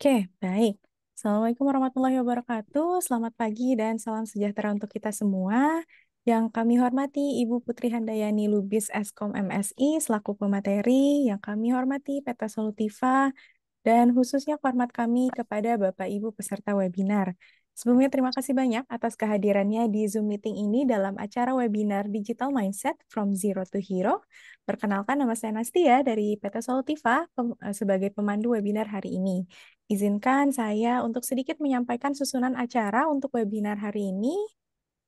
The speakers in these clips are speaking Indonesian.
Oke, baik. Assalamualaikum warahmatullahi wabarakatuh. Selamat pagi dan salam sejahtera untuk kita semua. Yang kami hormati Ibu Putri Handayani Lubis Eskom MSI selaku pemateri, yang kami hormati PT Solutiva, dan khususnya hormat kami kepada Bapak Ibu peserta webinar. Sebelumnya terima kasih banyak atas kehadirannya di Zoom meeting ini dalam acara webinar Digital Mindset from Zero to Hero. Perkenalkan, nama saya Nastia dari PT Solutiva sebagai pemandu webinar hari ini. Izinkan saya untuk sedikit menyampaikan susunan acara untuk webinar hari ini.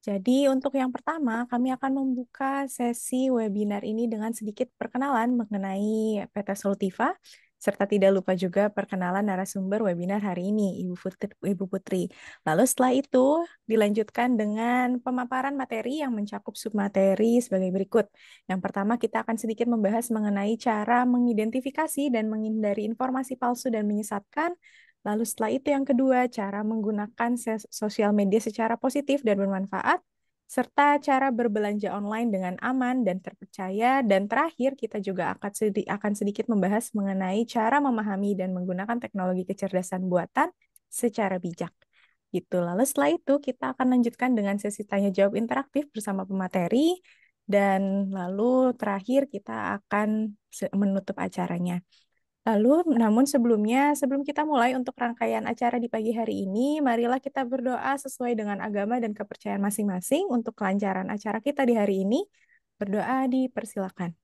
Jadi untuk yang pertama, kami akan membuka sesi webinar ini dengan sedikit perkenalan mengenai PT Solutiva, serta tidak lupa juga perkenalan narasumber webinar hari ini, Ibu Putri. Lalu setelah itu dilanjutkan dengan pemaparan materi yang mencakup submateri sebagai berikut. Yang pertama, kita akan sedikit membahas mengenai cara mengidentifikasi dan menghindari informasi palsu dan menyesatkan. Lalu setelah itu yang kedua, cara menggunakan sosial media secara positif dan bermanfaat, serta cara berbelanja online dengan aman dan terpercaya. Dan terakhir, kita juga akan sedikit membahas mengenai cara memahami dan menggunakan teknologi kecerdasan buatan secara bijak. Gitu. Lalu setelah itu, kita akan lanjutkan dengan sesi tanya-jawab interaktif bersama pemateri, dan lalu terakhir kita akan menutup acaranya. Lalu, namun sebelum kita mulai untuk rangkaian acara di pagi hari ini, marilah kita berdoa sesuai dengan agama dan kepercayaan masing-masing untuk kelancaran acara kita di hari ini. Berdoa dipersilakan.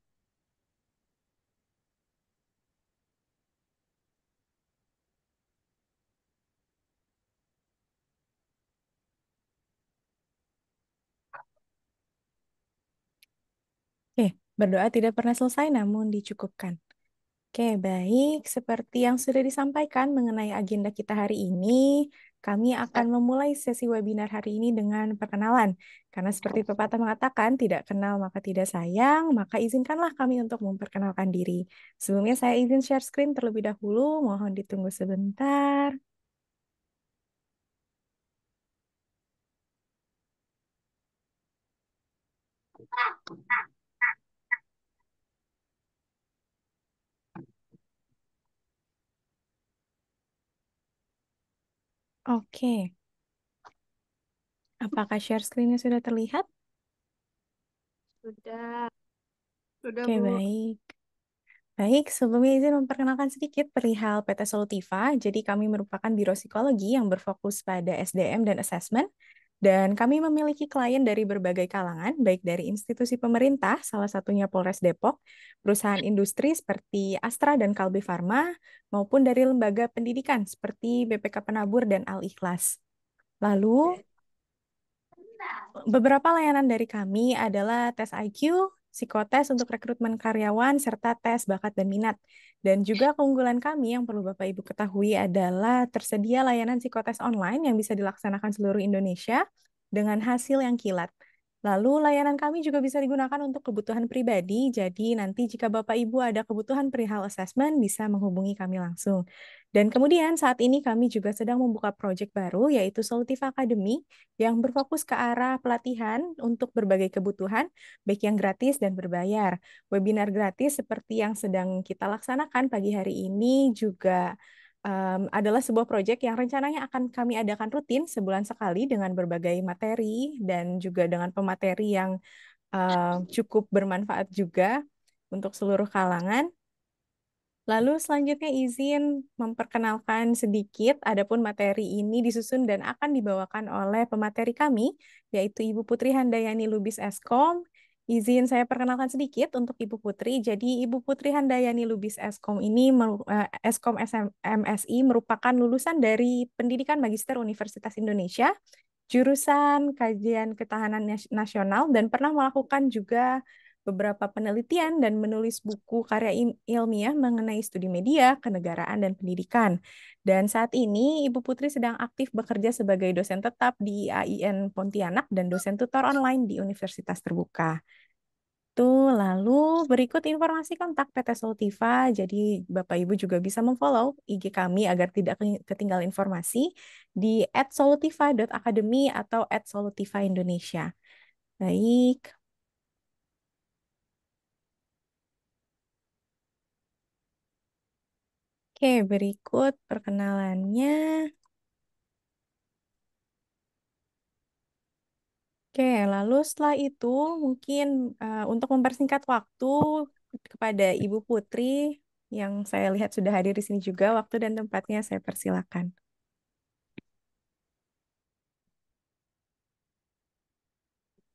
Oke, berdoa tidak pernah selesai namun dicukupkan. Oke, baik. Seperti yang sudah disampaikan mengenai agenda kita hari ini, kami akan memulai sesi webinar hari ini dengan perkenalan. Karena seperti pepatah mengatakan, tidak kenal maka tidak sayang, maka izinkanlah kami untuk memperkenalkan diri. Sebelumnya saya izin share screen terlebih dahulu, mohon ditunggu sebentar. Oke, apakah share screen-nya sudah terlihat? Sudah, sudah Oke, Bu. baik. Baik, sebelumnya izin memperkenalkan sedikit perihal PT Solutiva. Jadi kami merupakan biro psikologi yang berfokus pada SDM dan assessment. Dan kami memiliki klien dari berbagai kalangan, baik dari institusi pemerintah, salah satunya Polres Depok, perusahaan industri seperti Astra dan Kalbe Farma, maupun dari lembaga pendidikan seperti BPK Penabur dan Al-Ikhlas. Lalu, beberapa layanan dari kami adalah tes IQ, psikotes untuk rekrutmen karyawan, serta tes bakat dan minat. Dan juga keunggulan kami yang perlu Bapak Ibu ketahui adalah tersedia layanan psikotes online yang bisa dilaksanakan seluruh Indonesia dengan hasil yang kilat. Lalu layanan kami juga bisa digunakan untuk kebutuhan pribadi, jadi nanti jika Bapak Ibu ada kebutuhan perihal assessment bisa menghubungi kami langsung. Dan kemudian saat ini kami juga sedang membuka proyek baru yaitu Solutiva Academy yang berfokus ke arah pelatihan untuk berbagai kebutuhan, baik yang gratis dan berbayar. Webinar gratis seperti yang sedang kita laksanakan pagi hari ini juga adalah sebuah proyek yang rencananya akan kami adakan rutin sebulan sekali dengan berbagai materi dan juga dengan pemateri yang cukup bermanfaat juga untuk seluruh kalangan. Lalu selanjutnya izin memperkenalkan sedikit, adapun materi ini disusun dan akan dibawakan oleh pemateri kami, yaitu Ibu Putri Handayani Lubis Eskom. Izin saya perkenalkan sedikit untuk Ibu Putri. Jadi Ibu Putri Handayani Lubis Eskom ini, Eskom MSI merupakan lulusan dari Pendidikan Magister Universitas Indonesia, jurusan Kajian Ketahanan Nasional, dan pernah melakukan juga beberapa penelitian dan menulis buku karya ilmiah mengenai studi media, kenegaraan, dan pendidikan. Dan saat ini Ibu Putri sedang aktif bekerja sebagai dosen tetap di AIN Pontianak dan dosen tutor online di Universitas Terbuka. Tuh, lalu berikut informasi kontak PT Solutiva. Jadi Bapak Ibu juga bisa memfollow IG kami agar tidak ketinggalan informasi di @solutiva.academy atau @solutivaindonesia. Baik. Oke, berikut perkenalannya. Oke, lalu setelah itu mungkin untuk mempersingkat waktu kepada Ibu Putri yang saya lihat sudah hadir di sini juga, waktu dan tempatnya saya persilakan.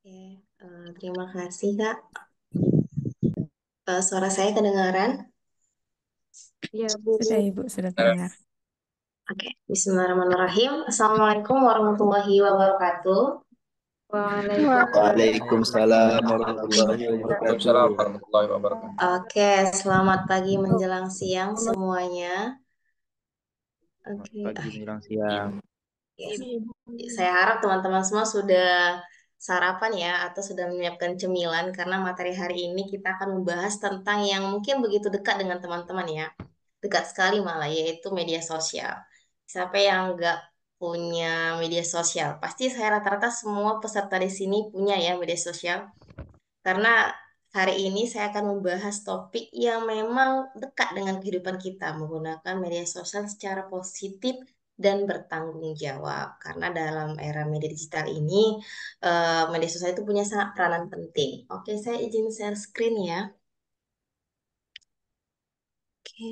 Oke, terima kasih Kak. Suara saya kedengaran? Ya, Bu. Sudah Ibu, sudah terdengar. Oke, Bismillahirrahmanirrahim. Assalamualaikum warahmatullahi wabarakatuh. Waalaikumsalam. Waalaikumsalam warahmatullahi Waalaikumsalam wabarakatuh. warahmatullahi wabarakatuh. Oke, selamat pagi menjelang siang semuanya. Selamat Oke, pagi menjelang siang. yes. Saya harap teman-teman semua sudah sarapan ya atau sudah menyiapkan cemilan karena materi hari ini kita akan membahas tentang yang mungkin begitu dekat dengan teman-teman ya. Dekat sekali malah yaitu media sosial. Siapa yang nggak punya media sosial? Pasti saya rata-rata semua peserta di sini punya ya media sosial. Karena hari ini saya akan membahas topik yang memang dekat dengan kehidupan kita, menggunakan media sosial secara positif dan bertanggung jawab. Karena dalam era media digital ini, media sosial itu punya sangat peranan penting. Oke, saya izin share screen ya. Oke,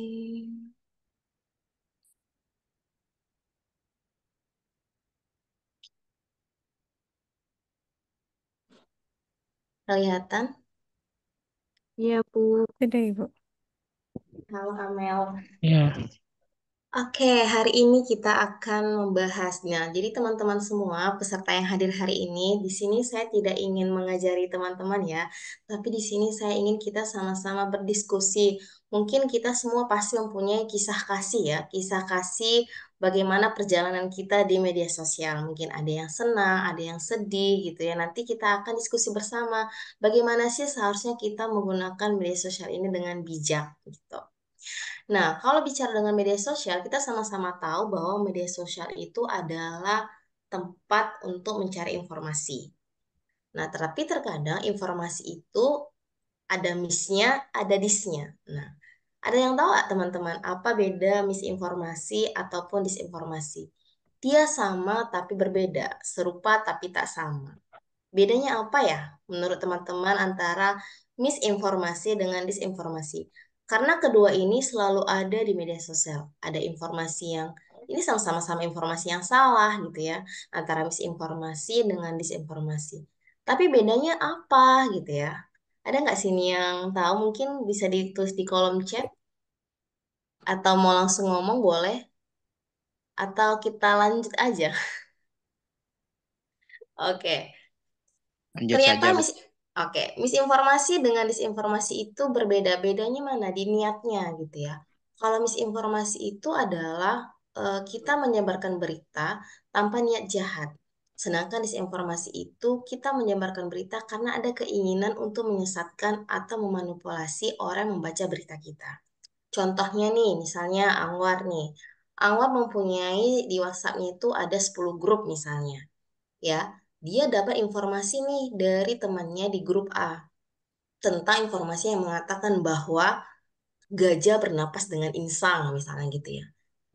kelihatan? Iya, Bu. Sudah Ibu. Halo Amel. Ya. Oke, hari ini kita akan membahasnya. Jadi teman-teman semua peserta yang hadir hari ini, di sini saya tidak ingin mengajari teman-teman ya, tapi di sini saya ingin kita sama-sama berdiskusi. Mungkin kita semua pasti mempunyai kisah kasih ya, kisah kasih bagaimana perjalanan kita di media sosial. Mungkin ada yang senang, ada yang sedih gitu ya. Nanti kita akan diskusi bersama bagaimana sih seharusnya kita menggunakan media sosial ini dengan bijak gitu. Nah, kalau bicara dengan media sosial, kita sama-sama tahu bahwa media sosial itu adalah tempat untuk mencari informasi. Nah, tetapi terkadang informasi itu ada miss-nya, ada dis-nya. Nah, ada yang tahu nggak teman-teman apa beda misinformasi ataupun disinformasi? Dia sama tapi berbeda, serupa tapi tak sama. Bedanya apa ya menurut teman-teman antara misinformasi dengan disinformasi? Karena kedua ini selalu ada di media sosial. Ada informasi yang ini sama-sama informasi yang salah gitu ya, antara misinformasi dengan disinformasi. Tapi bedanya apa gitu ya? Ada nggak sini yang tahu? Mungkin bisa ditulis di kolom chat atau mau langsung ngomong boleh atau kita lanjut aja. Oke. Lanjut Ternyata saja, Bu. oke, misinformasi dengan disinformasi itu berbeda. Bedanya mana? Di niatnya gitu ya. Kalau misinformasi itu adalah kita menyebarkan berita tanpa niat jahat. Sedangkan disinformasi itu kita menyebarkan berita karena ada keinginan untuk menyesatkan atau memanipulasi orang yang membaca berita kita. Contohnya nih, misalnya Anwar nih. Anwar mempunyai di WhatsApp-nya itu ada 10 grup misalnya ya, dia dapat informasi nih dari temannya di grup A tentang informasi yang mengatakan bahwa gajah bernapas dengan insang misalnya gitu ya.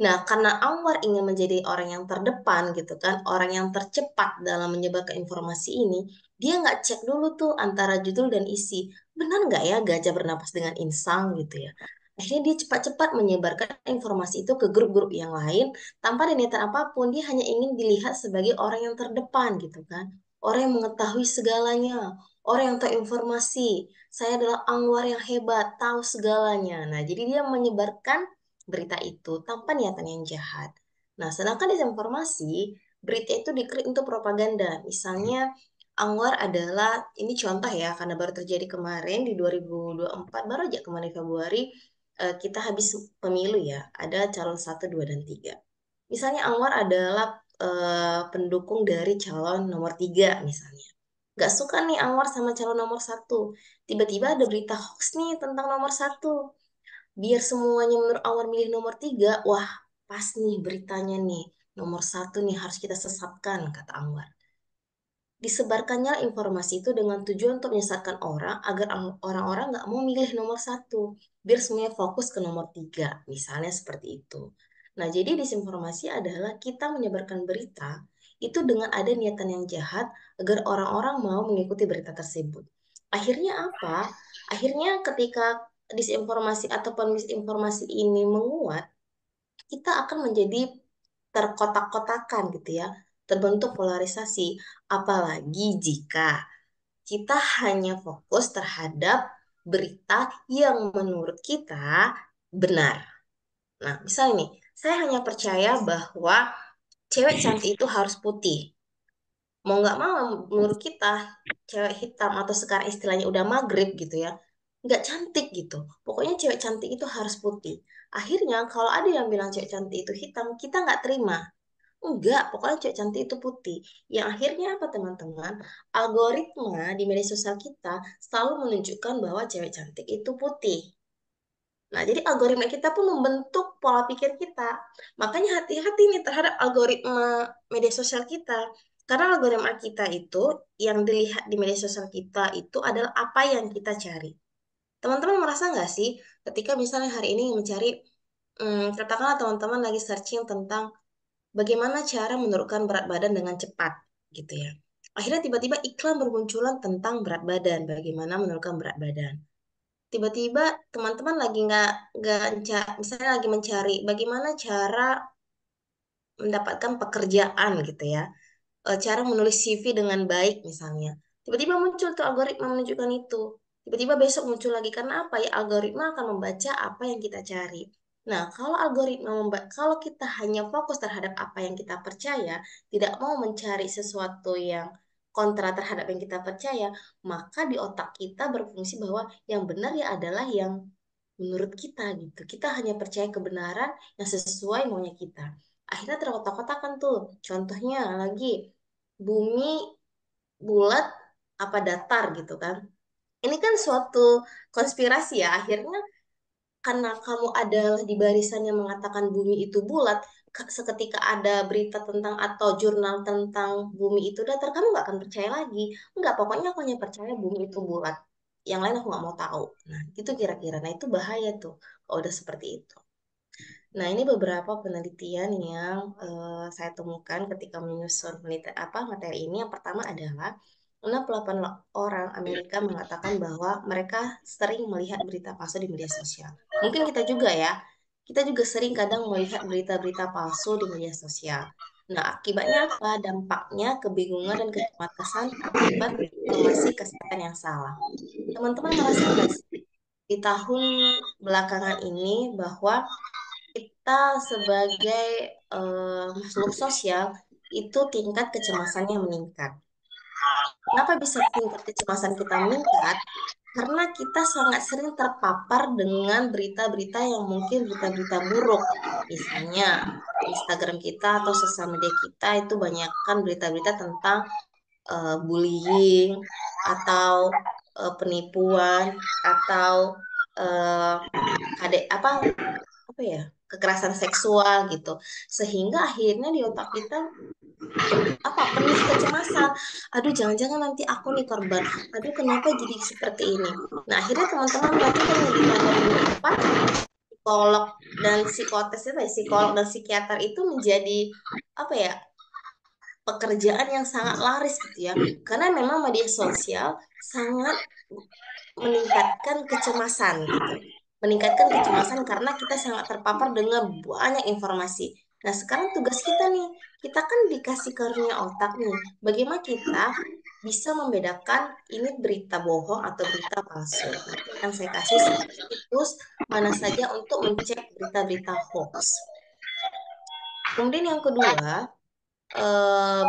Nah, karena Anwar ingin menjadi orang yang terdepan gitu kan, orang yang tercepat dalam menyebarkan informasi ini, dia nggak cek dulu tuh antara judul dan isi. Benar nggak ya gajah bernapas dengan insang gitu ya. Akhirnya dia cepat-cepat menyebarkan informasi itu ke grup-grup yang lain tanpa ada niatan apapun. Dia hanya ingin dilihat sebagai orang yang terdepan gitu kan. Orang yang mengetahui segalanya, orang yang tahu informasi. Saya adalah Anwar yang hebat, tahu segalanya. Nah, jadi dia menyebarkan berita itu tanpa niatan yang jahat. Nah, sedangkan disinformasi, berita itu dikritik untuk propaganda. Misalnya, Anwar adalah, ini contoh ya, karena baru terjadi kemarin di 2024, baru aja kemarin Februari, kita habis pemilu ya, ada calon satu, 2, dan 3. Misalnya Anwar adalah pendukung dari calon nomor 3 misalnya. Gak suka nih Anwar sama calon nomor satu. Tiba-tiba ada berita hoax nih tentang nomor satu. Biar semuanya menurut Anwar milih nomor 3, wah pas nih beritanya nih. Nomor satu nih harus kita sesatkan, kata Anwar. disebarkannya informasi itu dengan tujuan untuk menyesatkan orang agar orang-orang nggak mau milih nomor satu, biar semuanya fokus ke nomor tiga, misalnya seperti itu. Nah, jadi disinformasi adalah kita menyebarkan berita itu dengan ada niatan yang jahat agar orang-orang mau mengikuti berita tersebut. Akhirnya apa? Akhirnya ketika disinformasi ataupun misinformasi ini menguat, kita akan menjadi terkotak-kotakan gitu ya, terbentuk polarisasi. Apalagi jika kita hanya fokus terhadap berita yang menurut kita benar. Nah, misalnya nih, saya hanya percaya bahwa cewek cantik itu harus putih. Mau nggak mau, menurut kita, cewek hitam atau sekarang istilahnya udah maghrib gitu ya, nggak cantik gitu. Pokoknya cewek cantik itu harus putih. Akhirnya kalau ada yang bilang cewek cantik itu hitam, kita nggak terima. Enggak, pokoknya cewek cantik itu putih. Yang akhirnya apa teman-teman? Algoritma di media sosial kita selalu menunjukkan bahwa cewek cantik itu putih. Nah, jadi algoritma kita pun membentuk pola pikir kita. Makanya hati-hati nih terhadap algoritma media sosial kita. Karena algoritma kita itu, yang dilihat di media sosial kita itu adalah apa yang kita cari. Teman-teman merasa nggak sih ketika misalnya hari ini mencari, katakanlah teman-teman lagi searching tentang bagaimana cara menurunkan berat badan dengan cepat, gitu ya. Akhirnya tiba-tiba iklan bermunculan tentang berat badan, bagaimana menurunkan berat badan. Tiba-tiba teman-teman lagi misalnya lagi mencari bagaimana cara mendapatkan pekerjaan gitu ya, cara menulis CV dengan baik misalnya. Tiba-tiba muncul tuh algoritma menunjukkan itu. Tiba-tiba besok muncul lagi karena apa ya? Algoritma akan membaca apa yang kita cari. Nah, kalau kalau kita hanya fokus terhadap apa yang kita percaya, tidak mau mencari sesuatu yang kontra terhadap yang kita percaya, maka di otak kita berfungsi bahwa yang benar ya adalah yang menurut kita gitu. Kita hanya percaya kebenaran yang sesuai maunya kita. Akhirnya terkotak-kotakan tuh. Contohnya lagi, bumi bulat apa datar gitu kan. Ini kan suatu konspirasi ya. Akhirnya karena kamu adalah di barisan yang mengatakan bumi itu bulat, seketika ada berita tentang atau jurnal tentang bumi itu datar, kamu nggak akan percaya lagi. Nggak, pokoknya aku hanya percaya bumi itu bulat. Yang lain aku nggak mau tahu. Nah, itu kira-kira. Nah, itu bahaya tuh kalau udah seperti itu. Nah, ini beberapa penelitian yang saya temukan ketika menyusun materi ini. Yang pertama adalah 68 orang Amerika mengatakan bahwa mereka sering melihat berita palsu di media sosial. Mungkin kita juga ya, kita juga sering kadang melihat berita-berita palsu di media sosial. Nah, akibatnya apa? Dampaknya kebingungan dan kecemasan akibat informasi kesehatan yang salah. Teman-teman merasa nggak sih di tahun belakangan ini bahwa kita sebagai makhluk sosial itu tingkat kecemasannya meningkat. Kenapa bisa tingkat kecemasan kita meningkat? Karena kita sangat sering terpapar dengan berita-berita yang mungkin berita-berita buruk. Misalnya Instagram kita atau sosial media kita itu banyakkan berita-berita tentang bullying atau penipuan atau uh, apa ya, kekerasan seksual gitu, sehingga akhirnya di otak kita penuh kecemasan. Aduh, jangan-jangan nanti aku nih korban. Aduh, kenapa jadi seperti ini? Nah, akhirnya teman-teman perhatikan nih di tahun 2004, psikolog dan psikotes itu ya, psikolog dan psikiater itu menjadi apa ya, pekerjaan yang sangat laris gitu ya, karena memang media sosial sangat meningkatkan kecemasan gitu. Meningkatkan kecemasan karena kita sangat terpapar dengan banyak informasi. Nah, sekarang tugas kita nih, kita kan dikasih karunia otak nih. Bagaimana kita bisa membedakan ini berita bohong atau berita palsu? Nanti akan saya kasih situs mana saja untuk mencek berita-berita hoax. Kemudian yang kedua,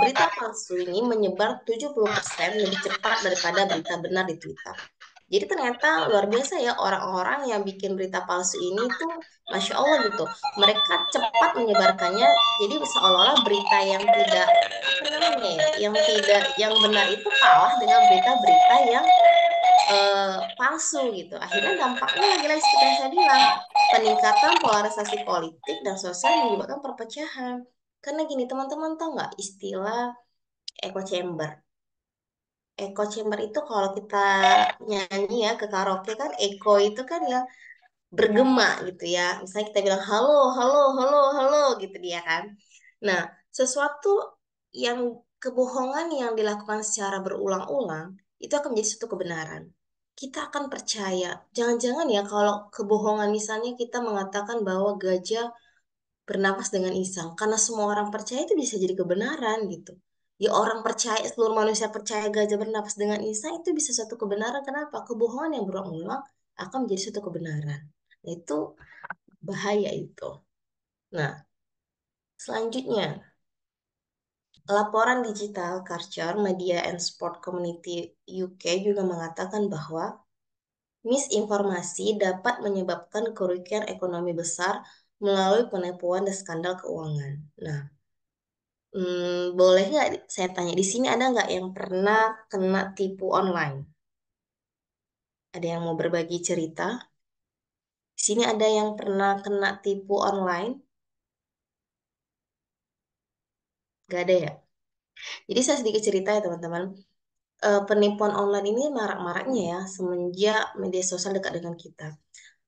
berita palsu ini menyebar 70% lebih cepat daripada berita benar di Twitter. Jadi ternyata luar biasa ya orang-orang yang bikin berita palsu ini tuh, Masya Allah gitu. Mereka cepat menyebarkannya, jadi seolah-olah berita yang tidak, apa namanya ya, yang benar itu kalah dengan berita-berita yang palsu gitu. Akhirnya dampaknya lagi-lagi seperti yang saya bilang, peningkatan polarisasi politik dan sosial menyebabkan perpecahan. Karena gini teman-teman, tahu nggak istilah echo chamber? echo chamber itu kalau kita nyanyi ya ke karaoke kan echo itu kan ya bergema gitu ya. Misalnya kita bilang halo, halo, halo, halo gitu dia kan. Nah, sesuatu yang kebohongan yang dilakukan secara berulang-ulang itu akan menjadi suatu kebenaran. Kita akan percaya. Jangan-jangan ya kalau kebohongan misalnya kita mengatakan bahwa gajah bernapas dengan insang. Karena semua orang percaya itu bisa jadi kebenaran gitu. Ya orang percaya, seluruh manusia percaya gajah bernapas dengan insang itu bisa suatu kebenaran. Kenapa? Kebohongan yang berulang-ulang akan menjadi suatu kebenaran. Nah, itu bahaya itu. Nah, selanjutnya, laporan digital Culture, Media and Sport Community UK juga mengatakan bahwa misinformasi dapat menyebabkan kerugian ekonomi besar melalui penipuan dan skandal keuangan. Nah, boleh nggak saya tanya di sini ada nggak yang pernah kena tipu online? Ada yang mau berbagi cerita? Di sini ada yang pernah kena tipu online? Gak ada ya? Jadi saya sedikit cerita ya teman-teman. Penipuan online ini marak-maraknya ya semenjak media sosial dekat dengan kita.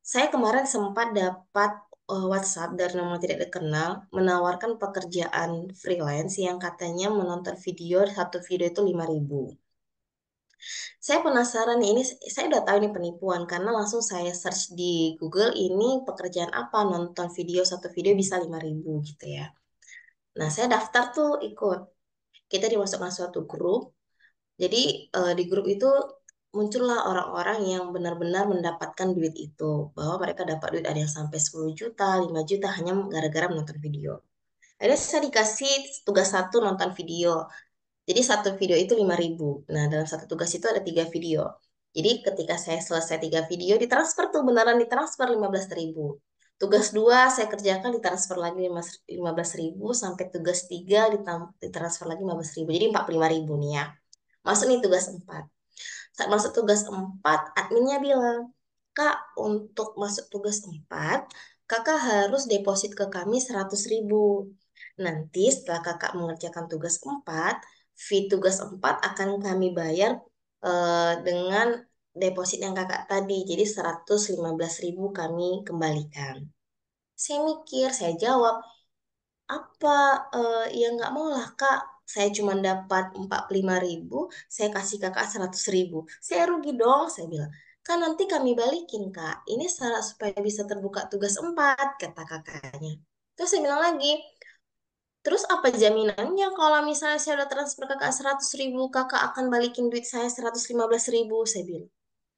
Saya kemarin sempat dapat WhatsApp dari nomor tidak dikenal menawarkan pekerjaan freelance yang katanya menonton video, satu video itu 5.000. Saya penasaran nih, ini saya udah tahu ini penipuan karena langsung saya search di Google ini pekerjaan apa, nonton video, satu video bisa 5.000 gitu ya. Nah, saya daftar tuh ikut. Kita dimasukkan suatu grup. Jadi di grup itu muncullah orang-orang yang benar-benar mendapatkan duit itu. Bahwa mereka dapat duit ada yang sampai 10 juta, 5 juta hanya gara-gara menonton video. Akhirnya saya dikasih tugas satu nonton video. Jadi satu video itu 5.000. Nah, dalam satu tugas itu ada 3 video. Jadi ketika saya selesai 3 video, ditransfer tuh beneran ditransfer 15.000. Tugas dua saya kerjakan ditransfer lagi 15.000 sampai tugas tiga ditransfer lagi 15.000. Jadi 45.000 nih ya. Masuk nih tugas 4. Saat masuk tugas 4, adminnya bilang, Kak, untuk masuk tugas 4, kakak harus deposit ke kami 100.000. Nanti setelah kakak mengerjakan tugas 4, fee tugas 4 akan kami bayar dengan deposit yang kakak tadi. Jadi 115.000 kami kembalikan. Saya mikir, saya jawab, apa ya nggak mau lah kak, saya cuma dapat 45.000, saya kasih kakak 100.000, saya rugi dong, saya bilang. Kan nanti kami balikin kak, ini syarat supaya bisa terbuka tugas 4 kata kakaknya. Terus saya bilang lagi, terus apa jaminannya kalau misalnya saya udah transfer kakak 100.000, kakak akan balikin duit saya 115.000, saya bilang.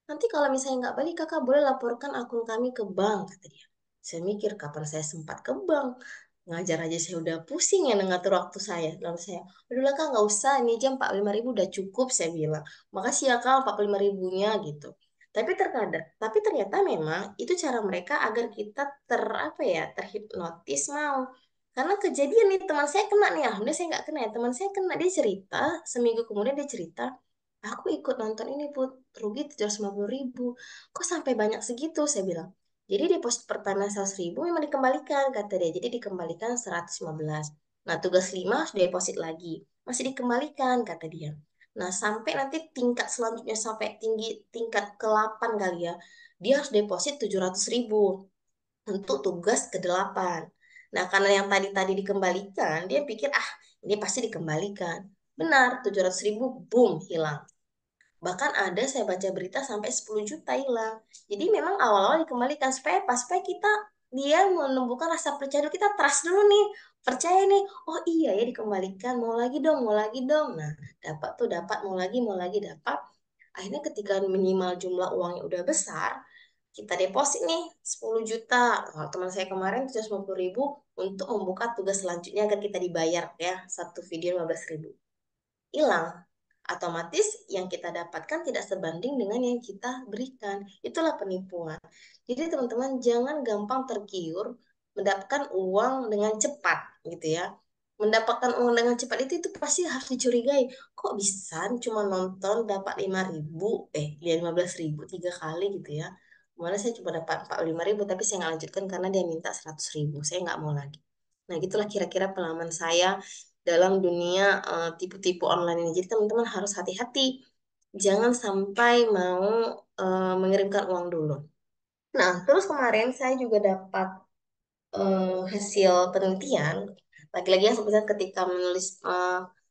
Nanti kalau misalnya nggak balik, kakak boleh laporkan akun kami ke bank, kata dia. Saya mikir, kapan saya sempat ke bank? Ngajar aja saya udah pusing ya ngatur waktu saya. Lalu saya, udahlah kak nggak usah, ini jam 45.000 udah cukup, saya bilang. Makasih ya kak 45.000-nya gitu. Tapi ternyata memang itu cara mereka agar kita apa ya, terhipnotis mau. Karena kejadian nih teman saya kena nih, alhamdulillah saya nggak kena ya. Teman saya kena, dia cerita, seminggu kemudian dia cerita, aku ikut nonton ini Put, rugi 750.000. Kok sampai banyak segitu? Saya bilang. Jadi deposit pertama 100.000 memang dikembalikan, kata dia. Jadi dikembalikan 115. Nah, tugas 5 harus deposit lagi. Masih dikembalikan, kata dia. Nah, sampai nanti tingkat selanjutnya, sampai tingkat ke-8 kali ya, dia harus deposit 700.000 untuk tugas ke-8. Nah, karena yang tadi-tadi dikembalikan, dia pikir, ah, ini pasti dikembalikan. Benar, 700.000, boom, hilang. Bahkan ada saya baca berita sampai 10 juta hilang. Jadi memang awal-awal dikembalikan supaya pas supaya kita dia menumbuhkan rasa percaya dulu, kita trust dulu nih, percaya nih, oh iya ya dikembalikan, mau lagi dong, mau lagi dong. Nah, dapat tuh dapat, mau lagi dapat. Akhirnya ketika minimal jumlah uangnya udah besar, kita deposit nih 10 juta. Nah, teman saya kemarin 750.000 untuk membuka tugas selanjutnya agar kita dibayar ya, satu video 15.000. Hilang, otomatis yang kita dapatkan tidak sebanding dengan yang kita berikan. Itulah penipuan. Jadi teman-teman jangan gampang tergiur mendapatkan uang dengan cepat gitu ya. Mendapatkan uang dengan cepat itu pasti harus dicurigai. Kok bisa cuma nonton dapat 5.000, 15.000 3 kali gitu ya. Kemarin saya cuma dapat 45.000 tapi saya nggak lanjutkan karena dia minta 100.000. Saya nggak mau lagi. Nah, gitulah kira-kira pengalaman saya dalam dunia tipu-tipu online ini. Jadi teman-teman harus hati-hati Jangan sampai mau mengirimkan uang dulu. Nah, terus kemarin saya juga dapat hasil penelitian. Lagi-lagi yang sebenarnya ketika menulis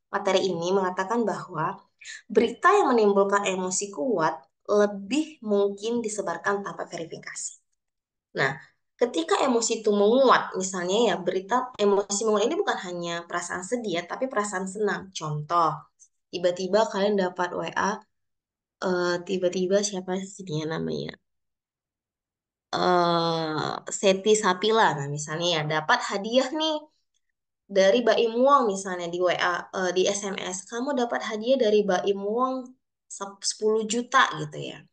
materi ini mengatakan bahwa berita yang menimbulkan emosi kuat lebih mungkin disebarkan tanpa verifikasi. Nah, ketika emosi itu menguat, misalnya ya berita emosi menguat ini bukan hanya perasaan sedih ya, tapi perasaan senang. Contoh, tiba-tiba kalian dapat WA, tiba-tiba siapa sih dia namanya? Seti Sapila, nah misalnya ya dapat hadiah nih dari Baim Wong misalnya di WA, di SMS, kamu dapat hadiah dari Baim Wong 10 juta gitu ya.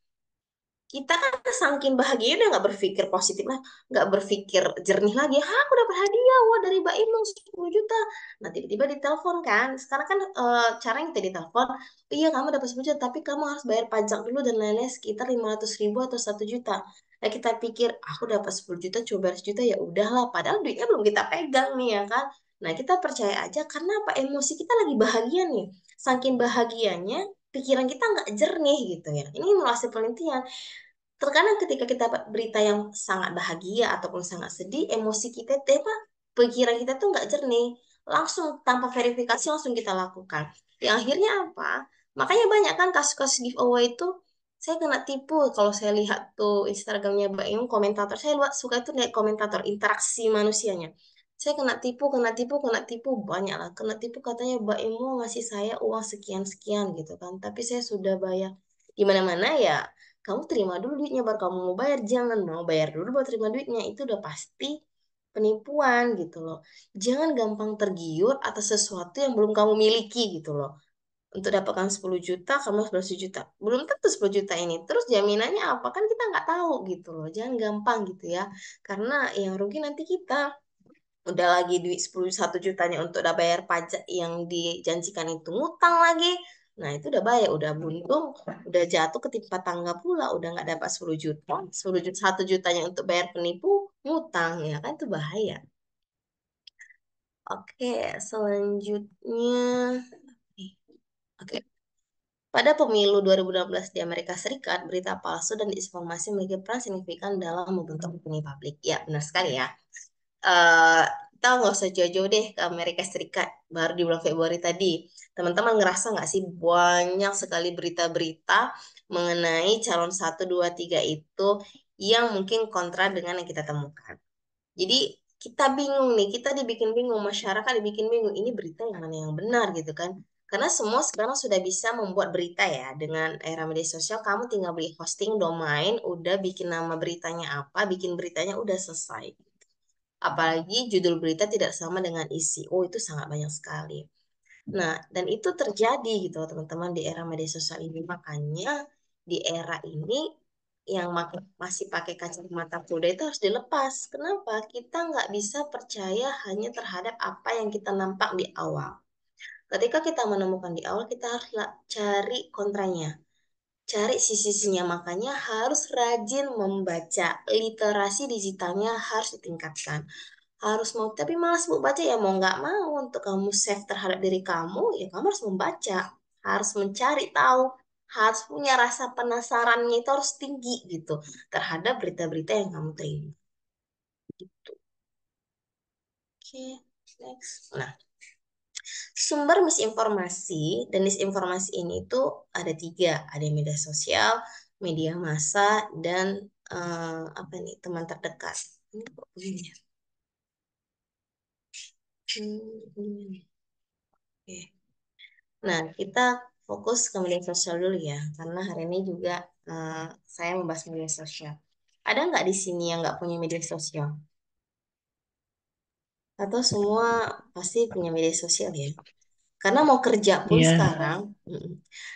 Kita kan saking bahagia udah nggak berpikir positif lah, nggak berpikir jernih lagi. Aku dapat hadiah wah dari Mbak Imong 10 juta. Nah tiba-tiba ditelepon kan. Sekarang kan cara yang kita ditelepon, iya kamu dapat 10 juta, tapi kamu harus bayar pajak dulu dan lain-lain sekitar 500.000 atau 1 juta. Nah kita pikir aku dapat 10 juta, coba bayar sejuta ya udahlah. Padahal duitnya belum kita pegang nih ya kan. Nah kita percaya aja karena apa emosi kita lagi bahagia nih. Saking bahagianya pikiran kita nggak jernih gitu ya. Ini melalui penelitian. Terkadang ketika kita dapat berita yang sangat bahagia ataupun sangat sedih, emosi kita, apa, pikiran kita tuh nggak jernih. Langsung tanpa verifikasi langsung kita lakukan. Yang akhirnya apa? Makanya banyak kan kasus-kasus giveaway itu saya kena tipu kalau saya lihat tuh Instagramnya Mbak Im, komentator. Saya suka tuh lihat komentator, interaksi manusianya. Saya kena tipu, kena tipu, kena tipu. Banyak lah. Kena tipu katanya Mbak Im mau ngasih saya uang sekian-sekian gitu kan. Tapi saya sudah bayar. Di mana-mana ya kamu terima dulu duitnya baru kamu mau bayar, jangan mau bayar dulu baru terima duitnya, itu udah pasti penipuan gitu loh. Jangan gampang tergiur atas sesuatu yang belum kamu miliki gitu loh. Untuk dapatkan 10 juta kamu harus bayar 10 juta, belum tentu 10 juta ini terus jaminannya apa kan kita nggak tahu gitu loh. Jangan gampang gitu ya, karena yang rugi nanti kita. Udah lagi duit 1 jutanya untuk udah bayar pajak yang dijanjikan itu ngutang lagi. Nah itu udah bayar, udah buntung, udah jatuh ketimpa tangga pula, udah nggak dapat 10 juta, 10 juta 1 jutanya untuk bayar penipu ngutang ya kan itu bahaya. Oke, selanjutnya. Oke. Pada pemilu 2016 di Amerika Serikat, berita palsu dan disinformasi memiliki peran signifikan dalam membentuk opini publik. Ya, benar sekali ya. eh Kita nggak usah jauh-jauh deh ke Amerika Serikat. Baru di bulan Februari tadi, teman-teman ngerasa nggak sih banyak sekali berita-berita mengenai calon 1, 2, 3 itu yang mungkin kontra dengan yang kita temukan. Jadi kita bingung nih, kita dibikin bingung, masyarakat dibikin bingung. Ini berita yang mana yang benar gitu kan? Karena semua sekarang sudah bisa membuat berita ya. Dengan era media sosial, kamu tinggal beli hosting domain, udah bikin nama beritanya apa, bikin beritanya udah selesai. Apalagi judul berita tidak sama dengan isi. Oh, itu sangat banyak sekali. Nah, dan itu terjadi gitu teman-teman di era media sosial ini. Makanya di era ini yang masih pakai kacamata kuda itu harus dilepas. Kenapa? Kita nggak bisa percaya hanya terhadap apa yang kita nampak di awal. Ketika kita menemukan di awal, kita harus cari kontranya. Cari sisi-sisinya, makanya harus rajin membaca. Literasi digitalnya harus ditingkatkan, harus mau tapi malas bu baca ya mau nggak mau untuk kamu save terhadap diri kamu ya kamu harus membaca, harus mencari tahu, harus punya rasa penasarannya itu harus tinggi gitu terhadap berita-berita yang kamu terima gitu. Oke, next. Nah, sumber misinformasi dan disinformasi ini tuh ada 3, ada media sosial, media massa, dan apa nih teman terdekat. Ini kok begini ya? Oke. Nah, kita fokus ke media sosial dulu ya, karena hari ini juga saya membahas media sosial. Ada nggak di sini yang nggak punya media sosial? Atau semua pasti punya media sosial ya? Karena mau kerja pun Iya. sekarang,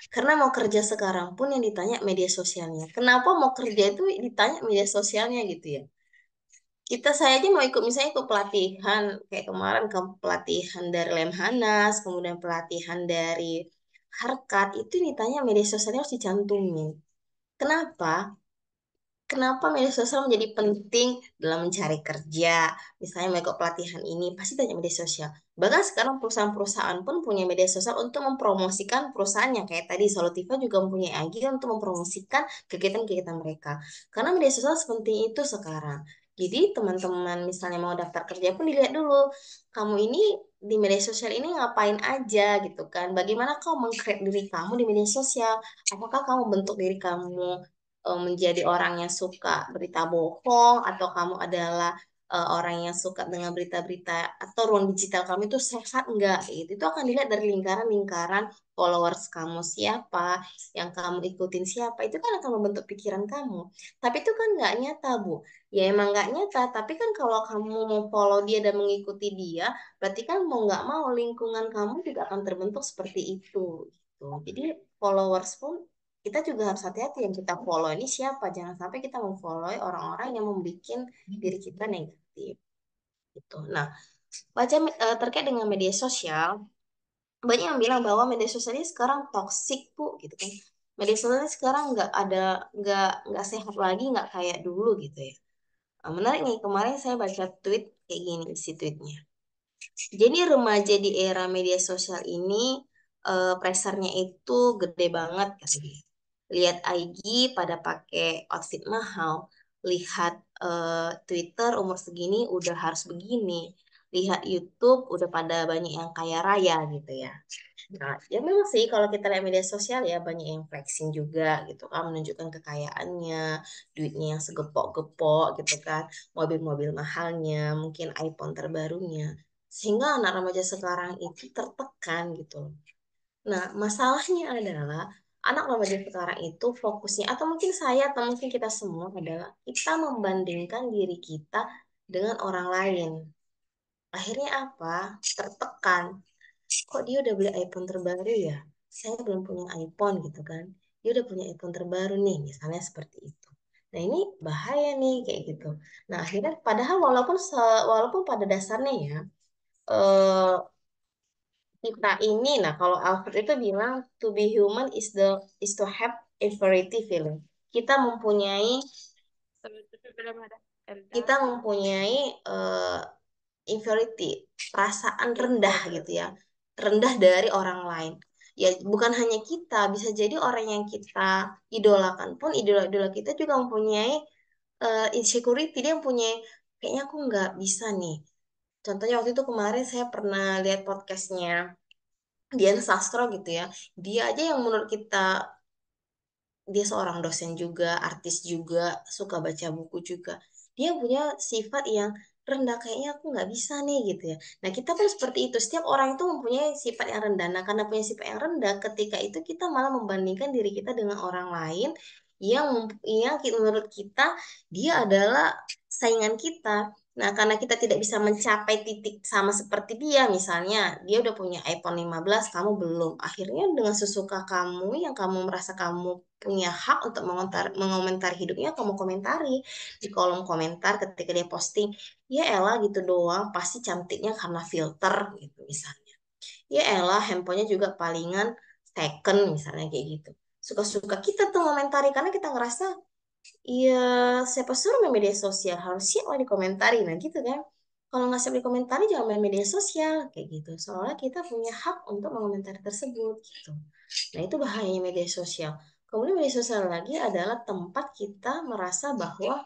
karena mau kerja sekarang pun yang ditanya media sosialnya. Kenapa mau kerja itu ditanya media sosialnya gitu ya? Saya aja mau ikut misalnya ikut pelatihan kayak kemarin ke pelatihan dari Lemhanas, kemudian pelatihan dari Harkat itu ditanya media sosialnya harus dicantumin. Kenapa? Kenapa media sosial menjadi penting dalam mencari kerja? Misalnya mau ikut pelatihan ini, pasti tanya media sosial. Bahkan sekarang perusahaan-perusahaan pun punya media sosial untuk mempromosikan perusahaannya. Kayak tadi Solotiva juga mempunyai IG untuk mempromosikan kegiatan-kegiatan mereka. Karena media sosial sepenting itu sekarang. Jadi teman-teman misalnya mau daftar kerja pun dilihat dulu. Kamu ini di media sosial ini ngapain aja gitu kan? Bagaimana kamu meng-create diri kamu di media sosial? Apakah kamu bentuk diri kamu menjadi orang yang suka berita bohong atau kamu adalah orang yang suka dengan berita-berita atau ruang digital kamu itu sehat enggak gitu. Itu akan dilihat dari lingkaran-lingkaran followers kamu siapa, yang kamu ikutin siapa, itu kan akan membentuk pikiran kamu. Tapi itu kan nggak nyata, Bu. Ya emang nggak nyata, tapi kan kalau kamu mau follow dia dan mengikuti dia, berarti kan mau nggak mau lingkungan kamu juga akan terbentuk seperti itu gitu. Jadi followers pun kita juga harus hati-hati yang kita follow ini siapa. Jangan sampai kita memfollow orang-orang yang membuat diri kita negatif. Gitu. Nah, terkait dengan media sosial, banyak yang bilang bahwa media sosial ini sekarang toksik, Bu, gitu kan. Media sosial ini sekarang nggak sehat lagi, nggak kayak dulu gitu ya. Nah, menarik nih, kemarin saya baca tweet kayak gini isi tweetnya. Jadi remaja di era media sosial ini pressure-nya itu gede banget katanya. Lihat IG pada pakai outfit mahal, lihat Twitter umur segini udah harus begini, lihat YouTube udah pada banyak yang kaya raya gitu ya. Nah, ya memang sih kalau kita lihat media sosial ya banyak yang flexing juga gitu kan, menunjukkan kekayaannya, duitnya yang segepok-gepok gitu kan, mobil-mobil mahalnya, mungkin iPhone terbarunya. Sehingga anak remaja sekarang itu tertekan gitu. Nah, masalahnya adalah anak remaja sekarang itu fokusnya, atau mungkin saya, atau mungkin kita semua adalah kita membandingkan diri kita dengan orang lain. Akhirnya apa? Tertekan. Kok dia udah beli iPhone terbaru ya? Saya belum punya iPhone gitu kan. Dia udah punya iPhone terbaru nih, misalnya seperti itu. Nah, ini bahaya nih kayak gitu. Nah, akhirnya padahal walaupun pada dasarnya ya eh, kita ini, nah kalau Alfred itu bilang to be human is to have inferiority feeling. Kita mempunyai kita mempunyai eh, inferiority, perasaan rendah gitu ya, rendah dari orang lain. Ya bukan hanya kita, bisa jadi orang yang kita idolakan pun idola-idola kita juga mempunyai insecurity, dia mempunyai kayaknya aku nggak bisa nih. Contohnya waktu itu kemarin saya pernah lihat podcastnya Dian Sastro gitu ya. Dia aja yang menurut kita dia seorang dosen juga, artis juga, suka baca buku juga. Dia punya sifat yang rendah, kayaknya aku nggak bisa nih gitu ya. Nah kita pun seperti itu, setiap orang itu mempunyai sifat yang rendah. Nah karena punya sifat yang rendah, ketika itu kita malah membandingkan diri kita dengan orang lain menurut kita dia adalah saingan kita. Nah, karena kita tidak bisa mencapai titik sama seperti dia, misalnya dia udah punya iPhone 15, kamu belum. Akhirnya dengan sesuka kamu yang kamu merasa kamu punya hak untuk mengomentari hidupnya, kamu komentari di kolom komentar ketika dia posting, ya elah gitu doang, pasti cantiknya karena filter gitu misalnya. Ya elah handphonenya juga palingan second misalnya kayak gitu. Suka-suka kita tuh komentari karena kita ngerasa, iya, siapa suruh main media sosial? Harusnya lah dikomentari. Nah gitu kan. Kalau nggak siap dikomentari, jangan main media sosial. Kayak gitu. Soalnya kita punya hak untuk mengomentari tersebut. Gitu. Nah itu bahayanya media sosial. Kemudian media sosial lagi adalah tempat kita merasa bahwa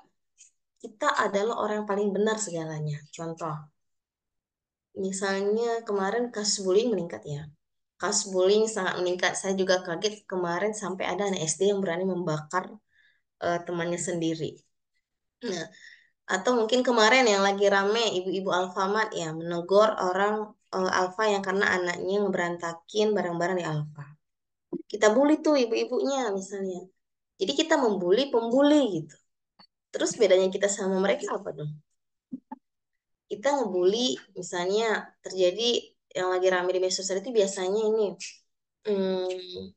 kita adalah orang yang paling benar segalanya. Contoh, misalnya kemarin kasus bullying meningkat ya. Kasus bullying sangat meningkat. Saya juga kaget kemarin sampai ada anak SD yang berani membakar temannya sendiri. Nah, atau mungkin kemarin yang lagi rame ibu-ibu Alfamart ya menegur orang Alfa yang karena anaknya ngeberantakin barang-barang di Alfa. Kita bully tuh ibu-ibunya misalnya. Jadi kita membuli pembuli gitu. Terus bedanya kita sama mereka apa dong? Kita ngebully misalnya terjadi yang lagi rame di media sosial itu biasanya ini hmm,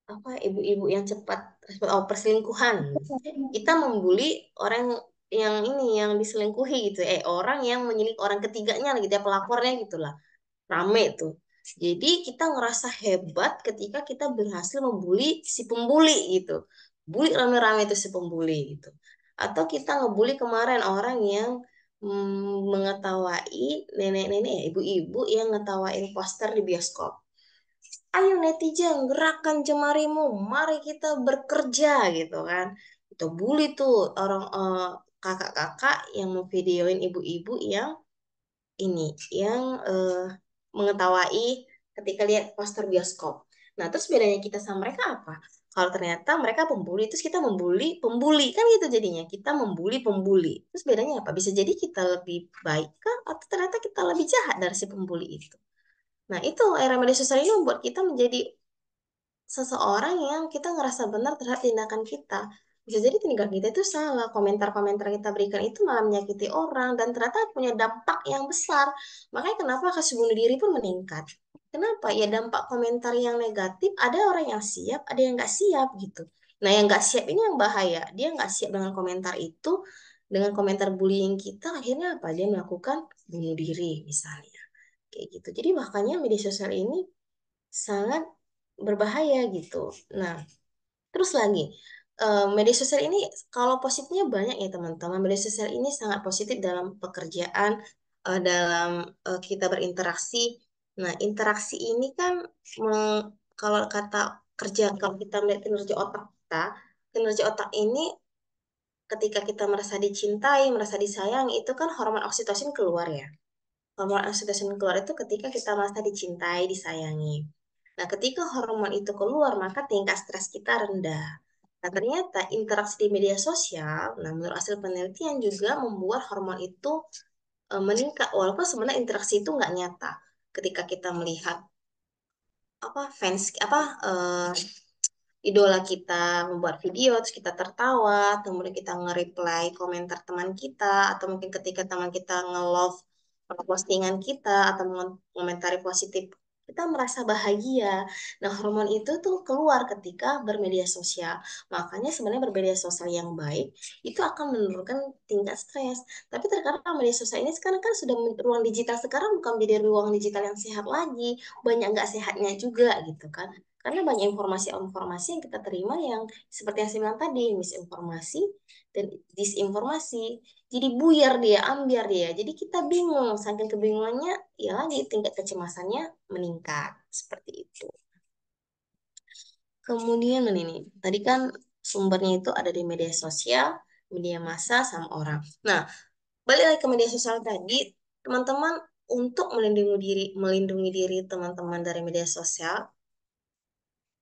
apa ibu-ibu yang cepat perselingkuhan. Kita membuli orang yang ini yang diselingkuhi gitu, orang yang menyilik orang ketiganya gitu ya, pelapornya gitulah, rame tuh. Jadi kita ngerasa hebat ketika kita berhasil membuli si pembuli gitu. bully rame-rame itu si pembuli gitu. Atau kita ngebully kemarin orang yang mengetawain nenek-nenek ya, ibu-ibu yang ngetawain poster di bioskop. Ayo netizen, gerakan jemarimu, mari kita bekerja gitu kan. Itu bully tuh orang kakak-kakak yang memvideoin ibu-ibu yang ini, yang mengetawain ketika lihat poster bioskop. Nah, terus bedanya kita sama mereka apa? Kalau ternyata mereka pembuli, terus kita membuli pembuli, kan gitu jadinya. Kita membuli pembuli. Terus bedanya apa? Bisa jadi kita lebih baik kah? Atau ternyata kita lebih jahat dari si pembuli itu. Nah, itu era media sosial ini membuat kita menjadi seseorang yang kita ngerasa benar terhadap tindakan kita. Bisa jadi tindakan kita itu salah, komentar-komentar yang kita berikan itu malah menyakiti orang dan ternyata punya dampak yang besar. Makanya kenapa kasus bunuh diri pun meningkat. Kenapa? Ya dampak komentar yang negatif, ada orang yang siap, ada yang nggak siap gitu. Nah yang nggak siap ini yang bahaya. Dia nggak siap dengan komentar itu, dengan komentar bullying kita, akhirnya apa? Dia melakukan bunuh diri misalnya. Kayak gitu. Jadi makanya media sosial ini sangat berbahaya gitu. Nah, terus lagi, media sosial ini kalau positifnya banyak ya teman-teman. Media sosial ini sangat positif dalam pekerjaan, dalam kita berinteraksi. Nah, interaksi ini kan kalau kata kerja, kalau kita melihat kinerja otak ini ketika kita merasa dicintai, merasa disayangi, itu kan hormon oksitosin keluar ya. Hormon oksitosin keluar itu ketika kita merasa dicintai, disayangi. Nah, ketika hormon itu keluar, maka tingkat stres kita rendah. Nah, ternyata interaksi di media sosial, nah menurut hasil penelitian juga membuat hormon itu meningkat, walaupun sebenarnya interaksi itu nggak nyata. Ketika kita melihat apa fans apa idola kita membuat video terus kita tertawa, kemudian kita nge-reply komentar teman kita, atau mungkin ketika teman kita nge-love postingan kita atau mengomentari positif, kita merasa bahagia. Nah, hormon itu tuh keluar ketika bermedia sosial. Makanya sebenarnya bermedia sosial yang baik itu akan menurunkan tingkat stres. Tapi terkadang media sosial ini sekarang kan sudah ruang digital sekarang bukan menjadi ruang digital yang sehat lagi, banyak nggak sehatnya juga gitu kan. Karena banyak informasi-informasi yang kita terima yang seperti yang saya bilang tadi, misinformasi dan disinformasi. Jadi buyar dia, ambiar dia. Jadi kita bingung, saking kebingungannya, ya lagi tingkat kecemasannya meningkat. Seperti itu. Kemudian ini, tadi kan sumbernya itu ada di media sosial, media massa, sama orang. Nah, balik lagi ke media sosial tadi, teman-teman untuk melindungi diri teman-teman dari media sosial,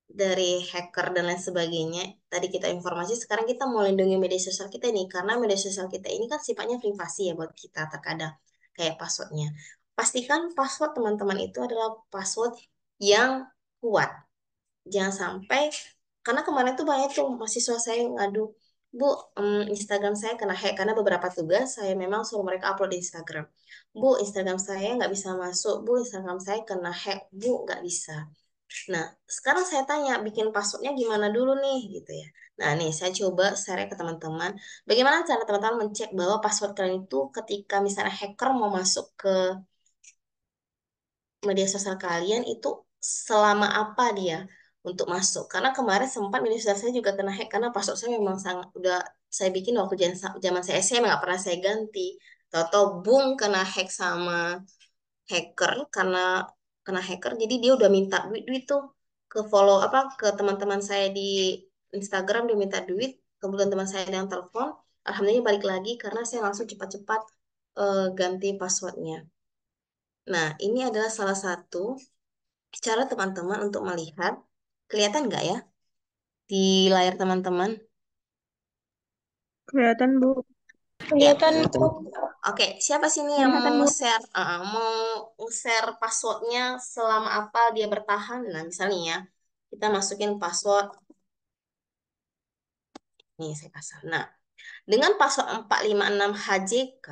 dari hacker dan lain sebagainya. Tadi kita informasi, sekarang kita mau lindungi media sosial kita nih, karena media sosial kita ini kan sifatnya privasi ya buat kita terkadang, kayak passwordnya. Pastikan password teman-teman itu adalah password yang kuat. Jangan sampai, karena kemarin tuh banyak tuh mahasiswa saya ngadu, Bu, Instagram saya kena hack karena beberapa tugas saya memang suruh mereka upload di Instagram. Bu, Instagram saya nggak bisa masuk. Bu, Instagram saya kena hack. Bu, nggak bisa. Nah, sekarang saya tanya, bikin passwordnya gimana dulu nih, gitu ya. Nah, nih saya coba share ke teman-teman. Bagaimana cara teman-teman mencek bahwa password kalian itu ketika misalnya hacker mau masuk ke media sosial kalian itu selama apa dia untuk masuk? Karena kemarin sempat media sosial saya juga kena hack karena password saya memang sangat udah saya bikin waktu zaman saya SMA nggak pernah saya ganti. Tahu-tahu boom kena hack sama hacker karena kena hacker jadi dia udah minta duit tuh ke follow apa ke teman-teman saya di Instagram, dia minta duit, kemudian teman saya yang telepon, alhamdulillah balik lagi karena saya langsung cepat-cepat ganti passwordnya. Nah, ini adalah salah satu cara teman-teman untuk melihat, kelihatan nggak ya di layar teman-teman? Kelihatan, Bu. Ya, Kelihatan. oke, siapa sini yang Kelihatan, mau Bu. share mau share passwordnya selama apa dia bertahan? Nah, misalnya ya, kita masukin password, nih saya pasang. Nah, dengan password 456HJK,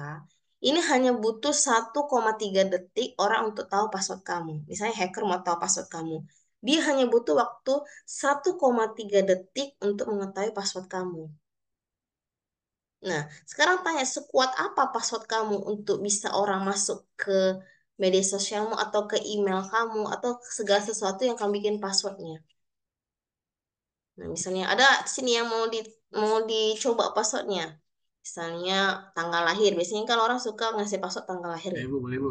ini hanya butuh 1,3 detik orang untuk tahu password kamu. Misalnya hacker mau tahu password kamu. Dia hanya butuh waktu 1,3 detik untuk mengetahui password kamu. Nah, sekarang tanya, sekuat apa password kamu untuk bisa orang masuk ke media sosialmu atau ke email kamu atau segala sesuatu yang kamu bikin passwordnya? Nah, misalnya ada sini yang mau dicoba passwordnya. Misalnya tanggal lahir. Biasanya kan orang suka ngasih password tanggal lahir ya. Boleh, Bu.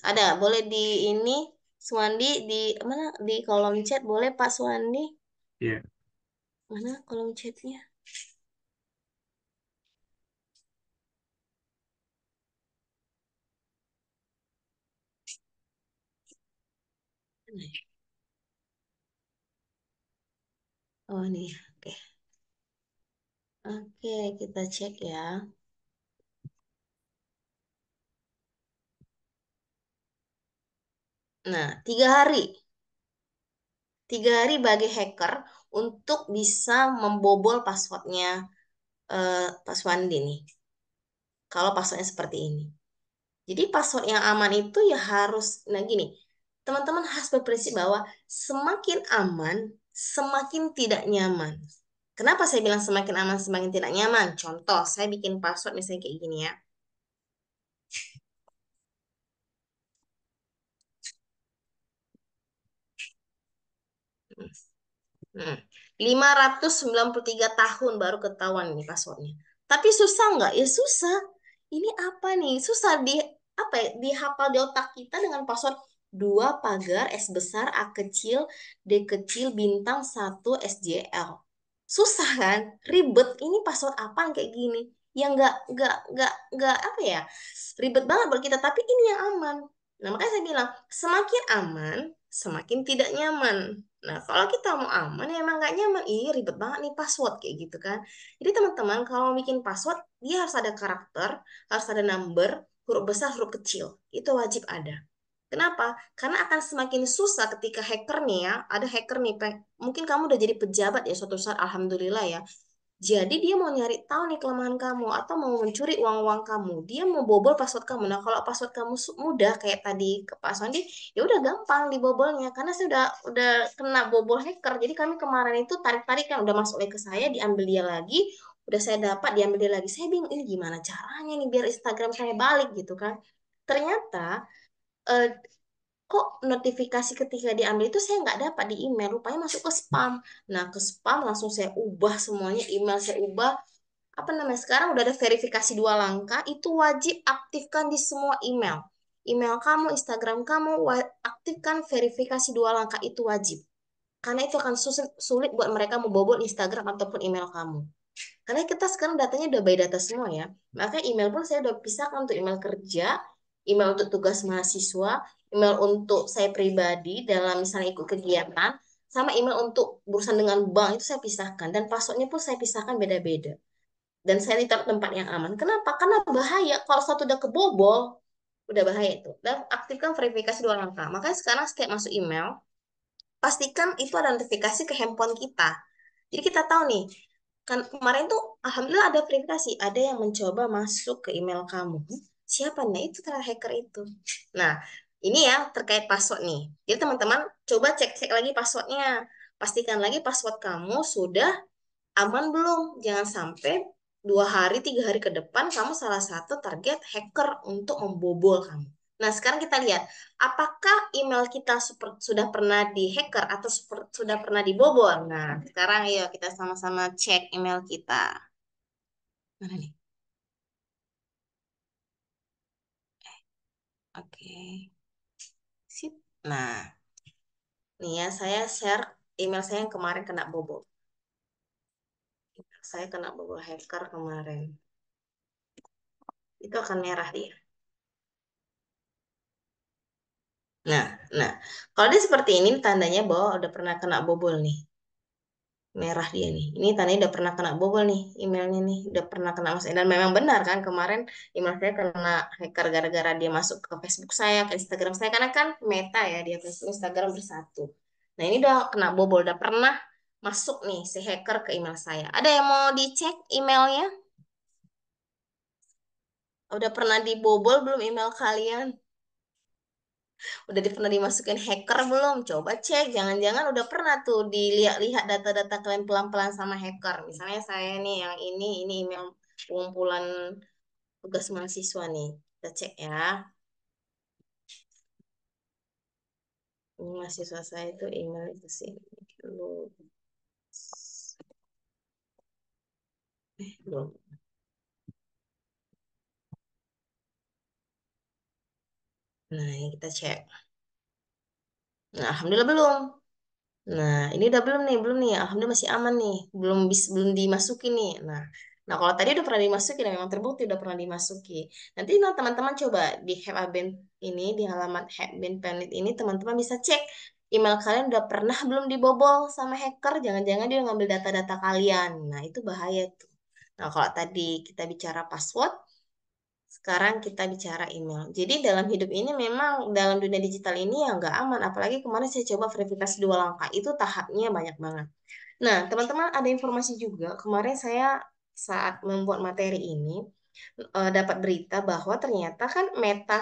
Ada, boleh di ini Suwandi di mana di kolom chat boleh Pak Suwandi? Iya. Mana kolom chatnya? Mana ya? Oh nih, oke. Oke, kita cek ya. Nah, 3 hari. 3 hari bagi hacker untuk bisa membobol passwordnya Pak Suwandi nih. Kalau passwordnya seperti ini. Jadi password yang aman itu ya harus, nah gini, teman-teman harus berprinsip bahwa semakin aman, semakin tidak nyaman. Kenapa saya bilang semakin aman, semakin tidak nyaman? Contoh, saya bikin password misalnya kayak gini ya. Hmm. 593 tahun baru ketahuan ini passwordnya. Tapi susah nggak? Ya susah. Ini apa nih? Susah di apa ya? Dihafal di otak kita dengan password 2 pagar S besar A kecil D kecil bintang 1 SJL. Susah kan? Ribet. Ini password apaan kayak gini? Yang nggak apa ya? Ribet banget buat kita. Tapi ini yang aman. Nah makanya saya bilang semakin aman, semakin tidak nyaman. Nah, kalau kita mau aman ya emang nggak nyaman. Ih, ribet banget nih password kayak gitu kan. Jadi teman-teman kalau bikin password dia harus ada karakter, harus ada number, huruf besar, huruf kecil. Itu wajib ada. Kenapa? Karena akan semakin susah ketika hacker nih ya, ada hacker nih, mungkin kamu udah jadi pejabat ya suatu saat, alhamdulillah ya. Jadi dia mau nyari tahu nih kelemahan kamu atau mau mencuri uang-uang kamu. Dia mau bobol password kamu. Nah, kalau password kamu mudah kayak tadi ke Pak Sandi, ya udah gampang dibobolnya karena saya udah kena bobol hacker. Jadi kami kemarin itu tarik-tarikan udah masuk lagi ke saya, diambil dia lagi, udah saya dapat diambil dia lagi. Saya bingung ini gimana caranya nih biar Instagram saya balik gitu kan. Ternyata eh, kok notifikasi ketika diambil itu saya nggak dapat di email, rupanya masuk ke spam. Nah, ke spam langsung saya ubah semuanya, email saya ubah. Apa namanya, sekarang udah ada verifikasi 2 langkah, itu wajib aktifkan di semua email. Email kamu, Instagram kamu, aktifkan verifikasi 2 langkah, itu wajib. Karena itu akan sulit buat mereka membobol Instagram ataupun email kamu. Karena kita sekarang datanya udah by data semua ya. Makanya email pun saya udah pisahkan untuk email kerja, email untuk tugas mahasiswa, email untuk saya pribadi dalam misalnya ikut kegiatan, sama email untuk berurusan dengan bank itu saya pisahkan. Dan passwordnya pun saya pisahkan beda-beda. Dan saya ditaruh tempat yang aman. Kenapa? Karena bahaya. Kalau satu udah kebobol, udah bahaya itu. Dan aktifkan verifikasi 2 langkah. Makanya sekarang setiap masuk email, pastikan itu ada notifikasi ke handphone kita. Jadi kita tahu nih, kan kemarin tuh alhamdulillah ada verifikasi, ada yang mencoba masuk ke email kamu. Siapa nih? Itu ternyata hacker itu. Nah, ini ya terkait password nih. Jadi teman-teman coba cek-cek lagi passwordnya. Pastikan lagi password kamu sudah aman belum. Jangan sampai 2 hari, 3 hari ke depan kamu salah satu target hacker untuk membobol kamu. Nah, sekarang kita lihat, apakah email kita sudah pernah dihacker atau sudah pernah dibobol? Nah, sekarang ayo kita sama-sama cek email kita. Mana nih? Oke. Sip. Nah, nih ya, saya share email saya yang kemarin kena bobol. Saya kena bobol hacker kemarin. Itu akan merah dia. Nah, nah, kalau dia seperti ini tandanya bahwa udah pernah kena bobol nih. Merah dia nih. Ini tandanya udah pernah kena bobol nih, emailnya nih, udah pernah kena masuk. Dan memang benar kan kemarin email saya kena hacker gara-gara dia masuk ke Facebook saya, ke Instagram saya karena kan Meta ya, dia Facebook Instagram bersatu. Nah, ini udah kena bobol, udah pernah masuk nih si hacker ke email saya. Ada yang mau dicek emailnya? Udah pernah dibobol belum email kalian? Udah pernah dimasukin hacker belum? Coba cek, jangan-jangan udah pernah tuh dilihat-lihat data-data kalian pelan-pelan sama hacker. Misalnya saya nih yang ini email pengumpulan tugas mahasiswa nih. Kita cek ya. Ini mahasiswa saya itu email itu sih. Dulu. Belum. Nah, ini kita cek. Nah, alhamdulillah belum. Nah, ini udah belum nih. Alhamdulillah masih aman nih. Belum dimasukin nih. Nah, kalau tadi udah pernah dimasukin, memang terbukti udah pernah dimasuki. Nanti teman-teman coba di Have ini, di halaman Have Planet ini, teman-teman bisa cek email kalian udah pernah belum dibobol sama hacker. Jangan-jangan dia ngambil data-data kalian. Nah, itu bahaya tuh. Nah, kalau tadi kita bicara password, sekarang kita bicara email. Jadi dalam hidup ini memang dalam dunia digital ini ya nggak aman. Apalagi kemarin saya coba verifikasi 2 langkah. Itu tahapnya banyak banget. Nah, teman-teman ada informasi juga. Kemarin saya saat membuat materi ini dapat berita bahwa ternyata kan Meta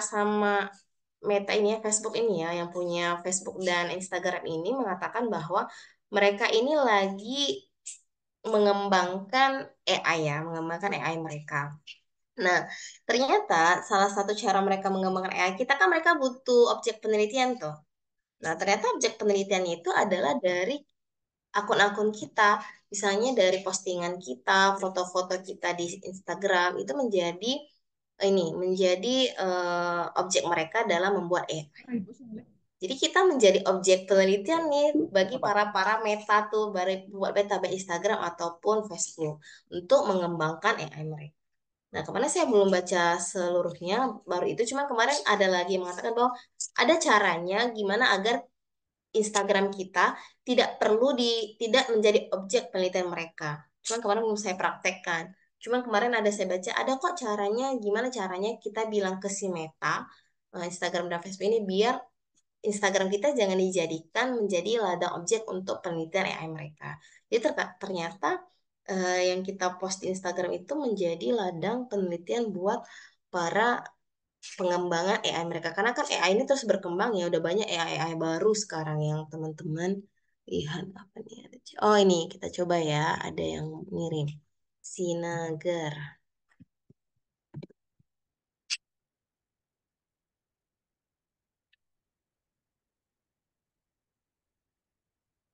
ini ya, Facebook ini ya, yang punya Facebook dan Instagram ini mengatakan bahwa mereka ini lagi mengembangkan AI ya, mengembangkan AI mereka. Nah, ternyata salah satu cara mereka mengembangkan AI kita kan mereka butuh objek penelitian tuh. Nah, ternyata objek penelitiannya itu adalah dari akun-akun kita, misalnya dari postingan kita, foto-foto kita di Instagram itu menjadi objek mereka dalam membuat AI. Jadi kita menjadi objek penelitian nih bagi para meta tuh, buat meta baik Instagram ataupun Facebook untuk mengembangkan AI mereka. Nah, kemarin saya belum baca seluruhnya, baru itu cuma kemarin ada lagi yang mengatakan bahwa ada caranya gimana agar Instagram kita tidak menjadi objek penelitian mereka. Cuman kemarin belum saya praktekkan. Cuman kemarin ada saya baca, ada kok caranya, gimana caranya kita bilang ke si Meta, Instagram dan Facebook ini biar Instagram kita jangan dijadikan menjadi ladang objek untuk penelitian AI mereka. Jadi ternyata yang kita post di Instagram itu menjadi ladang penelitian buat para pengembangan AI mereka. Karena kan AI ini terus berkembang ya, udah banyak AI baru sekarang yang teman-teman lihat apa nih? Oh ini kita coba ya, ada yang ngirim. Sinagar.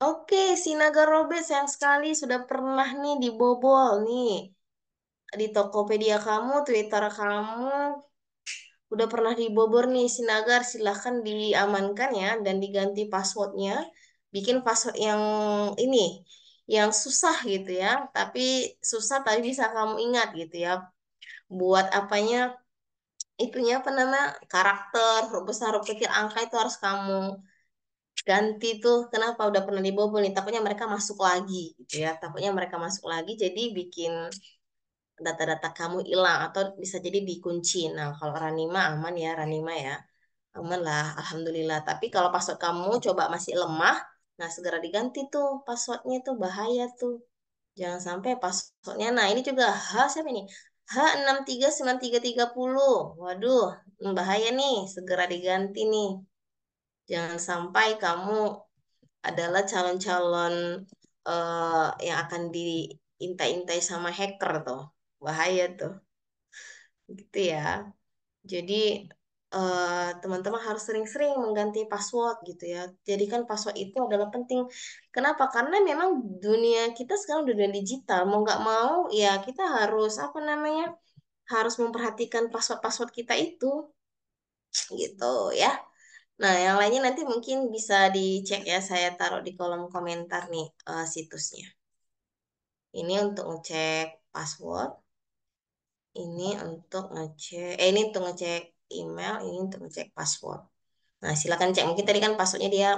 Oke, Sinagar Robert sayang sekali sudah pernah nih dibobol nih. Di Tokopedia kamu, Twitter kamu udah pernah dibobor nih Sinagar, silahkan diamankan ya dan diganti passwordnya. Bikin password yang ini, yang susah gitu ya, tapi susah tapi bisa kamu ingat gitu ya. Buat apanya itunya apa nama karakter, huruf besar, huruf kecil, angka itu harus kamu ganti tuh. Kenapa udah pernah dibobol nih? Takutnya mereka masuk lagi gitu ya. Takutnya mereka masuk lagi jadi bikin data-data kamu hilang atau bisa jadi dikunci. Nah, kalau Ranima aman ya, Ranima ya. Aman lah, alhamdulillah. Tapi kalau password kamu coba masih lemah, nah segera diganti tuh passwordnya tuh bahaya tuh. Jangan sampai passwordnya. Nah, ini juga siapa ini? H639330. Waduh, bahaya nih, segera diganti nih. Jangan sampai kamu adalah calon-calon yang akan diintai-intai sama hacker tuh. Bahaya tuh. Gitu ya. Jadi teman-teman harus sering-sering mengganti password gitu ya. Jadikan password itu adalah penting. Kenapa? Karena memang dunia kita sekarang udah dunia digital. Mau nggak mau ya kita harus apa namanya? Harus memperhatikan password-password kita itu gitu ya. Nah, yang lainnya nanti mungkin bisa dicek ya. Saya taruh di kolom komentar nih situsnya. Ini untuk ngecek password. Ini untuk ngecek email, ini untuk ngecek password. Nah, silakan cek. Mungkin tadi kan passwordnya dia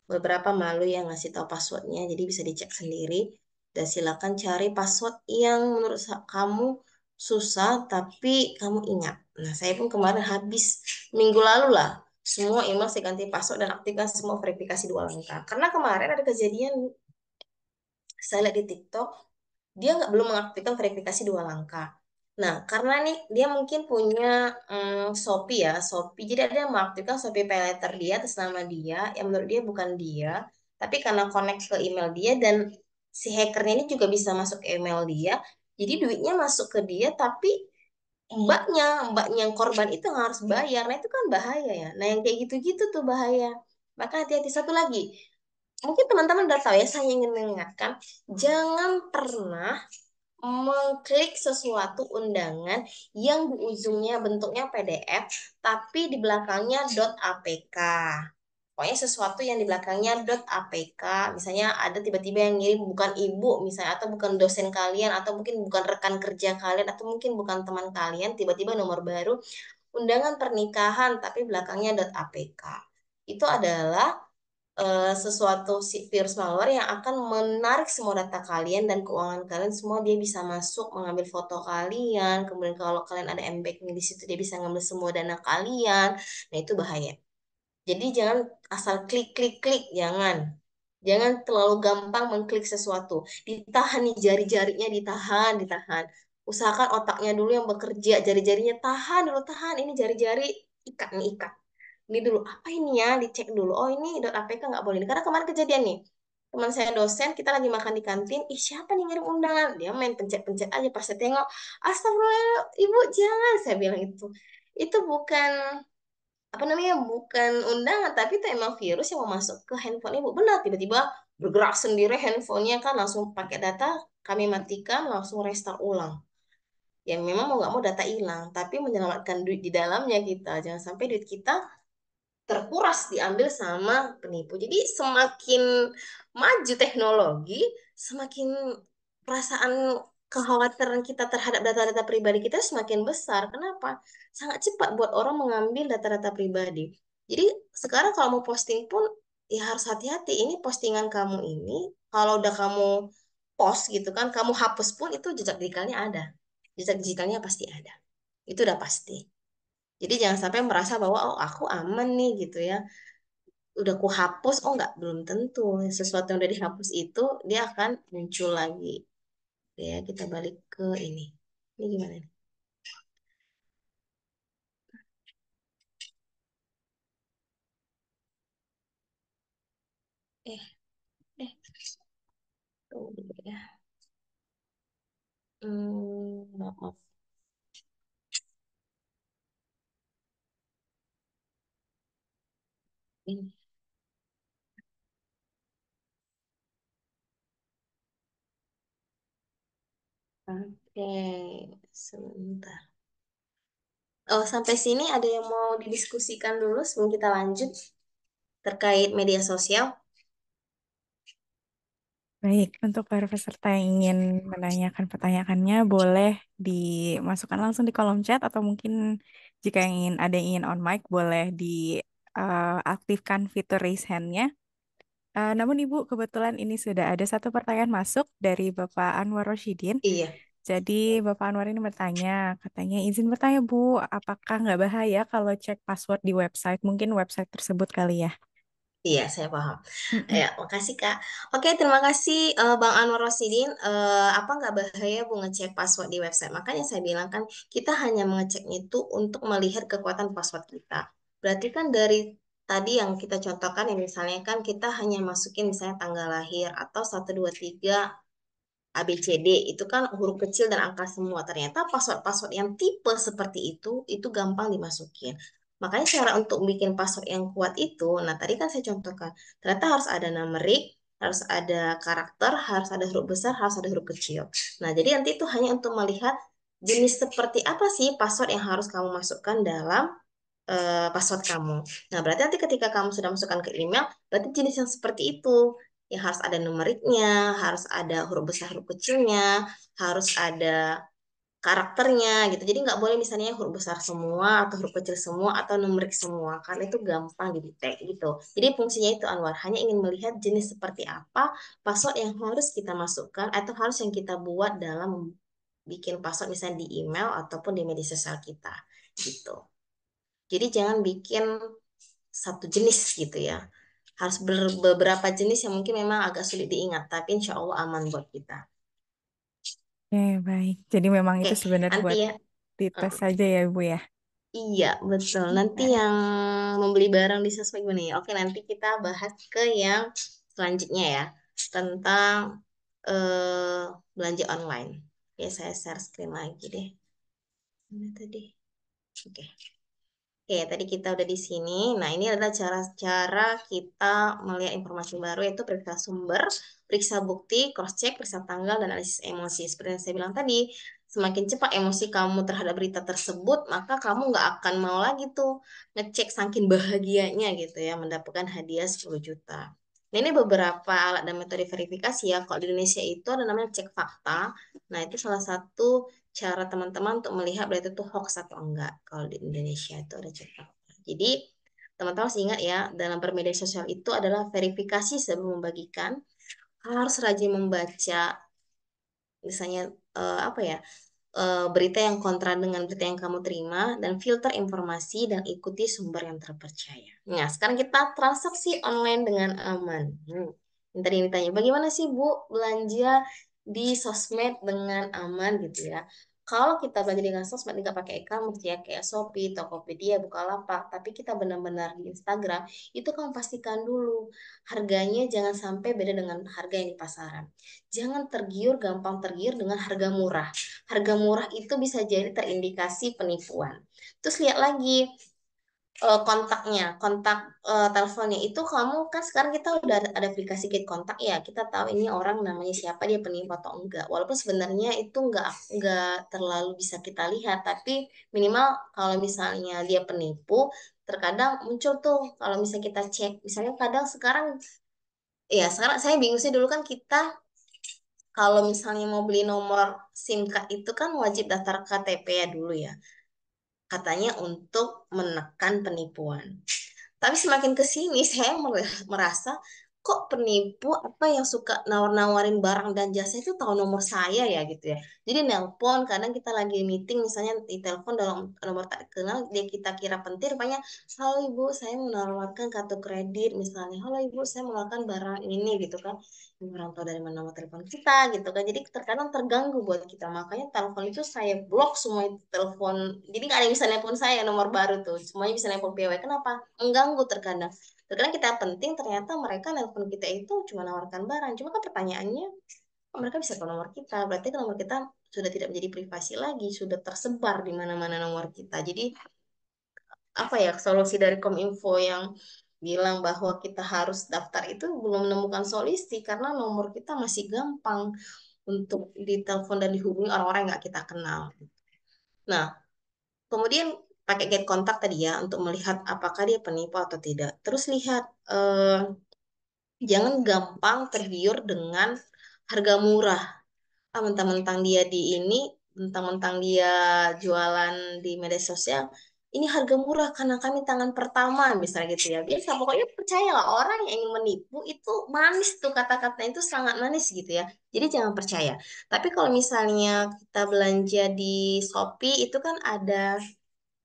beberapa malu yang ngasih tahu passwordnya, jadi bisa dicek sendiri. Dan silakan cari password yang menurut kamu susah tapi kamu ingat. Nah, saya pun kemarin habis minggu lalu lah. Semua email saya ganti password dan aktifkan semua verifikasi 2 langkah. Karena kemarin ada kejadian saya lihat di TikTok, dia belum mengaktifkan verifikasi 2 langkah. Nah, karena nih dia mungkin punya Shopee ya, Shopee. Jadi ada yang mengaktifkan Shopee Pay Later dia atas nama dia, yang menurut dia bukan dia, tapi karena connect ke email dia dan si hackernya ini juga bisa masuk ke email dia. Jadi duitnya masuk ke dia, tapi mbaknya yang korban itu yang harus bayar. Nah, itu kan bahaya ya. Nah, yang kayak gitu-gitu tuh bahaya. Maka hati-hati satu lagi. Mungkin teman-teman udah tahu ya, saya ingin mengingatkan, jangan pernah mengklik sesuatu undangan yang di ujungnya bentuknya PDF, tapi di belakangnya .apk. Pokoknya sesuatu yang di belakangnya .apk, misalnya ada tiba-tiba yang ngirim bukan ibu misalnya, atau bukan dosen kalian, atau mungkin bukan rekan kerja kalian, atau mungkin bukan teman kalian, tiba-tiba nomor baru, undangan pernikahan, tapi belakangnya .apk. Itu adalah sesuatu virus malware yang akan menarik semua data kalian dan keuangan kalian semua. Dia bisa masuk mengambil foto kalian, kemudian kalau kalian ada MBAK di situ dia bisa ngambil semua dana kalian. Nah, itu bahaya. Jadi jangan asal klik klik klik, jangan terlalu gampang mengklik sesuatu. Ditahan nih, jari-jarinya ditahan, ditahan. Usahakan otaknya dulu yang bekerja, jari-jarinya tahan dulu, tahan. Ini jari-jari ikat nih, ikat ini dulu, apa ini ya, dicek dulu, oh ini .apk nggak boleh. Karena kemarin kejadian nih, teman saya dosen, kita lagi makan di kantin, ih siapa nih ngirim undangan, dia main pencet-pencet aja. Pas saya tengok, astagfirullah ibu jangan, saya bilang itu bukan apa namanya, bukan undangan, tapi itu emang virus yang mau masuk ke handphone ibu. Benar, tiba-tiba bergerak sendiri handphonenya, kan langsung pakai data, kami matikan, langsung restart ulang. Ya memang mau nggak mau data hilang, tapi menyelamatkan duit di dalamnya kita, jangan sampai duit kita terkuras diambil sama penipu. Jadi semakin maju teknologi, semakin perasaan kekhawatiran kita terhadap data-data pribadi kita semakin besar. Kenapa? Sangat cepat buat orang mengambil data-data pribadi. Jadi sekarang kalau mau posting pun ya harus hati-hati. Ini postingan kamu ini, kalau udah kamu post gitu kan, kamu hapus pun itu jejak digitalnya ada. Jejak digitalnya pasti ada. Itu udah pasti. Jadi jangan sampai merasa bahwa oh aku aman nih gitu ya. Udah aku hapus, oh enggak, belum tentu. Sesuatu yang udah dihapus itu dia akan muncul lagi. Ya, kita balik ke ini. Ini gimana nih? Eh, eh, tunggu dulu ya. Maaf, maaf. Ini. Oke, sebentar. Oh, sampai sini ada yang mau didiskusikan dulu sebelum kita lanjut terkait media sosial? Baik, untuk para peserta yang ingin menanyakan pertanyaannya boleh dimasukkan langsung di kolom chat atau mungkin jika ada yang ingin on mic boleh diaktifkan fitur raise hand-nya. Namun Ibu, kebetulan ini sudah ada satu pertanyaan masuk dari Bapak Anwar Roshidin. Iya, Jadi Bapak Anwar ini bertanya, katanya izin bertanya Bu, apakah nggak bahaya kalau cek password di website? Mungkin website tersebut kali ya. iya, saya paham. Mm-mm. Ya, makasih Kak. Oke, terima kasih Bang Anwar Rosidin. Apa nggak bahaya Bu ngecek password di website? Makanya saya bilang kan kita hanya mengeceknya itu untuk melihat kekuatan password kita. Berarti kan dari tadi yang kita contohkan, ya misalnya kan kita hanya masukin misalnya tanggal lahir atau 1 2 3 ABCD, itu kan huruf kecil dan angka semua. Ternyata password-password yang tipe seperti itu gampang dimasukin. Makanya cara untuk bikin password yang kuat itu, nah tadi kan saya contohkan, ternyata harus ada numerik, harus ada karakter, harus ada huruf besar, harus ada huruf kecil. Nah, jadi nanti itu hanya untuk melihat jenis seperti apa sih password yang harus kamu masukkan dalam password kamu. Nah, berarti nanti ketika kamu sudah masukkan ke email, berarti jenis yang seperti itu. Ya harus ada numeriknya, harus ada huruf besar, huruf kecilnya, harus ada karakternya gitu. Jadi nggak boleh misalnya huruf besar semua atau huruf kecil semua atau numerik semua karena itu gampang didetek gitu. Jadi fungsinya itu Anwar hanya ingin melihat jenis seperti apa password yang harus kita masukkan atau harus yang kita buat dalam bikin password misalnya di email ataupun di media sosial kita gitu. Jadi jangan bikin satu jenis gitu ya. Harus beberapa jenis yang mungkin memang agak sulit diingat, tapi insya Allah aman buat kita. Oke, baik. Jadi memang Oke, itu sebenarnya nanti buat ya. dites eh, saja ya Bu ya. Iya, betul. Nanti Baik. yang membeli barang di sosmed gimana ya? Oke, nanti kita bahas ke yang selanjutnya ya. Tentang eh, belanja online. Ya, saya share screen lagi deh. Mana tadi? Oke. Oke, tadi kita udah di sini. Nah, ini adalah cara-cara kita melihat informasi baru, yaitu periksa sumber, periksa bukti, cross-check, periksa tanggal, dan analisis emosi. Seperti yang saya bilang tadi, semakin cepat emosi kamu terhadap berita tersebut, maka kamu nggak akan mau lagi tuh ngecek saking bahagianya gitu ya, mendapatkan hadiah 10 juta. Nah, ini beberapa alat dan metode verifikasi ya. Kalau di Indonesia itu ada namanya cek fakta. Nah, itu salah satu cara teman-teman untuk melihat berita itu hoax atau enggak. Kalau di Indonesia itu ada cek fakta. Jadi, teman-teman harus ingat ya, dalam bermedia sosial itu adalah verifikasi sebelum membagikan. Harus rajin membaca, misalnya apa ya, berita yang kontra dengan berita yang kamu terima, dan filter informasi dan ikuti sumber yang terpercaya. Nah, sekarang kita transaksi online dengan aman. Yang tadi ditanya, bagaimana sih Bu belanja di sosmed dengan aman gitu ya? Kalau kita belanja dengan sosmed nggak pakai e-commerce ya, kayak Shopee, Tokopedia, Bukalapak, tapi kita benar-benar di Instagram, itu kamu pastikan dulu harganya jangan sampai beda dengan harga yang di pasaran. Jangan tergiur, gampang tergiur dengan harga murah. Harga murah itu bisa jadi terindikasi penipuan. Terus lihat lagi kontaknya, kontak teleponnya itu kamu kan sekarang kita udah ada aplikasi Get Kontak ya, kita tahu ini orang namanya siapa, dia penipu atau enggak. Walaupun sebenarnya itu enggak terlalu bisa kita lihat, tapi minimal kalau misalnya dia penipu, terkadang muncul tuh kalau misalnya kita cek, misalnya kadang sekarang ya sekarang saya bingung sih dulu kan kita kalau misalnya mau beli nomor SIM card itu kan wajib daftar KTP ya dulu ya. Katanya untuk menekan penipuan. Tapi semakin ke sini saya merasa kok penipu apa yang suka nawar-nawarin barang dan jasa itu tahu nomor saya ya gitu ya. Jadi nelpon, kadang kita lagi meeting misalnya di telepon dalam nomor tak dikenal, dia kita kira penting, banyak, halo ibu saya menawarkan kartu kredit misalnya, halo ibu saya menawarkan barang ini gitu kan. Ini orang tahu dari mana nomor telepon kita gitu kan. Jadi terkadang terganggu buat kita. Makanya telepon itu saya blok semua itu telepon. Jadi nggak ada yang bisa nelpon saya nomor baru tuh. Semuanya bisa nelpon PW. Kenapa? Mengganggu terkadang. Terkadang kita penting, ternyata mereka nelpon kita itu cuma nawarkan barang. Cuma kan pertanyaannya, kok mereka bisa tahu nomor kita? Berarti kan nomor kita sudah tidak menjadi privasi lagi, sudah tersebar di mana-mana nomor kita. Jadi apa ya, solusi dari Kominfo yang bilang bahwa kita harus daftar itu belum menemukan solusi karena nomor kita masih gampang untuk ditelepon dan dihubungi orang-orang yang nggak kita kenal. Nah, kemudian pakai get kontak tadi ya untuk melihat apakah dia penipu atau tidak. Terus lihat jangan gampang tergiur dengan harga murah. Ah, mentang-mentang dia di ini, mentang-mentang dia jualan di media sosial, ini harga murah karena kami tangan pertama, misalnya gitu ya. Biasa, pokoknya percayalah orang yang ingin menipu itu manis tuh kata-katanya itu sangat manis gitu ya. Jadi jangan percaya. Tapi kalau misalnya kita belanja di Shopee itu kan ada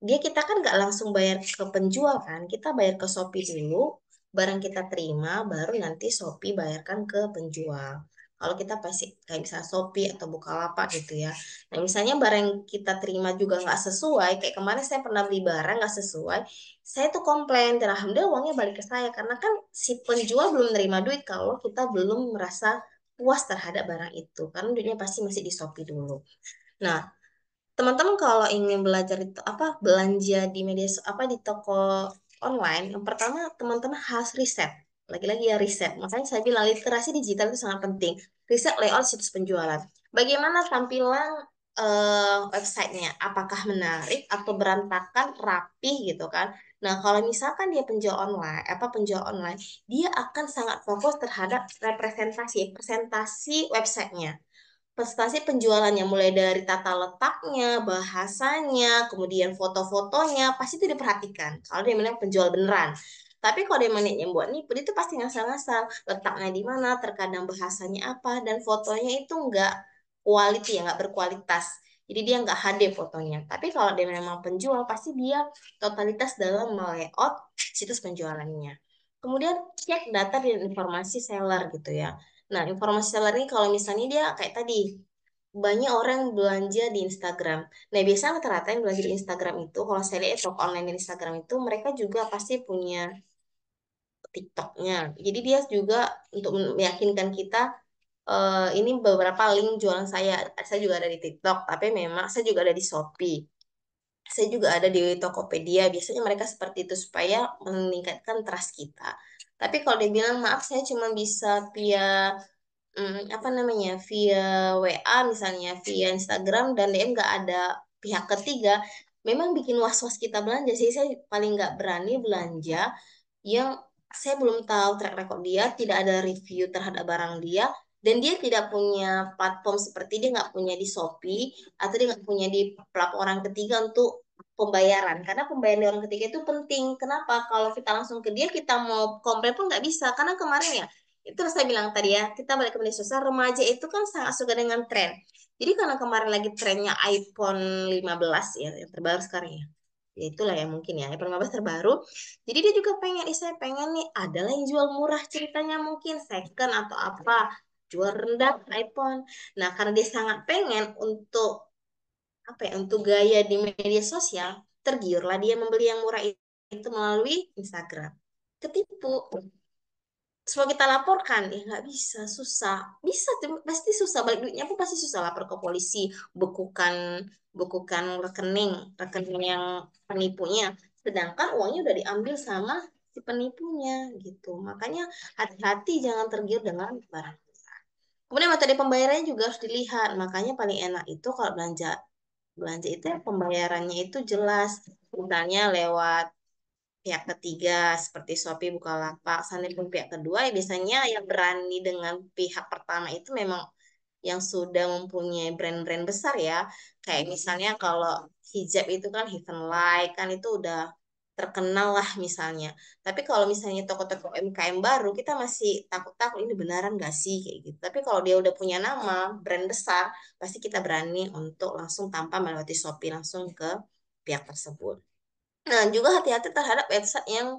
dia kita kan nggak langsung bayar ke penjual kan, kita bayar ke Shopee dulu, barang kita terima, baru nanti Shopee bayarkan ke penjual. Kalau kita pasti kayak misalnya Shopee atau Bukalapak gitu ya. Nah misalnya barang yang kita terima juga nggak sesuai, kayak kemarin saya pernah beli barang nggak sesuai, saya tuh komplain, dan alhamdulillah uangnya balik ke saya, karena kan si penjual belum nerima duit kalau kita belum merasa puas terhadap barang itu, karena duitnya pasti masih di Shopee dulu. Nah, teman-teman kalau ingin belajar itu apa belanja di apa di toko online, yang pertama teman-teman harus riset. Lagi-lagi ya riset. Makanya saya bilang literasi digital itu sangat penting. Riset layout situs penjualan. Bagaimana tampilan websitenya? Apakah menarik atau berantakan, rapi gitu kan? Nah, kalau misalkan dia penjual online, penjual online, dia akan sangat fokus terhadap representasi, presentasi websitenya, prestasi penjualannya, mulai dari tata letaknya, bahasanya, kemudian foto-fotonya, pasti itu diperhatikan. Kalau dia memang penjual beneran. Tapi kalau dia yang buat nipu, itu pasti ngasal-ngasal. Letaknya di mana, terkadang bahasanya apa, dan fotonya itu nggak quality ya, nggak berkualitas. Jadi dia nggak HD fotonya. Tapi kalau dia memang penjual, pasti dia totalitas dalam layout situs penjualannya. Kemudian cek data dan informasi seller gitu ya. Nah, informasi seller ini kalau misalnya dia kayak tadi, banyak orang yang belanja di Instagram. Nah, biasanya rata-rata yang belanja di Instagram itu, kalau saya lihat toko online di Instagram itu, mereka juga pasti punya TikToknya. Jadi dia juga untuk meyakinkan kita, ini beberapa link jualan saya juga ada di TikTok, tapi memang saya juga ada di Shopee. Saya juga ada di Tokopedia. Biasanya mereka seperti itu supaya meningkatkan trust kita. Tapi kalau dia bilang maaf saya cuma bisa via apa namanya via WA misalnya via Instagram dan DM nggak ada pihak ketiga, memang bikin was-was kita belanja sih. Saya paling nggak berani belanja yang saya belum tahu track record dia, tidak ada review terhadap barang dia, dan dia tidak punya platform seperti dia nggak punya di Shopee atau dia nggak punya di platform orang ketiga untuk pembayaran. Karena pembayaran di orang ketiga itu penting. Kenapa? Kalau kita langsung ke dia, kita mau komplain pun nggak bisa. Karena kemarin ya, itu saya bilang tadi ya, kita balik ke media sosial, remaja itu kan sangat suka dengan tren. Jadi karena kemarin lagi trennya iPhone 15 ya, yang terbaru sekarang ya. Ya itulah ya mungkin ya, iPhone 15 terbaru. Jadi dia juga pengen, saya pengen nih, adalah yang jual murah ceritanya mungkin second atau apa, jual rendah iPhone. Nah, karena dia sangat pengen untuk apa ya, untuk gaya di media sosial, tergiurlah dia membeli yang murah itu melalui Instagram. Ketipu. Semua kita laporkan, ya nggak bisa, susah. Bisa, pasti susah. Balik duitnya pun pasti susah. Lapor ke polisi, bekukan, bekukan rekening yang penipunya. Sedangkan uangnya udah diambil sama si penipunya, gitu. Makanya hati-hati jangan tergiur dengan barang. Kemudian metode pembayarannya juga harus dilihat. Makanya paling enak itu kalau belanja belanja itu ya pembayarannya itu jelas. Misalnya lewat pihak ketiga seperti Shopee, Bukalapak, pun pihak kedua ya biasanya yang berani dengan pihak pertama itu memang yang sudah mempunyai brand-brand besar ya. Kayak misalnya kalau hijab itu kan Heaven Light kan itu udah terkenal lah misalnya. Tapi kalau misalnya toko-toko UMKM baru kita masih takut-takut ini beneran gak sih kayak gitu. Tapi kalau dia udah punya nama brand besar pasti kita berani untuk langsung tanpa melewati Shopee langsung ke pihak tersebut. Nah, juga hati-hati terhadap website yang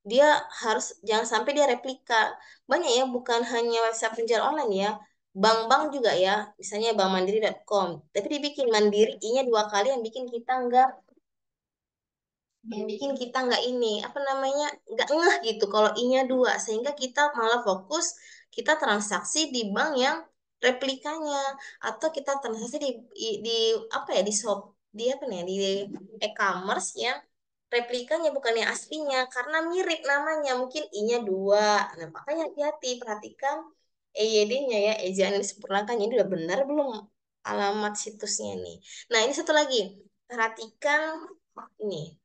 dia harus jangan sampai dia replika. Banyak ya, bukan hanya website penjual online ya. Bank-bank juga ya, misalnya bankmandiri.com. Tapi dibikin mandiri, i-nya dua kali yang bikin kita nggak ini, apa namanya, nggak ngeh gitu kalau i-nya dua. Sehingga kita malah fokus, kita transaksi di bank yang replikanya. Atau kita transaksi di apa ya, di shop, di apa nih, di e-commerce yang replikanya bukan yang aslinya karena mirip namanya mungkin i-nya dua. Nah, makanya hati-hati perhatikan EYD-nya ya, ejaan yang disempurnakan ini udah benar belum alamat situsnya nih. Nah, ini satu lagi, perhatikan ini.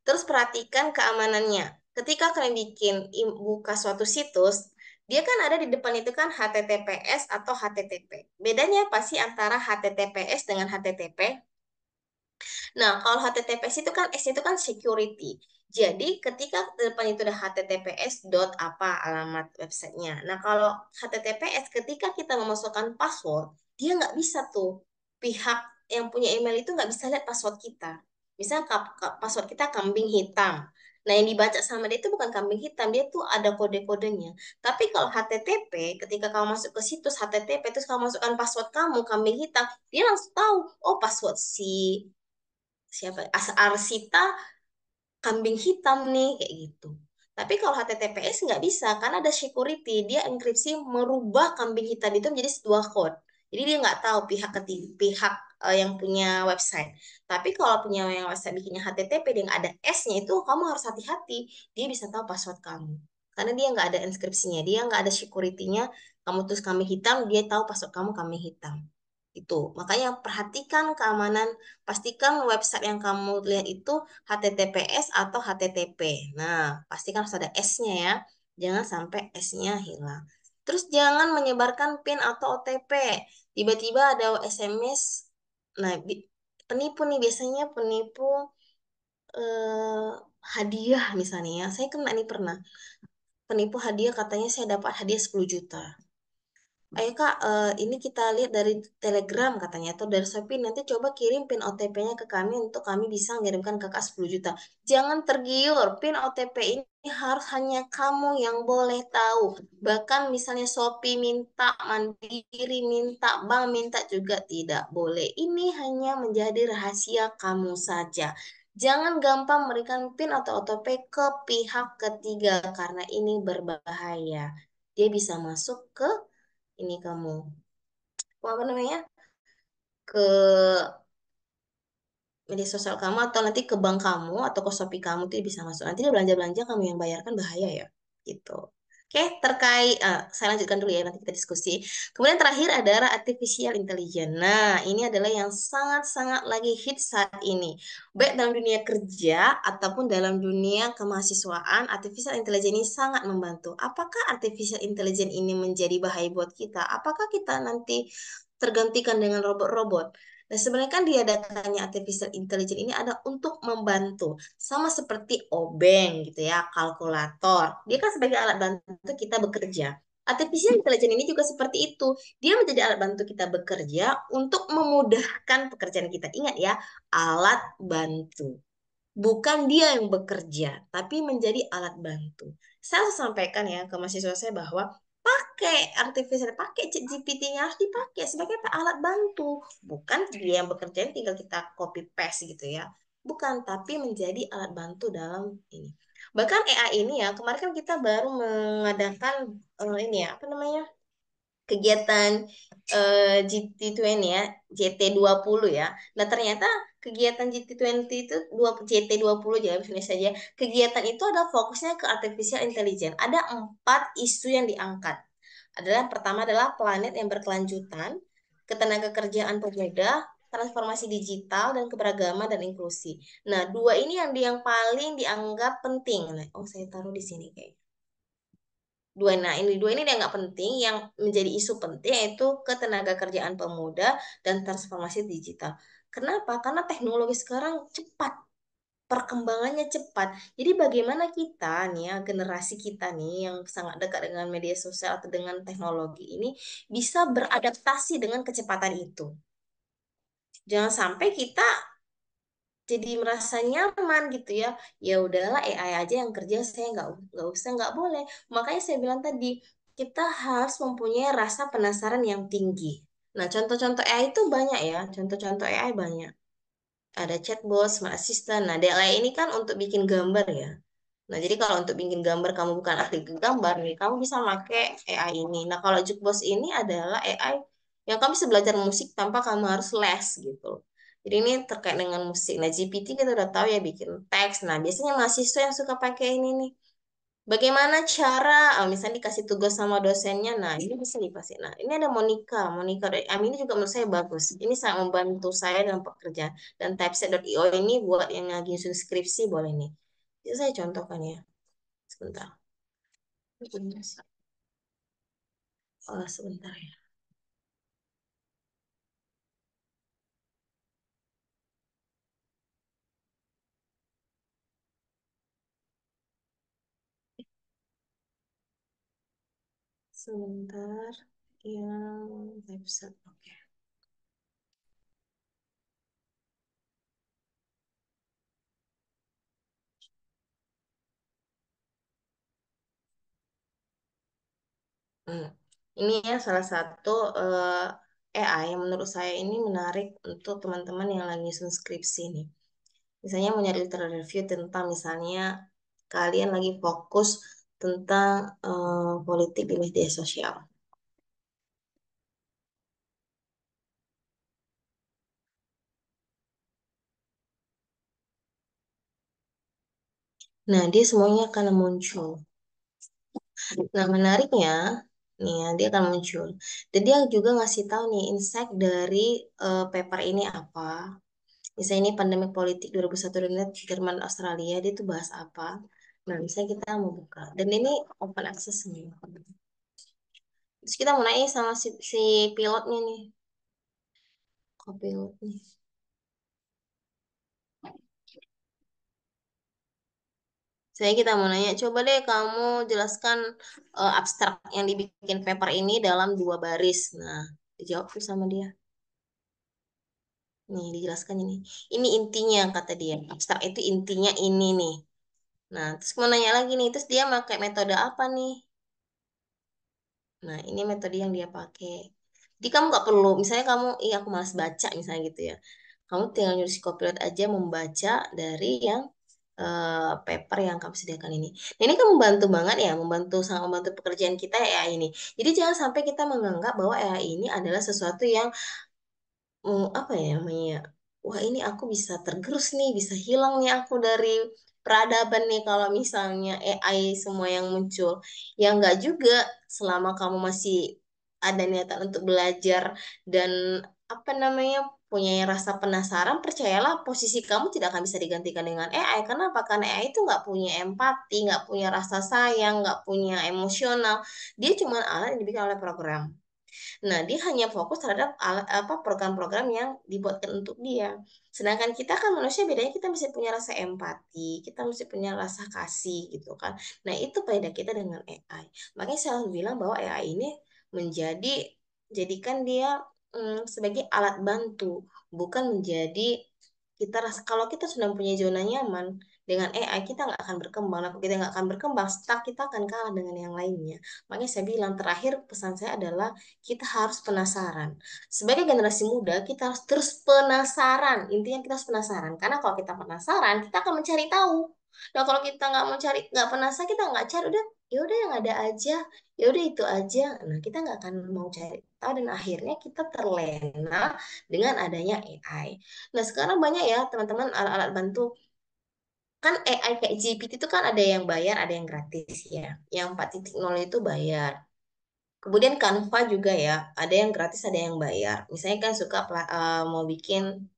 Terus perhatikan keamanannya. Ketika kalian buka suatu situs, dia kan ada di depan itu kan HTTPS atau HTTP. Bedanya apa sih antara HTTPS dengan HTTP? Nah, kalau HTTPS itu kan S itu kan security. Jadi, ketika di depan itu ada HTTPS dot apa alamat websitenya. Nah, kalau HTTPS ketika kita memasukkan password, dia nggak bisa tuh. Pihak yang punya email itu nggak bisa lihat password kita. Misalnya password kita kambing hitam. Nah, yang dibaca sama dia itu bukan kambing hitam, dia tuh ada kode-kodenya. Tapi kalau HTTP, ketika kamu masuk ke situs HTTP, terus kamu masukkan password kamu, kambing hitam, dia langsung tahu, oh password si siapa Arsita kambing hitam nih kayak gitu. Tapi kalau HTTPS nggak bisa karena ada security, dia enkripsi merubah kambing hitam itu menjadi dua code. Jadi dia nggak tahu pihak ketiga, pihak yang punya website. Tapi kalau punya yang website bikinnya HTTP dia nggak ada S-nya itu kamu harus hati-hati. Dia bisa tahu password kamu. Karena dia nggak ada inskripsinya, dia nggak ada security-nya. Kamu tulis kambing hitam, dia tahu password kamu kambing hitam. Itu. Makanya perhatikan keamanan, pastikan website yang kamu lihat itu HTTPS atau HTTP. Nah, pastikan harus ada S-nya ya. Jangan sampai S-nya hilang. Terus jangan menyebarkan PIN atau OTP. Tiba-tiba ada SMS. Nah, penipu nih biasanya penipu eh, hadiah misalnya ya. Saya kena nih pernah. Penipu hadiah katanya saya dapat hadiah 10 juta. Ayo Kak, ini kita lihat dari Telegram katanya atau dari Shopee nanti coba kirim PIN OTP-nya ke kami untuk kami bisa mengirimkan ke Kakak 10 juta. Jangan tergiur, PIN OTP ini harus hanya kamu yang boleh tahu. Bahkan misalnya Shopee minta, Mandiri minta, bank minta juga tidak boleh. Ini hanya menjadi rahasia kamu saja. Jangan gampang memberikan PIN atau OTP ke pihak ketiga karena ini berbahaya. Dia bisa masuk ke ini kamu apa namanya, ke media sosial kamu atau nanti ke bank kamu atau ke Shopee kamu tuh bisa masuk. Nanti dia belanja-belanja kamu yang bayar kan bahaya ya. Gitu. Oke, terkait saya lanjutkan dulu ya nanti kita diskusi. Kemudian terakhir adalah artificial intelligence. Nah, ini adalah yang sangat-sangat lagi hit saat ini. Baik dalam dunia kerja ataupun dalam dunia kemahasiswaan, artificial intelligence ini sangat membantu. Apakah artificial intelligence ini menjadi bahaya buat kita? Apakah kita nanti tergantikan dengan robot-robot? Nah, sebenarnya kan dia datanya artificial intelligence ini ada untuk membantu. Sama seperti obeng gitu ya, kalkulator. Dia kan sebagai alat bantu kita bekerja. Artificial intelligence ini juga seperti itu. Dia menjadi alat bantu kita bekerja untuk memudahkan pekerjaan kita. Ingat ya, alat bantu. Bukan dia yang bekerja, tapi menjadi alat bantu. Saya harus sampaikan ya ke mahasiswa saya bahwa pakai artificial, pakai ChatGPT-nya harus dipakai sebagai alat bantu. Bukan dia yang bekerja, tinggal kita copy paste gitu ya. Bukan, tapi menjadi alat bantu dalam ini. Bahkan AI ini ya, kemarin kan kita baru mengadakan ini ya, apa namanya? Kegiatan GT20 ya, JT20 ya. Nah, ternyata kegiatan GT20 itu JT20 ya, misalnya saja. Kegiatan itu ada fokusnya ke artificial intelligence. Ada 4 isu yang diangkat. Adalah pertama adalah planet yang berkelanjutan, ketenagakerjaan pemuda, transformasi digital dan keberagaman dan inklusi. Nah, 2 ini yang paling dianggap penting. Nah, oh, saya taruh di sini kayak. Dua ini yang nggak penting, yang menjadi isu penting yaitu ketenagakerjaan pemuda dan transformasi digital. Kenapa? Karena teknologi sekarang cepat, perkembangannya cepat. Jadi bagaimana kita nih ya, generasi kita nih yang sangat dekat dengan media sosial atau dengan teknologi ini bisa beradaptasi dengan kecepatan itu. Jangan sampai kita jadi merasa nyaman gitu ya. Ya udahlah AI aja yang kerja, saya nggak usah, nggak boleh. Makanya saya bilang tadi kita harus mempunyai rasa penasaran yang tinggi. Nah, contoh-contoh AI itu banyak ya. Contoh-contoh AI banyak. Ada chatbot, smart assistant. Nah, DLA ini kan untuk bikin gambar ya. Nah, jadi kalau untuk bikin gambar kamu bukan ahli gambar nih, kamu bisa pakai AI ini. Nah, kalau Jukebox ini adalah AI yang kamu bisa belajar musik tanpa kamu harus les gitu. Jadi ini terkait dengan musik. Nah, GPT kita udah tahu ya bikin teks. Nah, biasanya mahasiswa yang suka pakai ini nih. Bagaimana cara, misalnya dikasih tugas sama dosennya, nah ini bisa dipasih. Nah, ini ada Monica dari ini juga menurut saya bagus. Ini sangat membantu saya dalam pekerjaan. Dan typeset.io ini buat yang lagi nyusun skripsi boleh nih. Jadi saya contohkan ya. Sebentar. Oh, sebentar ya. Sebentar. Yang website. Oke. Hmm. Ini ya salah satu AI yang menurut saya ini menarik untuk teman-teman yang lagi nyusun skripsi nih. Misalnya mau nyari literary review tentang misalnya kalian lagi fokus tentang politik di media sosial. Nah, dia semuanya akan muncul. Nah, menariknya, nih ya, dia akan muncul. Dan dia juga ngasih tahu nih insight dari paper ini apa. Misalnya ini pandemi politik 2001 dunia Jerman Australia, dia tuh bahas apa. Nah, misalnya kita mau buka. Dan ini open access nih. Terus kita mau nanya sama si pilotnya nih. Kopilot nih. Saya kita mau nanya, coba deh kamu jelaskan abstrak yang dibikin paper ini dalam 2 baris. Nah, dijawab tuh sama dia. Nih, dijelaskan ini. Ini intinya kata dia. Abstrak itu intinya ini nih. Nah, terus mau nanya lagi nih, terus dia pakai metode apa nih? Nah, ini metode yang dia pakai. Jadi kamu nggak perlu, misalnya kamu, iya aku malas baca misalnya gitu ya. Kamu tinggal nyuruh si Copilot aja membaca dari yang paper yang kamu sediakan ini. Nah, ini kan membantu banget ya, sangat membantu pekerjaan kita ya ini. Jadi jangan sampai kita menganggap bahwa AI ini adalah sesuatu yang apa ya namanya? Wah, ini aku bisa tergerus nih, bisa hilang nih aku dari peradaban nih kalau misalnya AI semua yang muncul. Ya enggak juga, selama kamu masih ada niatan untuk belajar dan apa namanya punya rasa penasaran, percayalah posisi kamu tidak akan bisa digantikan dengan AI. Kenapa? Karena AI itu nggak punya empati, nggak punya rasa sayang, nggak punya emosional. Dia cuma alat yang dibikin oleh program. Nah, dia hanya fokus terhadap program-program yang dibuatkan untuk dia. Sedangkan kita kan manusia bedanya kita mesti punya rasa empati, kita mesti punya rasa kasih gitu kan. Nah, itu beda kita dengan AI. Makanya saya selalu bilang bahwa AI ini jadikan dia sebagai alat bantu, bukan menjadi kita rasa kalau kita sudah punya zona nyaman dengan AI kita nggak akan berkembang. Nah, kalau kita nggak akan berkembang, stuck kita akan kalah dengan yang lainnya. Makanya saya bilang terakhir pesan saya adalah kita harus penasaran. Sebagai generasi muda, kita harus terus penasaran. Intinya kita harus penasaran. Karena kalau kita penasaran, kita akan mencari tahu. Nah, kalau kita nggak mau cari, nggak penasaran, kita nggak cari, udah, ya udah yang ada aja, ya udah itu aja. Nah, kita nggak akan mau cari tahu dan akhirnya kita terlena dengan adanya AI. Nah, sekarang banyak ya teman-teman alat-alat bantu. Kan AI kayak GPT itu kan ada yang bayar, ada yang gratis ya. Yang 4.0 itu bayar. Kemudian Canva juga ya, ada yang gratis, ada yang bayar. Misalnya kan suka mau bikin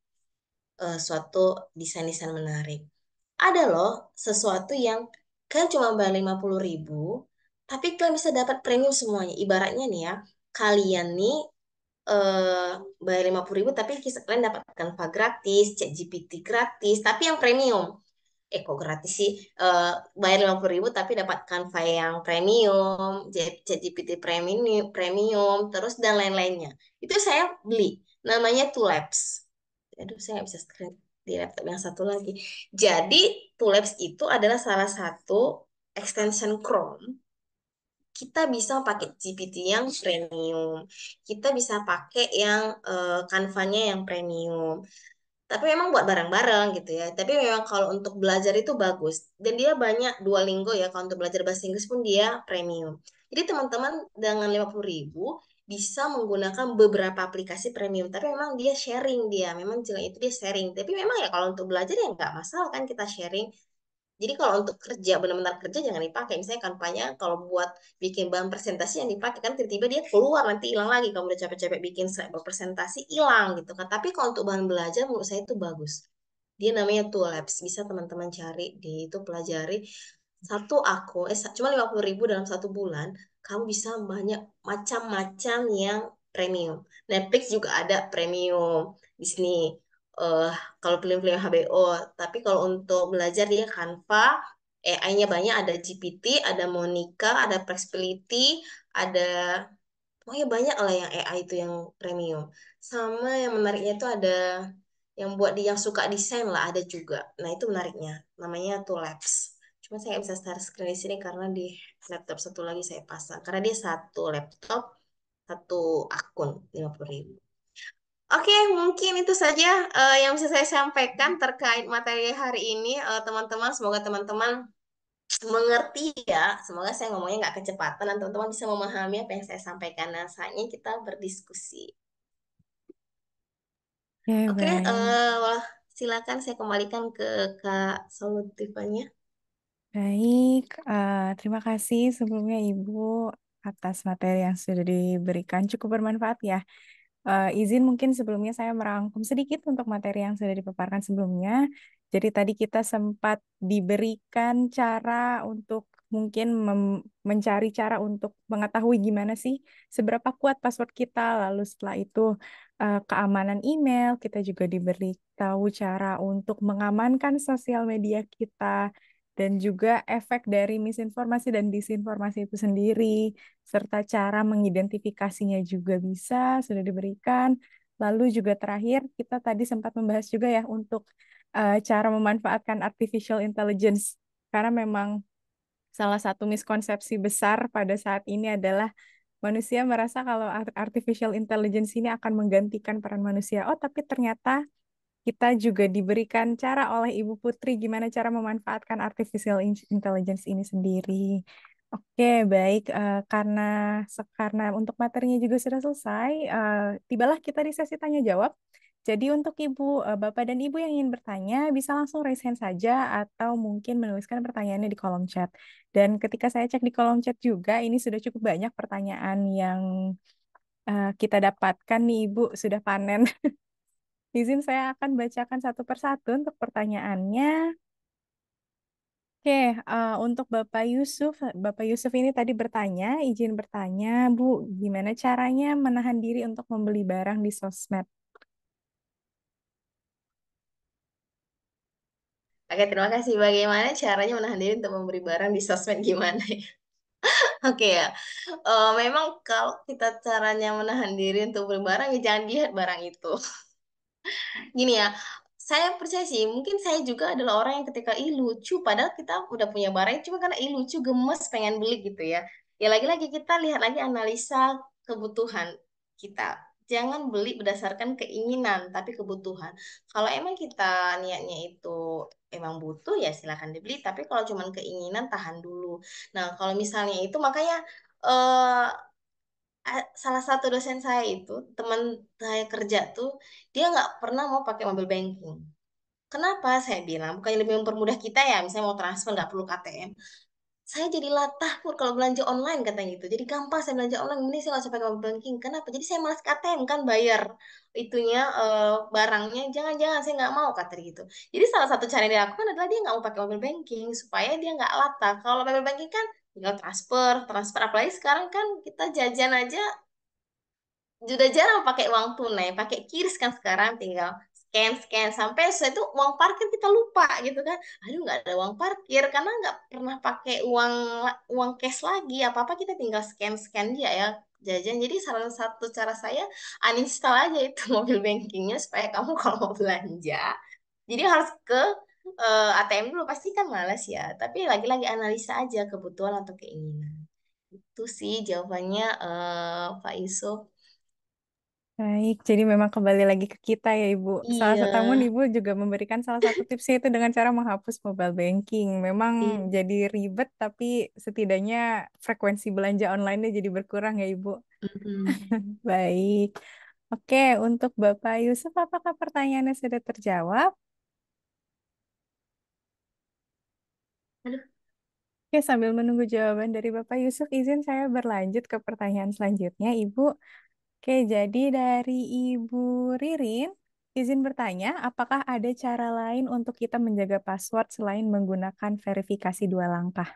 suatu desain-desain menarik. Ada loh sesuatu yang kan cuma bayar 50.000, tapi kalian bisa dapat premium semuanya. Ibaratnya nih ya, kalian nih eh, bayar 50.000, tapi kalian dapat Canva gratis, ChatGPT gratis, tapi yang premium. Kok gratis sih? Bayar 50.000 tapi dapat Canva yang premium, ChatGPT premium, terus dan lain-lainnya. Itu saya beli. Namanya Tulabs. Aduh, saya nggak bisa screen di laptop yang satu lagi. Jadi, Tulabs itu adalah salah satu extension Chrome. Kita bisa pakai GPT yang premium. Kita bisa pakai yang Canva-nya yang premium. Tapi memang buat bareng-bareng gitu ya. Tapi memang kalau untuk belajar itu bagus. Dan dia banyak Duolingo ya. Kalau untuk belajar bahasa Inggris pun dia premium. Jadi teman-teman dengan 50.000 bisa menggunakan beberapa aplikasi premium. Tapi memang dia sharing dia. Memang jelas itu dia sharing. Tapi memang ya kalau untuk belajar ya nggak masalah kan kita sharing. Jadi kalau untuk kerja, benar-benar kerja jangan dipakai. Misalnya kampanye kalau buat bikin bahan presentasi yang dipakai kan tiba-tiba dia keluar nanti hilang lagi. Kamu udah capek-capek bikin slide presentasi hilang gitu kan. Tapi kalau untuk bahan belajar menurut saya itu bagus. Dia namanya Labs. Bisa teman-teman cari di itu pelajari. Satu akun, cuma 50.000 dalam 1 bulan. Kamu bisa banyak macam-macam yang premium. Netflix juga ada premium. Disney eh kalau film-film HBO. Tapi kalau untuk belajar dia Canva, AI-nya banyak, ada GPT, ada Monica, ada Perplexity, ada pokoknya banyak lah yang AI itu yang premium. Sama yang menariknya itu ada yang buat dia yang suka desain lah ada juga. Nah, itu menariknya. Namanya tuh Labs. Cuma saya nggak bisa share screen di sini karena di laptop satu lagi saya pasang. Karena dia satu laptop, satu akun 50.000. Oke, mungkin itu saja yang bisa saya sampaikan terkait materi hari ini, teman-teman. Semoga teman-teman mengerti ya. Semoga saya ngomongnya nggak kecepatan dan teman-teman bisa memahami apa yang saya sampaikan. Nah, saatnya kita berdiskusi. Oke, Oke, baik. silakan saya kembalikan ke Kak Solutifanya. Baik, terima kasih sebelumnya Ibu atas materi yang sudah diberikan. Cukup bermanfaat ya. Izin mungkin sebelumnya saya merangkum sedikit untuk materi yang sudah dipaparkan sebelumnya. Jadi tadi kita sempat diberikan cara untuk mungkin mencari cara untuk mengetahui gimana sih seberapa kuat password kita. Lalu setelah itu keamanan email, kita juga diberitahu cara untuk mengamankan sosial media kita dan juga efek dari misinformasi dan disinformasi itu sendiri serta cara mengidentifikasinya juga bisa sudah diberikan. Lalu juga terakhir kita tadi sempat membahas juga ya untuk cara memanfaatkan artificial intelligence karena memang salah satu miskonsepsi besar pada saat ini adalah manusia merasa kalau artificial intelligence ini akan menggantikan peran manusia. Oh, tapi ternyata kita juga diberikan cara oleh Ibu Putri gimana cara memanfaatkan artificial intelligence ini sendiri. Oke, baik. Karena untuk materinya juga sudah selesai, tibalah kita di sesi tanya jawab. Jadi untuk Bapak dan Ibu yang ingin bertanya, bisa langsung raise hand saja atau mungkin menuliskan pertanyaannya di kolom chat. Dan ketika saya cek di kolom chat juga, ini sudah cukup banyak pertanyaan yang kita dapatkan nih Ibu, sudah panen. Izin saya akan bacakan satu persatu untuk pertanyaannya. Oke, untuk Bapak Yusuf ini tadi bertanya, izin bertanya, Bu, gimana caranya menahan diri untuk membeli barang di sosmed? Oke, terima kasih. Bagaimana caranya menahan diri untuk memberi barang di sosmed gimana ya? Oke ya, memang kalau kita caranya menahan diri untuk beri barang, ya jangan lihat barang itu. Gini ya, saya percaya sih, mungkin saya juga adalah orang yang ketika ih lucu, padahal kita udah punya barang, cuma karena ih lucu, gemes, pengen beli gitu ya. Ya lagi-lagi kita lihat lagi analisa kebutuhan kita. Jangan beli berdasarkan keinginan, tapi kebutuhan. Kalau emang kita niatnya itu emang butuh, ya silakan dibeli. Tapi kalau cuma keinginan, tahan dulu. Nah, kalau misalnya itu, makanya eh, salah satu dosen saya itu, teman saya kerja tuh, dia nggak pernah mau pakai mobil banking. Kenapa? Saya bilang, bukannya lebih mempermudah kita ya, misalnya mau transfer nggak perlu KTM. Saya jadi latah pur kalau belanja online katanya gitu. Jadi gampang saya belanja online, ini saya nggak usah pakai mobile banking. Kenapa? Jadi saya malas KTM kan bayar itunya barangnya. Jangan-jangan saya nggak mau kata dia gitu. Jadi salah satu cara yang dilakukan adalah dia nggak mau pakai mobile banking supaya dia nggak latah. Kalau mobile banking kan tinggal transfer, transfer apalagi sekarang kan kita jajan aja sudah jarang pakai uang tunai, pakai QRIS kan sekarang tinggal scan scan sampai setelah itu uang parkir kita lupa gitu kan. Aduh nggak ada uang parkir karena nggak pernah pakai uang cash lagi. Apa-apa kita tinggal scan scan dia ya jajan. Jadi salah satu cara saya uninstall aja itu mobil bankingnya supaya kamu kalau mau belanja. Jadi harus ke ATM dulu pasti kan malas ya. Tapi lagi-lagi analisa aja kebutuhan atau keinginan. Itu sih jawabannya Pak Yusuf. Baik, jadi memang kembali lagi ke kita ya Ibu. Iya, Namun Ibu juga memberikan salah satu tipsnya itu dengan cara menghapus mobile banking. Memang iya. jadi ribet, tapi setidaknya frekuensi belanja online-nya jadi berkurang ya Ibu. Mm-mm. Baik. Oke, untuk Bapak Yusuf, apakah pertanyaannya sudah terjawab? Aduh, Oke, sambil menunggu jawaban dari Bapak Yusuf, izin saya berlanjut ke pertanyaan selanjutnya, Ibu. Oke, jadi dari Ibu Ririn, izin bertanya, apakah ada cara lain untuk kita menjaga password selain menggunakan verifikasi dua langkah?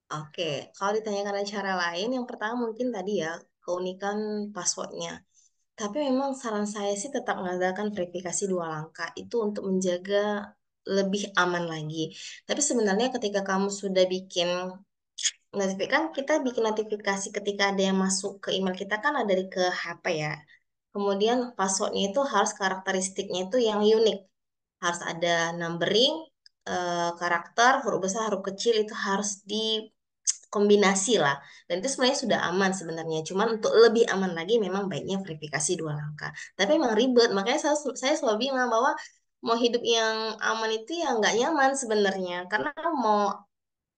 oke. Kalau ditanyakan ada cara lain, yang pertama mungkin tadi ya, keunikan passwordnya. Tapi memang saran saya sih tetap mengadakan verifikasi dua langkah itu untuk menjaga lebih aman lagi. Tapi sebenarnya ketika kamu sudah bikin notifikasi, kan kita bikin notifikasi ketika ada yang masuk ke email kita kan ada dari ke HP ya. Kemudian passwordnya itu harus karakteristiknya itu yang unik. Harus ada numbering, karakter, huruf besar, huruf kecil itu harus dikombinasi lah. Dan itu sebenarnya sudah aman sebenarnya. Cuman untuk lebih aman lagi memang baiknya verifikasi dua langkah. Tapi emang ribet, makanya saya selalu bilang bahwa mau hidup yang aman itu ya nggak nyaman sebenarnya. Karena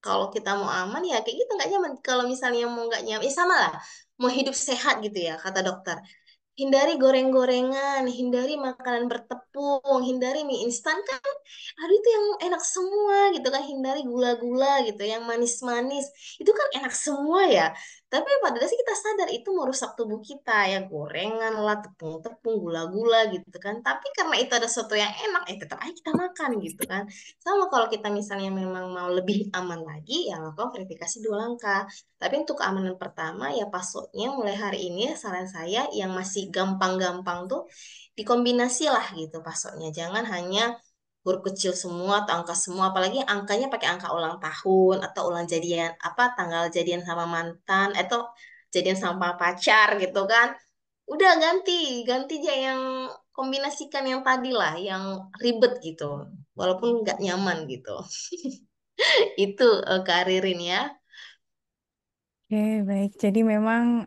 kalau kita mau aman ya kayak gitu nggak nyaman. Kalau misalnya mau nggak nyaman, ya sama lah. Mau hidup sehat gitu ya kata dokter. Hindari goreng-gorengan, hindari makanan bertepung, hindari mie instan kan. Aduh itu yang enak semua gitu kan. Hindari gula-gula gitu, yang manis-manis. Itu kan enak semua ya. Tapi pada dasarnya kita sadar itu merusak tubuh kita ya. Gorengan lah, tepung-tepung, gula-gula gitu kan. Tapi karena itu ada sesuatu yang enak, tetap aja kita makan gitu kan. Sama kalau kita misalnya memang mau lebih aman lagi, ya lakukan verifikasi dua langkah. Tapi untuk keamanan pertama ya passwordnya mulai hari ini saran saya yang masih gampang-gampang tuh dikombinasi lah gitu passwordnya. Jangan hanya huruf kecil semua atau angka semua, apalagi angkanya pakai angka ulang tahun atau ulang jadian apa tanggal jadian sama mantan atau jadian sama pacar gitu kan. Udah ganti, ganti aja yang kombinasikan yang tadi lah, yang ribet gitu. Walaupun nggak nyaman gitu. Itu Kak Ririn ya. Oke, baik. Jadi memang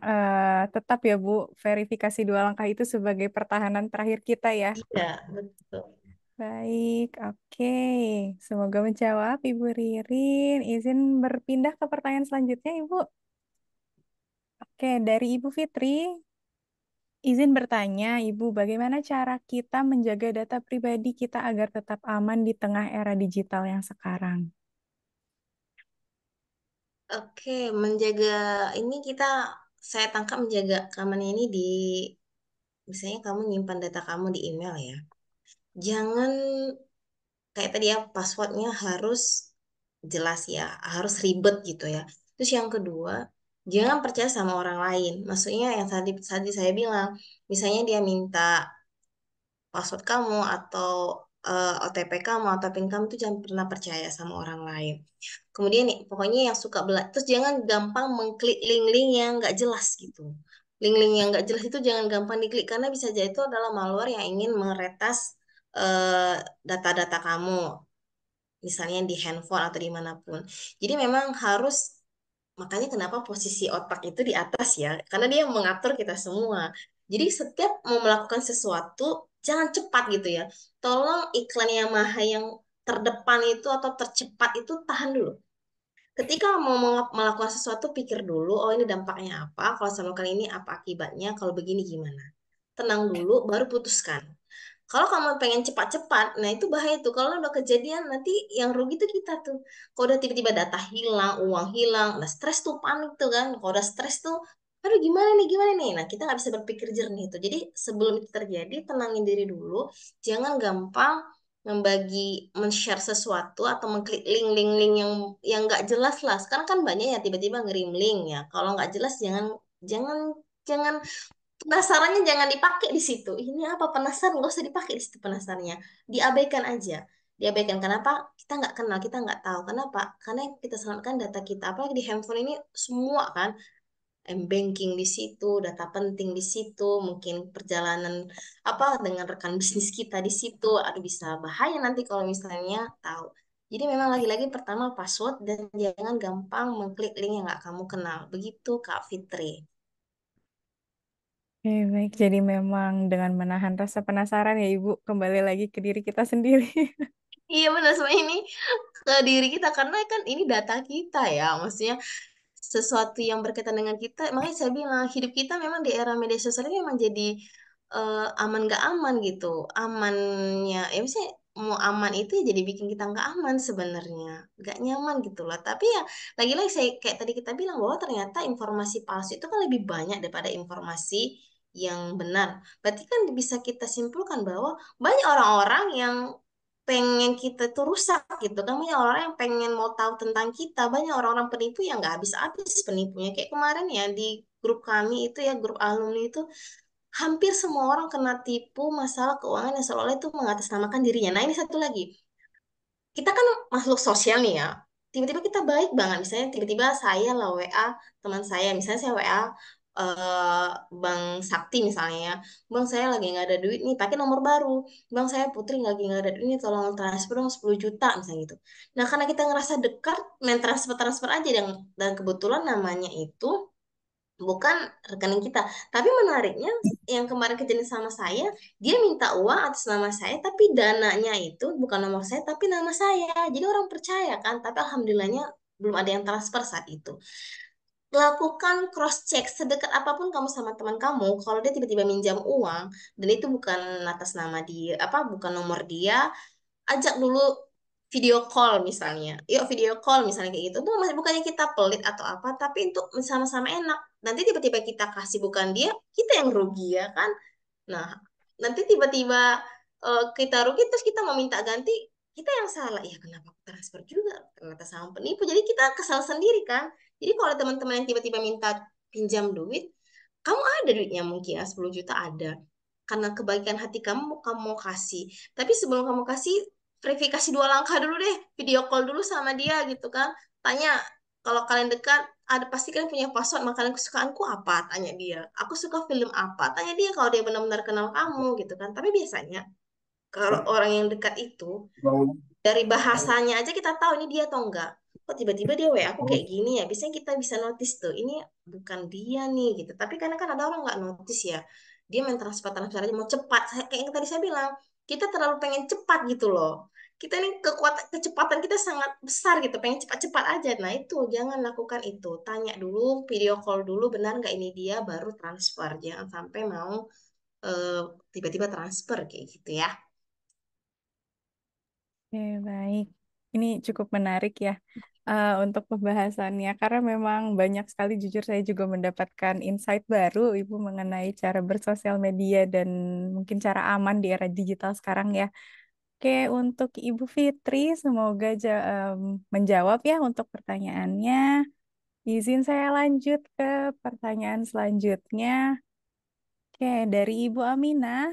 tetap ya Bu, verifikasi 2 langkah itu sebagai pertahanan terakhir kita ya. Iya, betul. Baik, oke. Semoga menjawab Ibu Ririn. Izin berpindah ke pertanyaan selanjutnya, Ibu. Oke, dari Ibu Fitri, izin bertanya, Ibu, bagaimana cara kita menjaga data pribadi kita agar tetap aman di tengah era digital yang sekarang? Oke, menjaga ini saya tangkap menjaga keamanan ini misalnya kamu nyimpan data kamu di email ya. Jangan kayak tadi ya, passwordnya harus jelas ya, harus ribet gitu ya. Terus yang kedua, jangan percaya sama orang lain. Maksudnya yang tadi saya bilang, misalnya dia minta password kamu atau OTP kamu atau PIN kamu tuh jangan pernah percaya sama orang lain. Kemudian nih, pokoknya yang suka terus jangan gampang mengklik link-link yang nggak jelas gitu. Link-link yang nggak jelas itu jangan gampang diklik karena bisa jadi itu adalah malware yang ingin meretas eh, data-data kamu, misalnya di handphone atau dimanapun. Jadi memang harus, makanya kenapa posisi otak itu di atas ya, karena dia mengatur kita semua. Jadi setiap mau melakukan sesuatu, jangan cepat gitu ya. Tolong iklan Yamaha yang terdepan itu atau tercepat itu tahan dulu. Ketika mau melakukan sesuatu, pikir dulu, oh ini dampaknya apa, kalau sama kali ini apa akibatnya, kalau begini gimana. Tenang dulu, baru putuskan. Kalau kamu pengen cepat-cepat, nah itu bahaya tuh. Kalau udah kejadian, nanti yang rugi tuh kita tuh. Kalau udah tiba-tiba data hilang, uang hilang, nah stres tuh, panik tuh kan. Kalau udah stres tuh, aduh gimana nih, gimana nih. Nah kita nggak bisa berpikir jernih tuh. Jadi sebelum itu terjadi, tenangin diri dulu. Jangan gampang men-share sesuatu atau mengklik link-link yang nggak jelas lah. Sekarang kan banyak ya tiba-tiba ngirim link ya. Kalau nggak jelas jangan jangan penasarannya jangan dipakai di situ. Ini apa penasaran? Nggak usah dipakai di situ penasarannya. Diabaikan aja. Diabaikan. Kenapa? Kita nggak kenal, kita nggak tahu. Kenapa? Karena yang kita selamatkan data kita. Apalagi di handphone ini semua kan. M-banking di situ, data penting di situ, mungkin perjalanan apa dengan rekan bisnis kita di situ. Aduh bisa bahaya nanti kalau misalnya tahu. Jadi memang lagi-lagi pertama password dan jangan gampang mengklik link yang nggak kamu kenal. Begitu Kak Fitri. Oke, baik. Jadi memang dengan menahan rasa penasaran ya, Ibu, kembali lagi ke diri kita sendiri. Iya benar, semua ini ke diri kita karena kan ini data kita ya, maksudnya sesuatu yang berkaitan dengan kita. Makanya saya bilang hidup kita memang di era media sosial ini memang jadi aman gak aman gitu. Amannya ya misalnya mau aman itu ya jadi bikin kita nggak aman sebenarnya, nggak nyaman gitu loh. Tapi ya lagi-lagi saya kayak tadi kita bilang bahwa ternyata informasi palsu itu kan lebih banyak daripada informasi yang benar. Berarti kan bisa kita simpulkan bahwa banyak orang-orang yang pengen kita tuh rusak gitu kan, banyak orang yang pengen mau tahu tentang kita, banyak orang-orang penipu yang nggak habis-habis penipunya. Kayak kemarin ya di grup kami itu ya, grup alumni itu hampir semua orang kena tipu masalah keuangan yang seolah-olah itu mengatasnamakan dirinya. Nah ini satu lagi, kita kan makhluk sosial nih ya. Tiba-tiba kita baik banget. Misalnya tiba-tiba saya lah WA teman saya. Misalnya saya WA eh, Bang Sakti misalnya ya. Bang saya lagi nggak ada duit nih. Pakai nomor baru. Bang saya Putri lagi nggak ada duit nih. Tolong transfer dong 10 juta misalnya gitu. Nah karena kita ngerasa dekat, main transfer-transfer aja. Dan kebetulan namanya itu bukan rekening kita. Tapi menariknya yang kemarin kejadian sama saya, dia minta uang atas nama saya, tapi dananya itu bukan nomor saya, tapi nama saya. Jadi orang percaya kan, tapi alhamdulillahnya belum ada yang transfer saat itu. Lakukan cross check sedekat apapun kamu sama teman kamu, kalau dia tiba-tiba minjam uang dan itu bukan atas nama dia, apa bukan nomor dia, ajak dulu video call misalnya. Yuk video call misalnya kayak gitu. Tuh masih bukannya kita pelit atau apa, tapi untuk sama-sama enak. Nanti tiba-tiba kita kasih bukan dia, kita yang rugi ya kan. Nah, nanti tiba-tiba kita rugi terus kita mau minta ganti, kita yang salah. Ya kenapa aku transfer juga? Ternyata sama penipu. Jadi kita kesal sendiri kan. Jadi kalau ada teman-teman yang tiba-tiba minta pinjam duit, kamu ada duitnya mungkin ya 10 juta ada. Karena kebaikan hati kamu, kamu mau kasih. Tapi sebelum kamu kasih, verifikasi 2 langkah dulu deh. Video call dulu sama dia gitu kan. Tanya, kalau kalian dekat, ada pasti kalian punya password makanan kesukaanku apa? Tanya dia. Aku suka film apa? Tanya dia kalau dia benar-benar kenal kamu gitu kan. Tapi biasanya kalau orang yang dekat itu dari bahasanya aja kita tahu ini dia atau enggak. kok tiba-tiba dia WA aku kayak gini ya. Biasanya kita bisa notice tuh, ini bukan dia nih gitu. Tapi karena kan ada orang nggak notice ya, dia main transfer aja mau cepat. Kayak yang tadi saya bilang, kita terlalu pengen cepat gitu loh. Kita ini kecepatan kita sangat besar gitu, pengen cepat-cepat aja. Nah itu jangan lakukan itu. Tanya dulu, video call dulu, benar nggak ini dia, baru transfer. Jangan sampai mau eh, tiba-tiba transfer kayak gitu ya. Oke, baik. Ini cukup menarik ya untuk pembahasannya karena memang banyak sekali jujur saya juga mendapatkan insight baru Ibu mengenai cara bersosial media dan mungkin cara aman di era digital sekarang ya. Oke, untuk Ibu Fitri semoga menjawab ya untuk pertanyaannya. Izin saya lanjut ke pertanyaan selanjutnya. Oke, dari Ibu Aminah,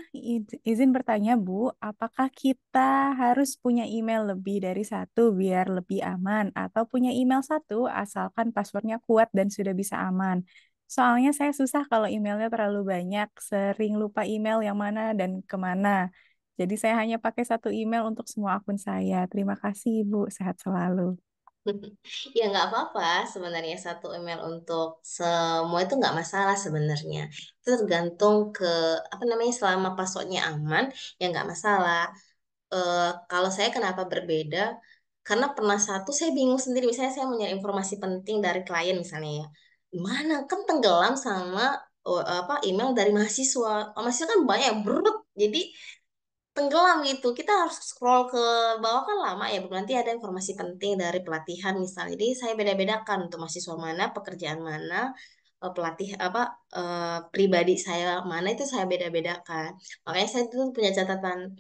izin bertanya Bu, apakah kita harus punya email lebih dari satu biar lebih aman, atau punya email satu asalkan passwordnya kuat dan sudah bisa aman? Soalnya saya susah kalau emailnya terlalu banyak, sering lupa email yang mana dan kemana. Jadi saya hanya pakai satu email untuk semua akun saya. Terima kasih Ibu, sehat selalu. Ya nggak apa-apa sebenarnya satu email untuk semua itu nggak masalah sebenarnya. Itu tergantung ke apa namanya selama passwordnya aman ya nggak masalah. Kalau saya kenapa berbeda? Karena pernah satu saya bingung sendiri. Misalnya saya mau nyari informasi penting dari klien misalnya ya. Mana kan tenggelam sama apa email dari mahasiswa. Mahasiswa kan banyak brut. Jadi tenggelam gitu. Kita harus scroll ke bawah kan lama ya. Nanti ada informasi penting dari pelatihan misalnya. Jadi saya beda-bedakan untuk mahasiswa mana, pekerjaan mana, pelatih apa pribadi saya mana itu saya beda-bedakan. Makanya saya tuh punya catatan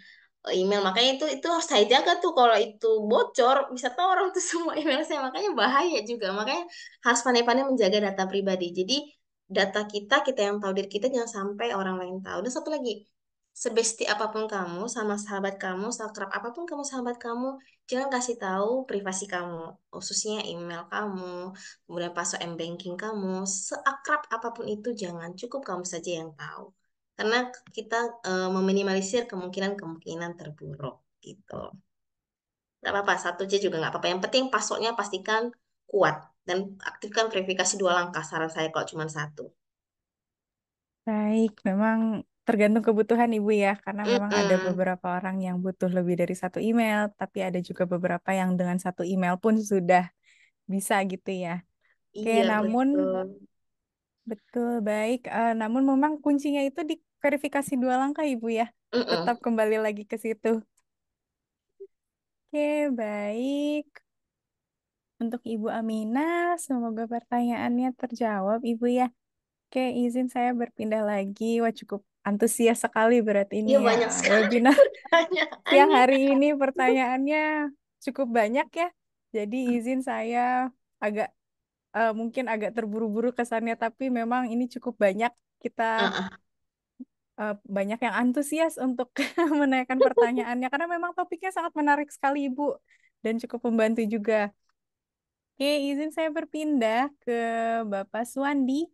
email. Makanya itu harus saya jaga tuh kalau itu bocor bisa tahu orang tuh semua email saya. Makanya bahaya juga. Makanya harus pandai-pandai menjaga data pribadi. Jadi data kita kita yang tahu diri kita jangan sampai orang lain tahu. Dan satu lagi sebesti apapun kamu sama sahabat kamu, seakrab apapun kamu sahabat kamu, jangan kasih tahu privasi kamu, khususnya email kamu, kemudian password m-banking kamu, seakrab apapun itu jangan, cukup kamu saja yang tahu. Karena kita meminimalisir kemungkinan-kemungkinan terburuk gitu. Gak apa-apa, satu aja juga nggak apa-apa. Yang penting passwordnya pastikan kuat dan aktifkan verifikasi 2 langkah. Saran saya kalau cuma satu. Baik, memang tergantung kebutuhan Ibu ya, karena memang ada Mm-mm. beberapa orang yang butuh lebih dari satu email, tapi ada juga beberapa yang dengan satu email pun sudah bisa gitu ya. Oke, Iya namun betul. betul baik, namun memang kuncinya itu di verifikasi 2 langkah Ibu ya. Tetap Mm-mm. kembali lagi ke situ. Oke, baik. Untuk Ibu Aminah, semoga pertanyaannya terjawab Ibu ya. Oke, izin saya berpindah lagi. Wah, cukup antusias sekali berarti ini Iya ya. banyak sekali Webinar siang pertanyaannya. hari ini pertanyaannya cukup banyak ya. Jadi izin saya agak mungkin agak terburu-buru kesannya, tapi memang ini cukup banyak. Kita Uh-uh. banyak yang antusias untuk menanyakan pertanyaannya karena memang topiknya sangat menarik sekali Ibu dan cukup membantu juga. Oke, izin saya berpindah ke Bapak Suwandi.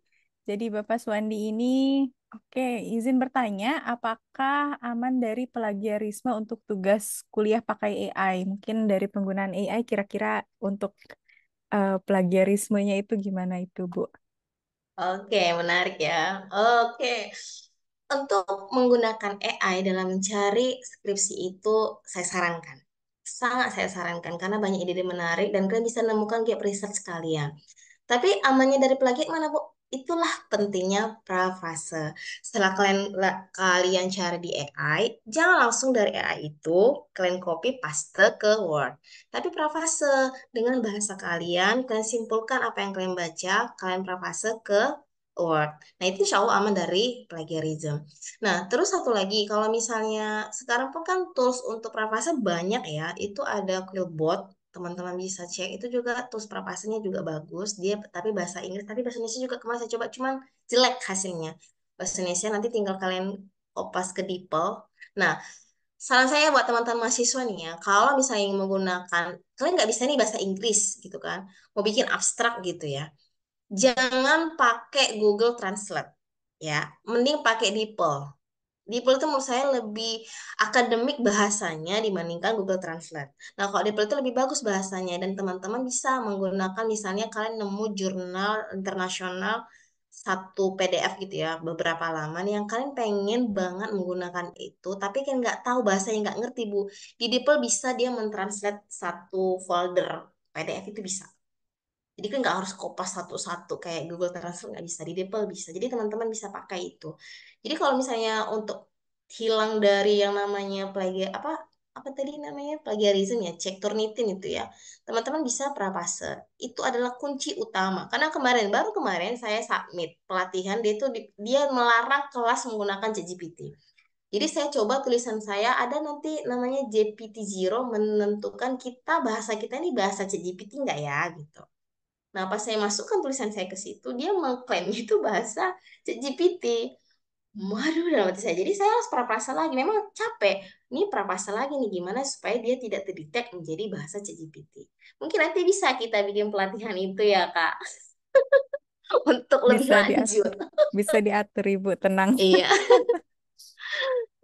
Jadi Bapak Suwandi ini, oke, izin bertanya, apakah aman dari plagiarisme untuk tugas kuliah pakai AI? Mungkin dari penggunaan AI kira-kira untuk plagiarismenya itu gimana itu, Bu? Oke, menarik ya. Oke. Untuk menggunakan AI dalam mencari skripsi itu saya sarankan. Sangat saya sarankan karena banyak ide-ide menarik dan kalian bisa menemukan gap research kalian. Tapi amannya dari plagiat mana, Bu? Itulah pentingnya prafase. Setelah kalian cari di AI, jangan langsung dari AI itu kalian copy paste ke Word. Tapi prafase dengan bahasa kalian simpulkan apa yang kalian baca, kalian prafase ke Word. Nah, itu insya Allah aman dari plagiarism. Nah, terus satu lagi, kalau misalnya sekarang pun kan tools untuk prafase banyak ya, itu ada Quillbot, teman-teman bisa cek itu juga tools prapasanya juga bagus dia tapi bahasa Inggris tapi bahasa Indonesia juga kemarin saya coba cuman jelek hasilnya bahasa Indonesia nanti tinggal kalian kopas ke DeepL. Nah, saran saya buat teman-teman mahasiswa nih ya kalau misalnya ingin menggunakan kalian nggak bisa nih bahasa Inggris gitu kan mau bikin abstrak gitu ya jangan pakai Google Translate ya mending pakai DeepL. DeepL itu menurut saya lebih akademik bahasanya dibandingkan Google Translate. Nah, kalau DeepL itu lebih bagus bahasanya dan teman-teman bisa menggunakan misalnya kalian nemu jurnal internasional satu PDF gitu ya, beberapa halaman yang kalian pengen banget menggunakan itu, tapi kan nggak tahu bahasanya, nggak ngerti, Bu. Di DeepL bisa dia mentranslate satu folder PDF itu bisa. Jadi kan nggak harus kopas satu-satu kayak Google Translate nggak bisa, di DeepL bisa. Jadi teman-teman bisa pakai itu. Jadi kalau misalnya untuk hilang dari yang namanya apa tadi namanya plagiarism ya, cek Turnitin itu ya. Teman-teman bisa Prapase. Itu adalah kunci utama. Karena baru kemarin saya submit pelatihan dia melarang kelas menggunakan ChatGPT. Jadi saya coba tulisan saya ada nanti namanya GPT Zero menentukan bahasa kita ini bahasa ChatGPT nggak ya gitu. Nah, pas saya masukkan tulisan saya ke situ, dia mengklaim itu bahasa ChatGPT. Waduh, dalam hati saya. Jadi saya harus praprasa lagi. Memang capek. Ini praprasa lagi nih, gimana supaya dia tidak terdetek menjadi bahasa ChatGPT. Mungkin nanti bisa kita bikin pelatihan itu ya, Kak. Untuk lebih Bisa lanjut. diatur, bisa diatur Ibu, tenang. Iya.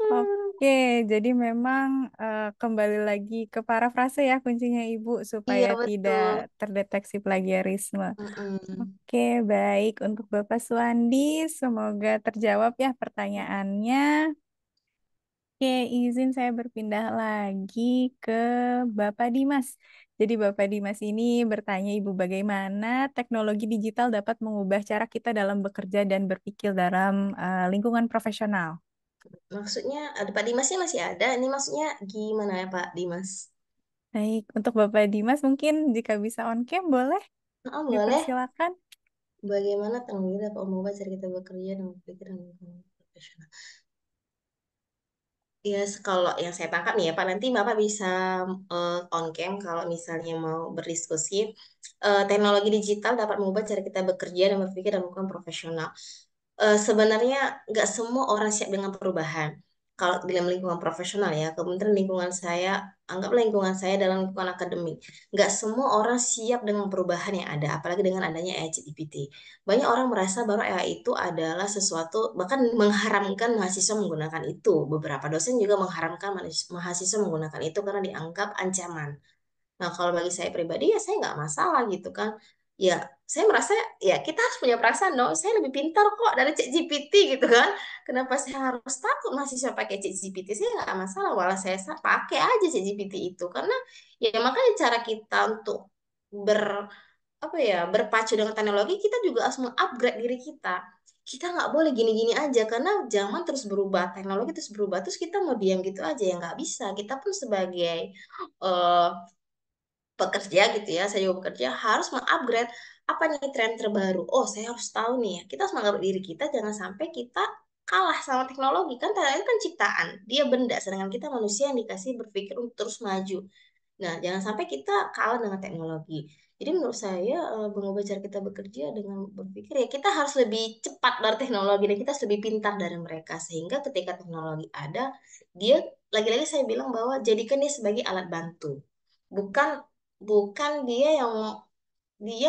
Oke, jadi memang kembali lagi ke parafrase ya kuncinya Ibu supaya Iya, tidak betul. terdeteksi plagiarisme. Mm-mm. Oke, baik untuk Bapak Suwandi, semoga terjawab ya pertanyaannya. Oke, izin saya berpindah lagi ke Bapak Dimas. Jadi Bapak Dimas ini bertanya Ibu bagaimana teknologi digital dapat mengubah cara kita dalam bekerja dan berpikir dalam lingkungan profesional. Maksudnya, ada Pak Dimasnya masih ada. Ini maksudnya gimana ya, Pak Dimas? Baik, untuk Bapak Dimas mungkin jika bisa on cam boleh Oh, boleh. dipersilakan. Bagaimana teknologi dapat mengubah cara kita bekerja dan berpikir dan lingkungan profesional? Ya, kalau yang saya tangkap nih ya Pak, nanti Bapak bisa on cam kalau misalnya mau berdiskusi. Teknologi digital dapat mengubah cara kita bekerja dan berpikir dan melakukan profesional. Sebenarnya nggak semua orang siap dengan perubahan. Kalau dalam lingkungan profesional ya, kemudian anggaplah lingkungan saya dalam lingkungan akademik. Nggak semua orang siap dengan perubahan yang ada, apalagi dengan adanya AI ChatGPT. Banyak orang merasa bahwa AI itu adalah sesuatu, bahkan mengharamkan mahasiswa menggunakan itu. Beberapa dosen juga mengharamkan mahasiswa menggunakan itu karena dianggap ancaman. Nah, kalau bagi saya pribadi ya saya nggak masalah gitu kan. Ya, saya merasa ya kita harus punya perasaan dong. Saya lebih pintar kok dari ChatGPT gitu kan. Kenapa saya harus takut mahasiswa pakai ChatGPT? Saya nggak masalah, walau pakai aja ChatGPT itu. Karena ya makanya cara kita untuk ber berpacu dengan teknologi, kita juga harus mengupgrade diri kita. Kita nggak boleh gini-gini aja karena zaman terus berubah, teknologi terus berubah, terus kita mau diam gitu aja ya nggak bisa. Kita pun sebagai eh, pekerja gitu ya, saya juga bekerja harus mengupgrade apa nih tren terbaru. Oh, saya harus tahu nih ya. Kita harus mengupgrade diri kita, jangan sampai kita kalah sama teknologi. Kan teknologi kan ciptaan, dia benda, sedangkan kita manusia yang dikasih berpikir untuk terus maju. Nah, jangan sampai kita kalah dengan teknologi. Jadi menurut saya mengubah cara kita bekerja dengan berpikir ya kita harus lebih cepat dari teknologi dan kita harus lebih pintar dari mereka sehingga ketika teknologi ada, dia lagi-lagi saya bilang bahwa jadikan dia sebagai alat bantu. Bukan bukan dia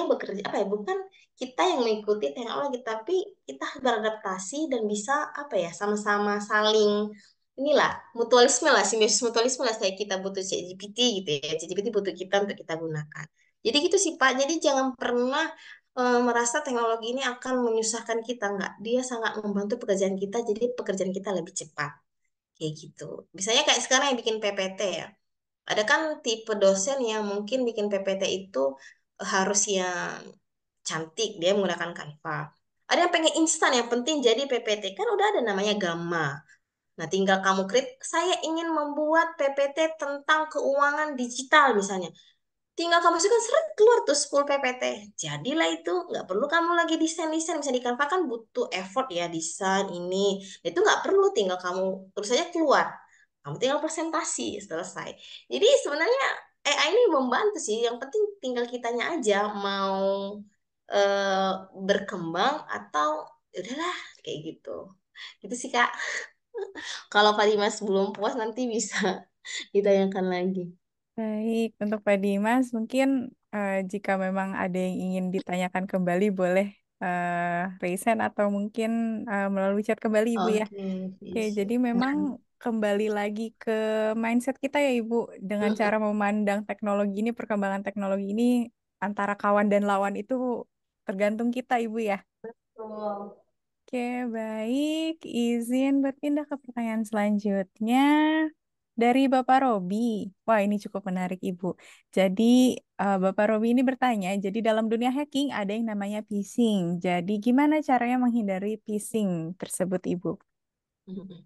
bekerja bukan kita yang mengikuti teknologi tapi kita harus beradaptasi dan bisa sama-sama saling inilah mutualisme lah, simbiosis mutualisme lah, kayak kita butuh ChatGPT gitu ya, ChatGPT butuh kita untuk kita gunakan. Jadi gitu sih Pak, jadi jangan pernah merasa teknologi ini akan menyusahkan kita, enggak, dia sangat membantu pekerjaan kita, jadi pekerjaan kita lebih cepat kayak gitu. Misalnya kayak sekarang yang bikin PPT ya, ada kan tipe dosen yang mungkin bikin PPT itu harus yang cantik, dia menggunakan Canva. Ada yang pengen instan, yang penting jadi PPT. Kan udah ada namanya Gamma. Nah, tinggal kamu create, saya ingin membuat PPT tentang keuangan digital misalnya. Tinggal kamu masukkan seret keluar tuh 10 PPT. Jadilah itu, nggak perlu kamu lagi desain-desain. Misalnya di Canva kan butuh effort ya, desain ini. Itu nggak perlu, tinggal kamu terus saja keluar. Kamu tinggal presentasi, selesai. Jadi sebenarnya AI ini membantu sih. Yang penting tinggal kitanya aja mau eh, berkembang atau ya udahlah kayak gitu. Gitu sih Kak. Kalau Pak Dimas belum puas nanti bisa ditanyakan lagi. Baik, untuk Pak Dimas mungkin jika memang ada yang ingin ditanyakan kembali boleh resend atau mungkin melalui chat kembali Ibu ya. Oke, Oke, visi. jadi memang kembali lagi ke mindset kita ya Ibu, dengan Mm-mm. cara memandang teknologi ini, perkembangan teknologi ini antara kawan dan lawan itu tergantung kita Ibu ya. Betul. Oke, baik. Izin berpindah ke pertanyaan selanjutnya dari Bapak Robi. Wah, ini cukup menarik, Ibu. Jadi, Bapak Robi ini bertanya, jadi dalam dunia hacking ada yang namanya phishing. Jadi, gimana caranya menghindari phishing tersebut, Ibu? Mm-mm.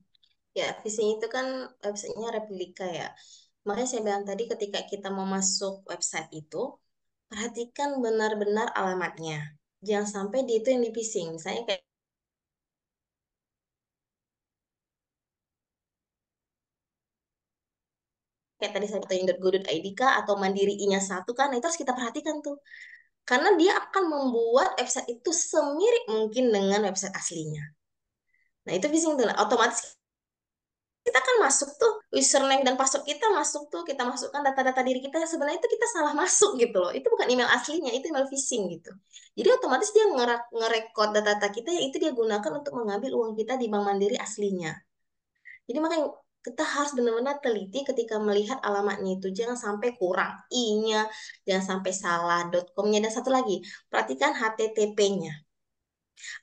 Ya, phishing itu kan websitenya replika ya. Makanya saya bilang tadi ketika kita mau masuk website itu, perhatikan benar-benar alamatnya. Jangan sampai dia itu yang di phishing. Misalnya kayak tadi saya bilang .go.id kah atau Mandiri I-nya satu kan, nah itu harus kita perhatikan tuh. Karena dia akan membuat website itu semirip mungkin dengan website aslinya. Nah itu phishing tuh. Nah, otomatis kita kan masuk tuh username dan password kita masuk tuh, kita masukkan data-data diri kita, sebenarnya itu kita salah masuk gitu loh, itu bukan email aslinya, itu email phishing gitu. Jadi otomatis dia ngerekod data-data kita yang itu dia gunakan untuk mengambil uang kita di Bank Mandiri aslinya. Jadi makanya kita harus benar-benar teliti ketika melihat alamatnya itu, jangan sampai kurang i-nya, jangan sampai salah .com-nya, dan satu lagi perhatikan HTTP-nya,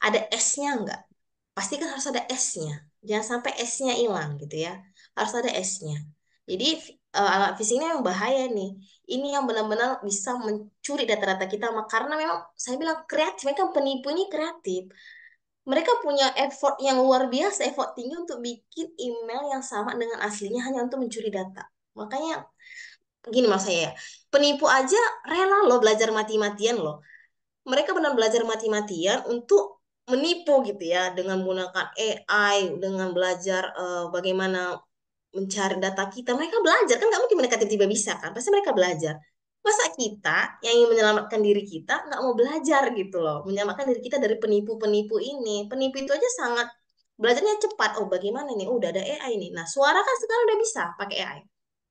ada S-nya enggak? Pastikan harus ada S-nya. Jangan sampai S-nya hilang gitu ya. Harus ada S-nya. Jadi alat phishing ini yang bahaya nih. Ini yang benar-benar bisa mencuri data-data kita. Karena memang saya bilang kreatif. Mereka penipu ini kreatif. Mereka punya effort yang luar biasa, effort tinggi untuk bikin email yang sama dengan aslinya hanya untuk mencuri data. Makanya gini mas saya ya, penipu aja rela loh belajar mati-matian loh. Mereka benar belajar mati-matian untuk menipu gitu ya dengan menggunakan AI, dengan belajar bagaimana mencari data kita. Mereka belajar kan, nggak mungkin mereka tiba-tiba bisa kan, pasti mereka belajar. Masa kita yang ingin menyelamatkan diri kita nggak mau belajar gitu loh, menyelamatkan diri kita dari penipu-penipu ini. Penipu itu aja sangat belajarnya cepat. Oh bagaimana nih, oh, udah ada AI nih. Nah suara kan sekarang udah bisa pakai AI,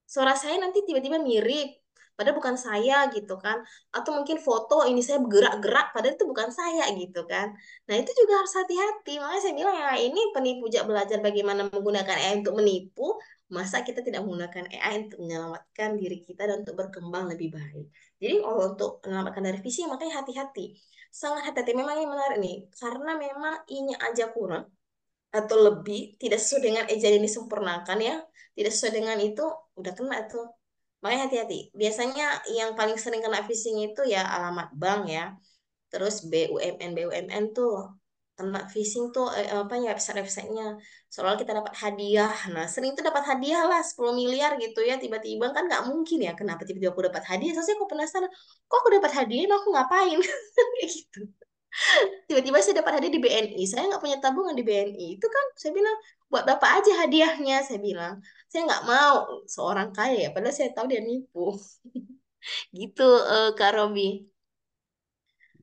suara saya nanti tiba-tiba mirip padahal bukan saya gitu kan, atau mungkin foto ini saya bergerak-gerak padahal itu bukan saya gitu kan. Nah itu juga harus hati-hati, makanya saya bilang ya ini penipu jak belajar bagaimana menggunakan AI untuk menipu, masa kita tidak menggunakan AI untuk menyelamatkan diri kita dan untuk berkembang lebih baik. Jadi kalau untuk menyelamatkan dari visi makanya hati-hati, sangat hati-hati. Memang ini menarik nih karena memang ini aja kurang atau lebih tidak sesuai dengan ejaan yang disempurnakan ya, tidak sesuai dengan itu udah kena tuh. Makanya hati-hati. Biasanya yang paling sering kena phishing itu ya alamat bank ya, terus BUMN tuh kena phishing tuh apa ya, website-websitenya soalnya kita dapat hadiah. Nah sering tuh dapat hadiah lah 10 miliar gitu ya, tiba-tiba kan nggak mungkin ya, kenapa tiba-tiba aku dapat hadiah, soalnya aku penasaran kok aku dapat hadiah emang aku ngapain kayak gitu. Tiba-tiba saya dapat hadiah di BNI, saya nggak punya tabungan di BNI, itu kan saya bilang buat bapak aja hadiahnya, saya bilang saya nggak mau seorang kaya ya, padahal saya tahu dia nipu. Gitu Kak Robi.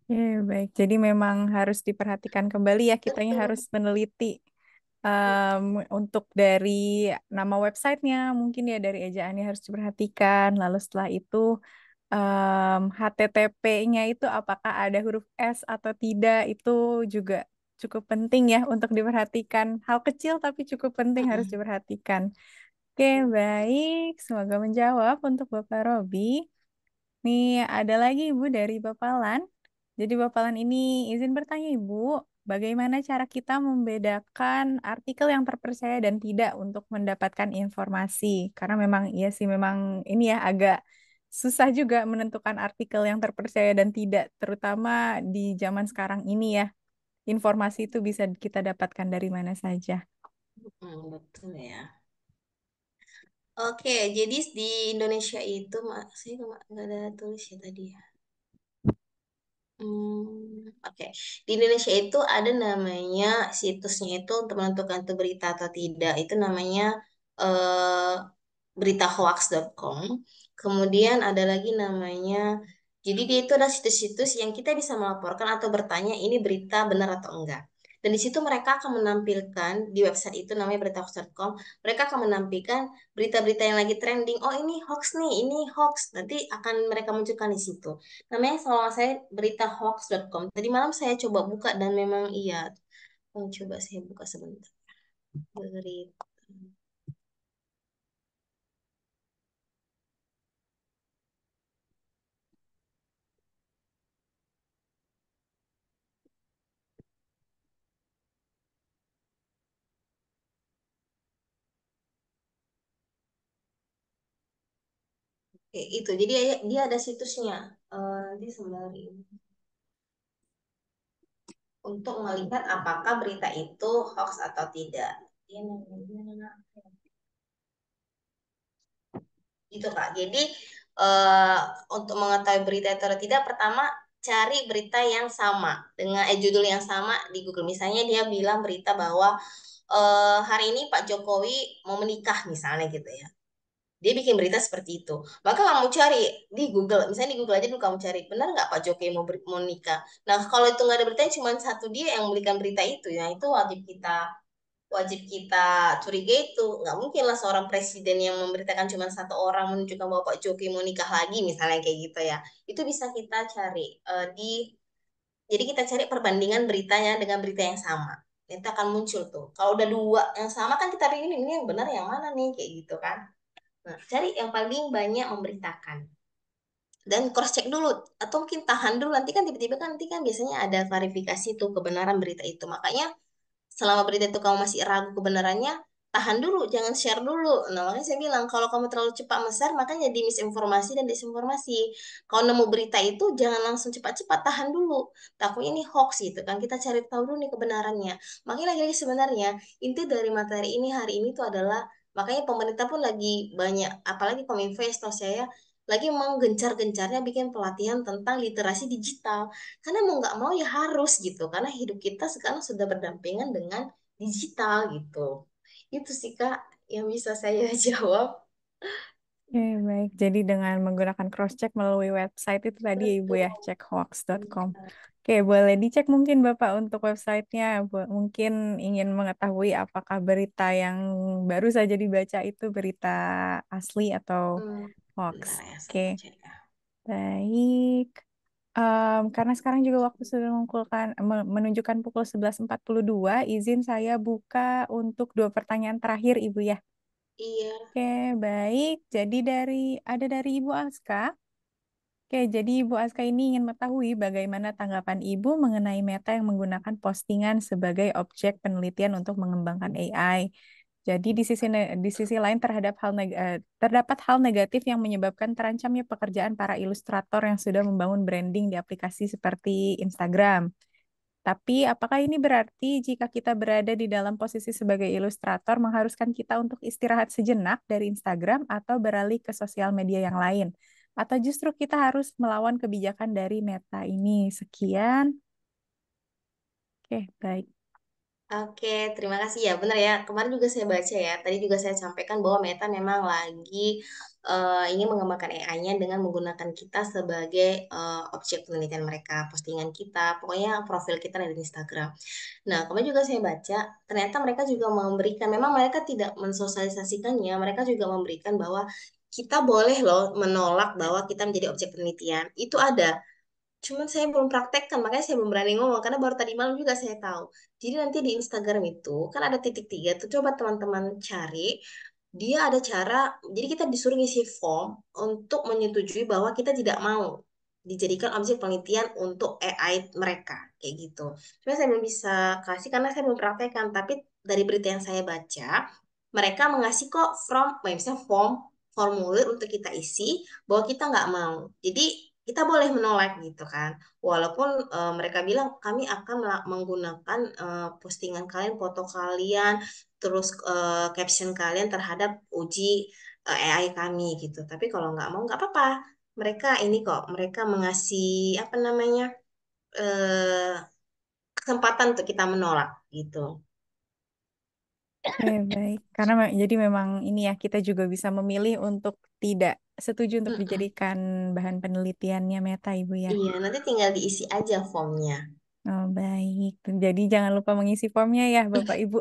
Oke, baik. Jadi memang harus diperhatikan kembali ya, kitanya harus Betul. meneliti untuk dari nama websitenya, mungkin ya dari ejaannya harus diperhatikan. Lalu setelah itu HTTP-nya itu apakah ada huruf S atau tidak, itu juga cukup penting ya untuk diperhatikan. Hal kecil tapi cukup penting harus Mm-mm. diperhatikan. Oke, baik. Semoga menjawab untuk Bapak Robi. Nih, ada lagi Ibu dari Bapak Lan. Jadi Bapak Lan ini izin bertanya Ibu, bagaimana cara kita membedakan artikel yang terpercaya dan tidak untuk mendapatkan informasi? Karena memang iya sih, memang ini ya agak susah juga menentukan artikel yang terpercaya dan tidak, terutama di zaman sekarang ini ya. Informasi itu bisa kita dapatkan dari mana saja. Betul ya. Oke, jadi di Indonesia itu saya nggak ada tulis ya tadi ya. Oke. Di Indonesia itu ada namanya situsnya itu untuk menentukan itu berita atau tidak. Itu namanya eh, beritahoax.com. Kemudian ada lagi namanya, jadi dia itu ada situs-situs yang kita bisa melaporkan atau bertanya ini berita benar atau enggak. Dan di situ mereka akan menampilkan di website itu namanya beritahoax.com, mereka akan menampilkan berita-berita yang lagi trending. Oh ini hoax nih, ini hoax. Nanti akan mereka munculkan di situ. Namanya kalau nggak saya beritahoax.com. Tadi malam saya coba buka dan memang iya. Oh, coba saya buka sebentar. Berita. Oke, itu. Jadi dia ada situsnya. Nanti sembari untuk melihat apakah berita itu hoax atau tidak. Dia namanya gitu Kak. Jadi eh, untuk mengetahui berita itu atau tidak, pertama cari berita yang sama dengan judul yang sama di Google. Misalnya dia bilang berita bahwa hari ini Pak Jokowi mau menikah misalnya gitu ya. Dia bikin berita seperti itu. Maka kamu cari di Google, misalnya di Google aja dulu kamu cari, benar nggak Pak Jokowi mau nikah? Nah, kalau itu nggak ada beritanya, cuma satu dia yang memberikan berita itu, ya itu wajib kita curiga itu. Nggak mungkin lah seorang presiden yang memberitakan cuma satu orang menunjukkan bahwa Pak Jokowi mau nikah lagi, misalnya kayak gitu ya. Itu bisa kita cari jadi kita cari perbandingan beritanya dengan berita yang sama. Itu akan muncul tuh. Kalau udah dua yang sama kan kita bingung ini yang benar yang mana nih kayak gitu kan. Nah, cari yang paling banyak memberitakan dan cross check dulu atau mungkin tahan dulu nanti kan tiba-tiba kan nanti kan biasanya ada klarifikasi tuh kebenaran berita itu. Makanya selama berita itu kamu masih ragu kebenarannya, tahan dulu, jangan share dulu. Nah, makanya saya bilang kalau kamu terlalu cepat share makanya jadi misinformasi dan desinformasi. Kalau nemu berita itu jangan langsung cepat-cepat, tahan dulu. Takutnya ini hoax gitu kan. Kita cari tahu dulu nih kebenarannya. Makanya lagi-lagi sebenarnya inti dari materi ini hari ini tuh adalah makanya pemerintah pun lagi banyak, apalagi Kominfo ya setahu saya lagi mau gencar-gencarnya bikin pelatihan tentang literasi digital. Karena mau nggak mau ya harus gitu, karena hidup kita sekarang sudah berdampingan dengan digital gitu. Itu sih Kak yang bisa saya jawab. Oke, baik. Jadi dengan menggunakan cross-check melalui website itu tadi ya, Ibu ya, Betul. checkhoax.com. Oke, boleh dicek mungkin Bapak untuk websitenya. Mungkin ingin mengetahui apakah berita yang baru saja dibaca itu berita asli atau hoax. Bentar ya Oke, saya cek ya. baik. Karena sekarang juga waktu sudah menunjukkan pukul 11.42, izin saya buka untuk 2 pertanyaan terakhir, Ibu ya. Iya. Oke, baik. Jadi ada dari Ibu Aska. Oke, jadi Ibu Aska ini ingin mengetahui bagaimana tanggapan Ibu mengenai Meta yang menggunakan postingan sebagai objek penelitian untuk mengembangkan AI. Jadi di sisi lain terdapat hal negatif yang menyebabkan terancamnya pekerjaan para ilustrator yang sudah membangun branding di aplikasi seperti Instagram. Tapi apakah ini berarti jika kita berada di dalam posisi sebagai ilustrator mengharuskan kita untuk istirahat sejenak dari Instagram atau beralih ke sosial media yang lain? Atau justru kita harus melawan kebijakan dari Meta ini? Sekian. Oke, baik. Oke, terima kasih ya. Benar ya. Kemarin juga saya baca ya. Tadi juga saya sampaikan bahwa Meta memang lagi ingin mengembangkan AI-nya dengan menggunakan kita sebagai objek penelitian mereka, postingan kita, pokoknya profil kita ada di Instagram. Nah, kemarin juga saya baca, ternyata mereka juga memberikan, memang mereka tidak mensosialisasikannya, mereka juga memberikan bahwa kita boleh loh menolak bahwa kita menjadi objek penelitian. Itu ada. Cuman saya belum praktekkan, makanya saya belum berani ngomong, karena baru tadi malam juga saya tahu. Jadi nanti di Instagram itu, kan ada titik tiga tuh, coba teman-teman cari, dia ada cara, jadi kita disuruh ngisi form untuk menyetujui bahwa kita tidak mau dijadikan objek penelitian untuk AI mereka, kayak gitu. Cuma saya belum bisa kasih karena saya belum praktekkan, tapi dari berita yang saya baca, mereka mengasih kok misalnya formulir untuk kita isi bahwa kita nggak mau. Jadi kita boleh menolak gitu kan. Walaupun mereka bilang kami akan menggunakan postingan kalian, foto kalian, terus caption kalian terhadap uji AI kami gitu. Tapi kalau nggak mau nggak apa-apa. Mereka ini kok, mereka mengasih apa namanya eh, kesempatan untuk kita menolak gitu. Oke, baik. Karena jadi memang ini ya, kita juga bisa memilih untuk tidak setuju untuk Mm-mm. dijadikan bahan penelitiannya Meta, Ibu ya. Iya, nanti tinggal diisi aja formnya. Oh, baik. Jadi jangan lupa mengisi formnya ya, Bapak Ibu.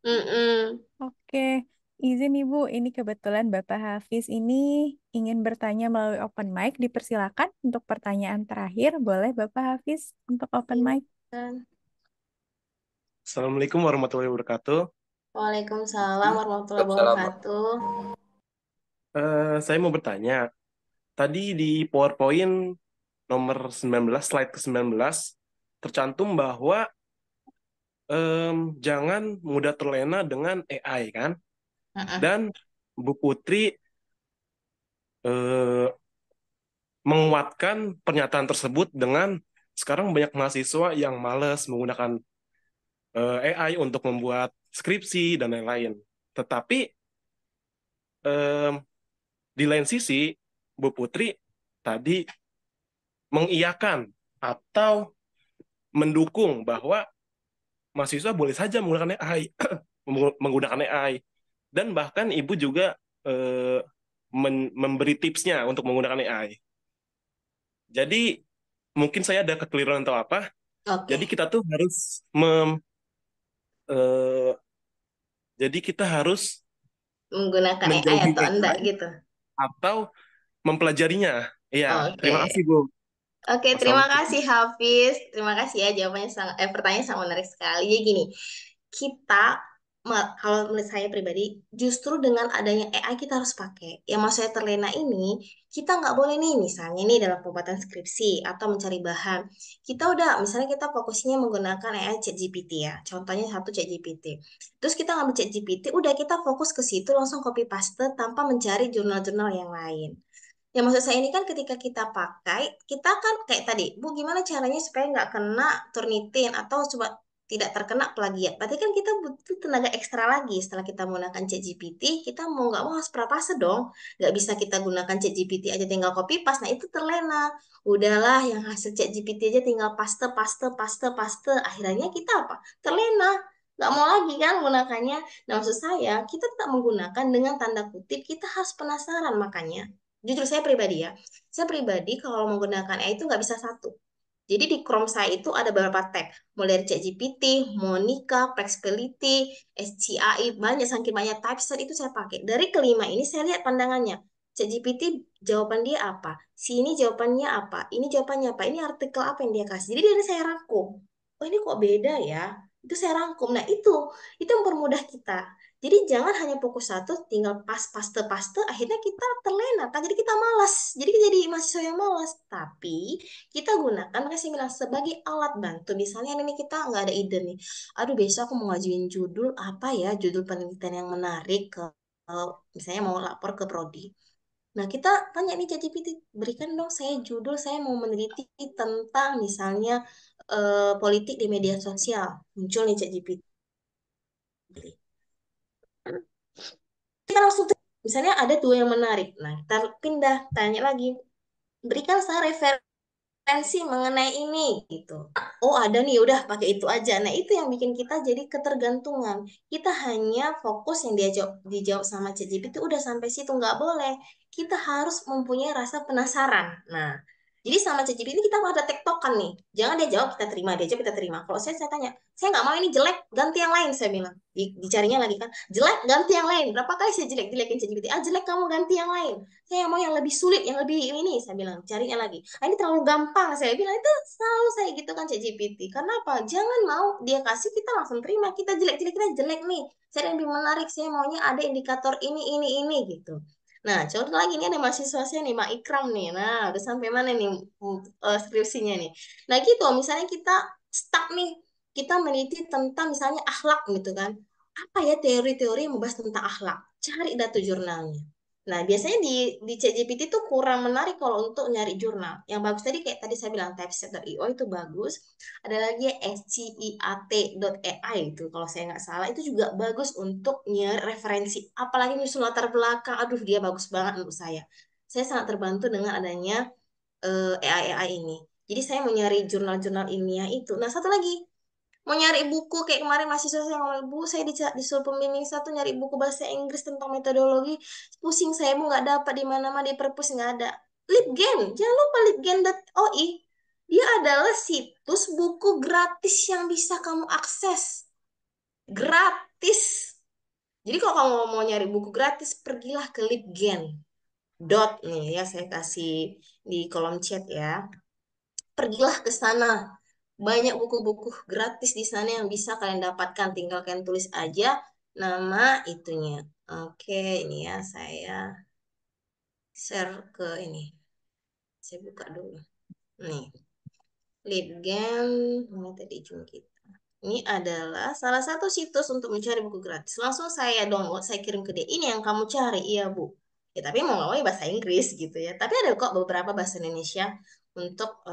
Mm-mm. Oke, izin Ibu, ini kebetulan Bapak Hafiz ini ingin bertanya melalui open mic. Dipersilakan untuk pertanyaan terakhir. Boleh Bapak Hafiz untuk open mic? Silakan. Assalamualaikum warahmatullahi wabarakatuh. Waalaikumsalam warahmatullahi wabarakatuh. Saya mau bertanya, tadi di PowerPoint nomor 19, slide ke-19, tercantum bahwa jangan mudah terlena dengan AI, kan? Mm-mm. Dan Bu Putri eh, menguatkan pernyataan tersebut dengan sekarang banyak mahasiswa yang malas menggunakan AI untuk membuat skripsi dan lain-lain. Tetapi em, di lain sisi, Bu Putri tadi mengiyakan atau mendukung bahwa mahasiswa boleh saja menggunakan AI, menggunakan AI, dan bahkan ibu juga eh, memberi tipsnya untuk menggunakan AI. Jadi mungkin saya ada kekeliruan atau apa. Oke, Jadi kita tuh harus eh, jadi kita harus menggunakan AI menjauhi atau enggak AI gitu. atau mempelajarinya. Iya, terima Oke. kasih Bu. Oke, terima Wassalamualaikum. kasih Hafiz. Terima kasih ya jawabannya pertanyaan sangat menarik sekali. Jadi gini, kita kalau menurut saya pribadi, justru dengan adanya AI kita harus pakai. Yang maksud saya terlena ini, kita nggak boleh nih, misalnya nih dalam pembuatan skripsi atau mencari bahan. Kita udah, misalnya kita fokusnya menggunakan AI ChatGPT ya. Contohnya satu ChatGPT. Terus kita ngambil ChatGPT, udah kita fokus ke situ langsung copy paste tanpa mencari jurnal-jurnal yang lain. Ya maksud saya ini kan ketika kita pakai, kita kan kayak tadi, Bu, gimana caranya supaya nggak kena Turnitin atau coba tidak terkena plagiat. Berarti kan kita butuh tenaga ekstra lagi setelah kita menggunakan ChatGPT, kita mau nggak mau harus prapase dong. Nggak bisa kita gunakan ChatGPT aja tinggal copy paste, nah itu terlena. Udahlah yang hasil ChatGPT aja tinggal paste, paste, paste, paste. Akhirnya kita apa? Terlena. Nggak mau lagi kan menggunakannya. Nah maksud saya, kita tetap menggunakan dengan tanda kutip, kita harus penasaran makanya. Jujur saya pribadi ya, saya pribadi kalau menggunakan AI itu nggak bisa satu. Jadi di Chrome saya itu ada beberapa tab, mulai dari ChatGPT, Monica, Flexbility, SCAI, banyak saking banyak typeset itu saya pakai. Dari kelima ini saya lihat pandangannya. ChatGPT jawaban dia apa? Si ini jawabannya apa? Ini jawabannya apa? Ini artikel apa yang dia kasih? Jadi dari saya rangkum. Oh ini kok beda ya? Itu saya rangkum. Nah itu mempermudah kita. Jadi jangan hanya fokus satu, tinggal paste, akhirnya kita terlena kan, jadi kita malas. Jadi jadi mahasiswa yang malas. Tapi kita gunakan, makanya saya bilang sebagai alat bantu. Misalnya ini kita nggak ada ide nih. Aduh besok aku mau ngajuin judul apa ya, judul penelitian yang menarik ke misalnya mau lapor ke prodi. Nah, kita tanya nih ChatGPT, berikan dong saya judul, saya mau meneliti tentang misalnya politik di media sosial. Muncul nih ChatGPT. Kita langsung misalnya ada dua yang menarik. Nah, kita pindah, tanya lagi. Berikan saya referensi mengenai ini gitu. Oh, ada nih, udah pakai itu aja. Nah, itu yang bikin kita jadi ketergantungan. Kita hanya fokus yang dia dijawab sama ChatGPT udah sampai situ nggak boleh. Kita harus mempunyai rasa penasaran. Nah, jadi sama ChatGPT ini kita ada tektokan nih. Jangan dia jawab kita terima, dia jawab kita terima. Kalau saya tanya, saya nggak mau ini jelek, ganti yang lain saya bilang. Dicarinya lagi kan, jelek ganti yang lain. Berapa kali saya jelekin ChatGPT? Ah jelek kamu ganti yang lain. Saya mau yang lebih sulit, yang lebih ini saya bilang. Carinya lagi. Ah, ini terlalu gampang saya bilang itu selalu saya gitu kan ChatGPT. Karena apa? Jangan mau dia kasih kita langsung terima. Kita jelek-jelek kita jelek nih. Saya yang lebih menarik. Saya maunya ada indikator ini gitu. Nah, contoh lagi ini ada mahasiswa saya nih, Mak Ikram nih. Nah, udah sampai mana nih skripsinya nih. Nah, gitu. Misalnya kita stuck nih. Kita meneliti tentang misalnya akhlak gitu kan. Apa ya teori-teori yang membahas tentang akhlak? Cari data jurnalnya. Nah, biasanya di ChatGPT itu kurang menarik kalau untuk nyari jurnal. Yang bagus tadi kayak tadi saya bilang typeset.io itu bagus. Ada lagi sciat.ai itu kalau saya nggak salah itu juga bagus untuk nyari referensi. Apalagi nyusun latar belakang. Aduh, dia bagus banget menurut saya. Saya sangat terbantu dengan adanya AI ini. Jadi saya mau nyari jurnal-jurnal ilmiah itu. Nah, satu lagi mau nyari buku kayak kemarin mahasiswa saya ngomong bu saya disuruh pembimbing satu nyari buku bahasa Inggris tentang metodologi pusing saya bu nggak dapat di mana-mana di perpus nggak ada Litgen jangan lupa litgen.oi Dia adalah situs buku gratis yang bisa kamu akses. Gratis. Jadi kalau kamu mau nyari buku gratis, pergilah ke Libgen. Nih ya, saya kasih di kolom chat ya. Pergilah ke sana. Banyak buku-buku gratis di sana yang bisa kalian dapatkan. Tinggal kalian tulis aja nama itunya. Oke, ini ya saya share ke ini. Saya buka dulu. Nih, Litgen, mana tadi ujung kita. Ini adalah salah satu situs untuk mencari buku gratis. Langsung saya download, saya kirim ke dia. Ini yang kamu cari, iya Bu. Ya, tapi mau nggak mau ya bahasa Inggris gitu ya. Tapi ada kok beberapa bahasa Indonesia untuk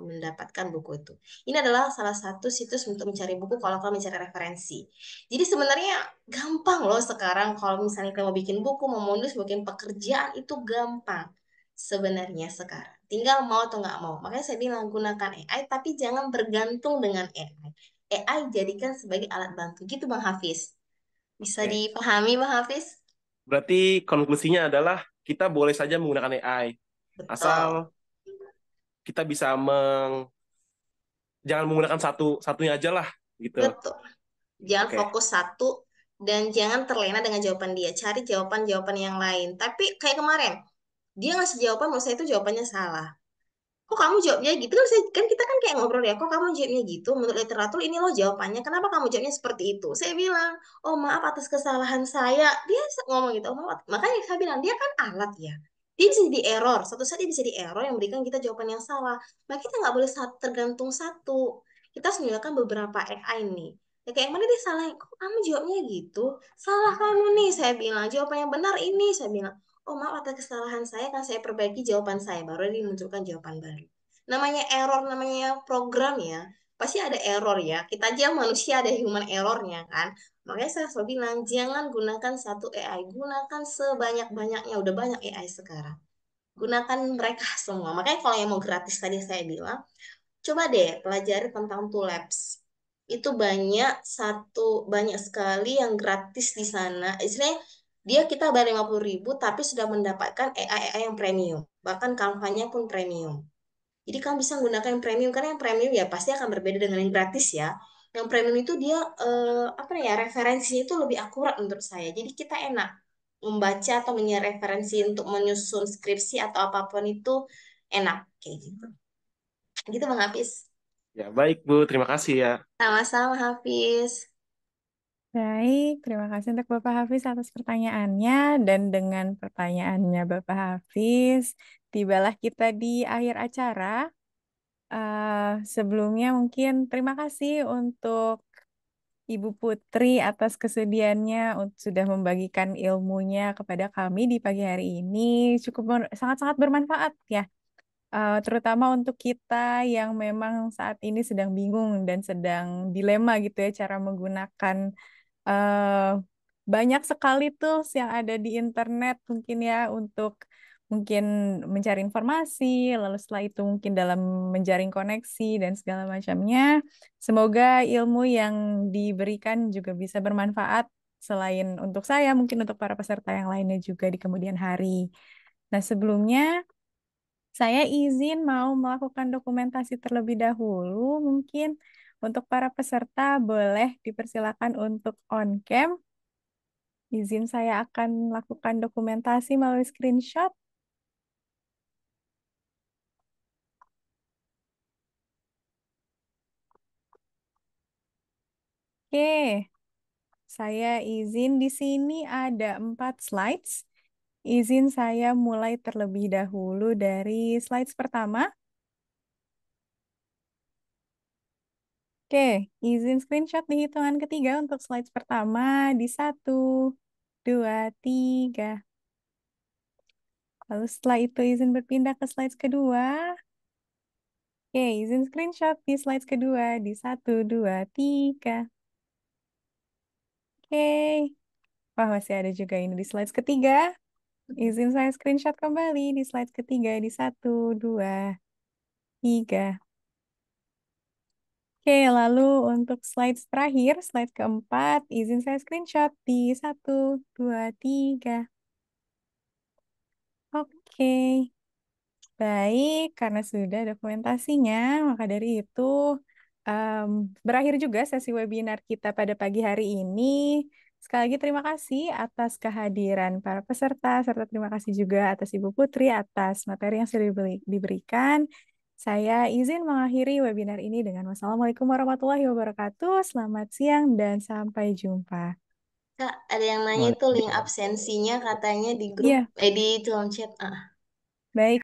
mendapatkan buku itu. Ini adalah salah satu situs untuk mencari buku kalau kamu mencari referensi. Jadi sebenarnya gampang loh sekarang kalau misalnya kamu mau bikin buku, mau menulis, bikin pekerjaan itu gampang sebenarnya sekarang. Tinggal mau atau nggak mau. Makanya saya bilang gunakan AI, tapi jangan bergantung dengan AI. AI jadikan sebagai alat bantu. Gitu Bang Hafiz. Bisa Oke. dipahami Bang Hafiz? Berarti konklusinya adalah kita boleh saja menggunakan AI. Betul. Asal kita bisa jangan menggunakan satunya aja lah gitu. Betul. Jangan Oke. fokus satu dan jangan terlena dengan jawaban dia. Cari jawaban-jawaban yang lain. Tapi kayak kemarin, dia ngasih jawaban menurut saya itu jawabannya salah. Kok kamu jawabnya gitu kan, kan kita kan kayak ngobrol ya, kok kamu jawabnya gitu, menurut literatur ini loh jawabannya, kenapa kamu jawabnya seperti itu? Saya bilang, oh maaf atas kesalahan saya. Dia ngomong gitu, oh maaf. Makanya saya bilang dia kan alat ya, dia bisa di error, satu saat dia bisa di error yang memberikan kita jawaban yang salah. Maka kita nggak boleh tergantung satu, kita harus menggunakan beberapa AI nih. Ya kayak mana dia salah, kok kamu jawabnya gitu, salah kamu nih. Saya bilang jawaban yang benar ini. Saya bilang, oh maaf atas kesalahan saya, kan saya perbaiki jawaban saya, baru dimunculkan jawaban baru. Namanya error, namanya program ya, pasti ada error ya. Kita aja manusia ada human errornya kan. Makanya saya selalu bilang, jangan gunakan satu AI, gunakan sebanyak-banyaknya. Udah banyak AI sekarang. Gunakan mereka semua. Makanya kalau yang mau gratis tadi saya bilang, coba deh pelajari tentang Labs. Itu banyak sekali yang gratis di sana. Istilahnya dia kita bayar 50.000 tapi sudah mendapatkan AI yang premium. Bahkan kampanye pun premium. Jadi kamu bisa menggunakan yang premium karena yang premium ya pasti akan berbeda dengan yang gratis ya. Yang premium itu dia apa ya, referensinya itu lebih akurat menurut saya. Jadi kita enak membaca atau menyerap referensi untuk menyusun skripsi atau apapun itu enak kayak gitu. Gitu Bang Hafiz. Ya, baik Bu, terima kasih ya. Sama-sama Hafiz. Baik, terima kasih untuk Bapak Hafiz atas pertanyaannya. Dan dengan pertanyaannya Bapak Hafiz, tibalah kita di akhir acara. Sebelumnya mungkin terima kasih untuk Ibu Putri atas kesediaannya sudah membagikan ilmunya kepada kami di pagi hari ini. Sangat-sangat bermanfaat ya. Terutama untuk kita yang memang saat ini sedang bingung dan sedang dilema gitu ya cara menggunakan eh, banyak sekali tools yang ada di internet mungkin ya untuk mungkin mencari informasi, lalu setelah itu mungkin dalam menjaring koneksi dan segala macamnya. Semoga ilmu yang diberikan juga bisa bermanfaat selain untuk saya, mungkin untuk para peserta yang lainnya juga di kemudian hari. Nah, sebelumnya saya izin mau melakukan dokumentasi terlebih dahulu. Mungkin untuk para peserta boleh dipersilakan untuk on-cam. Izin saya akan melakukan dokumentasi melalui screenshot. Oke, saya izin di sini ada 4 slides. Izin saya mulai terlebih dahulu dari slides pertama. Oke, izin screenshot di hitungan ketiga untuk slides pertama di 1, 2, 3. Lalu setelah itu izin berpindah ke slides kedua. Oke, izin screenshot di slides kedua di 1, 2, 3. Oke. Wah, masih ada juga ini di slides ketiga. Izin saya screenshot kembali di slides ketiga di 1, 2, 3. Oke, lalu untuk slides terakhir, slides keempat, izin saya screenshot di 1, 2, 3. Oke. Baik, karena sudah dokumentasinya, maka dari itu berakhir juga sesi webinar kita pada pagi hari ini. Sekali lagi terima kasih atas kehadiran para peserta, serta terima kasih juga atas Ibu Putri atas materi yang sudah diberikan. Saya izin mengakhiri webinar ini dengan wassalamualaikum warahmatullahi wabarakatuh. Selamat siang dan sampai jumpa. Kak, ada yang nanya itu link absensinya katanya di grup, Iya, di dalam chat. baik.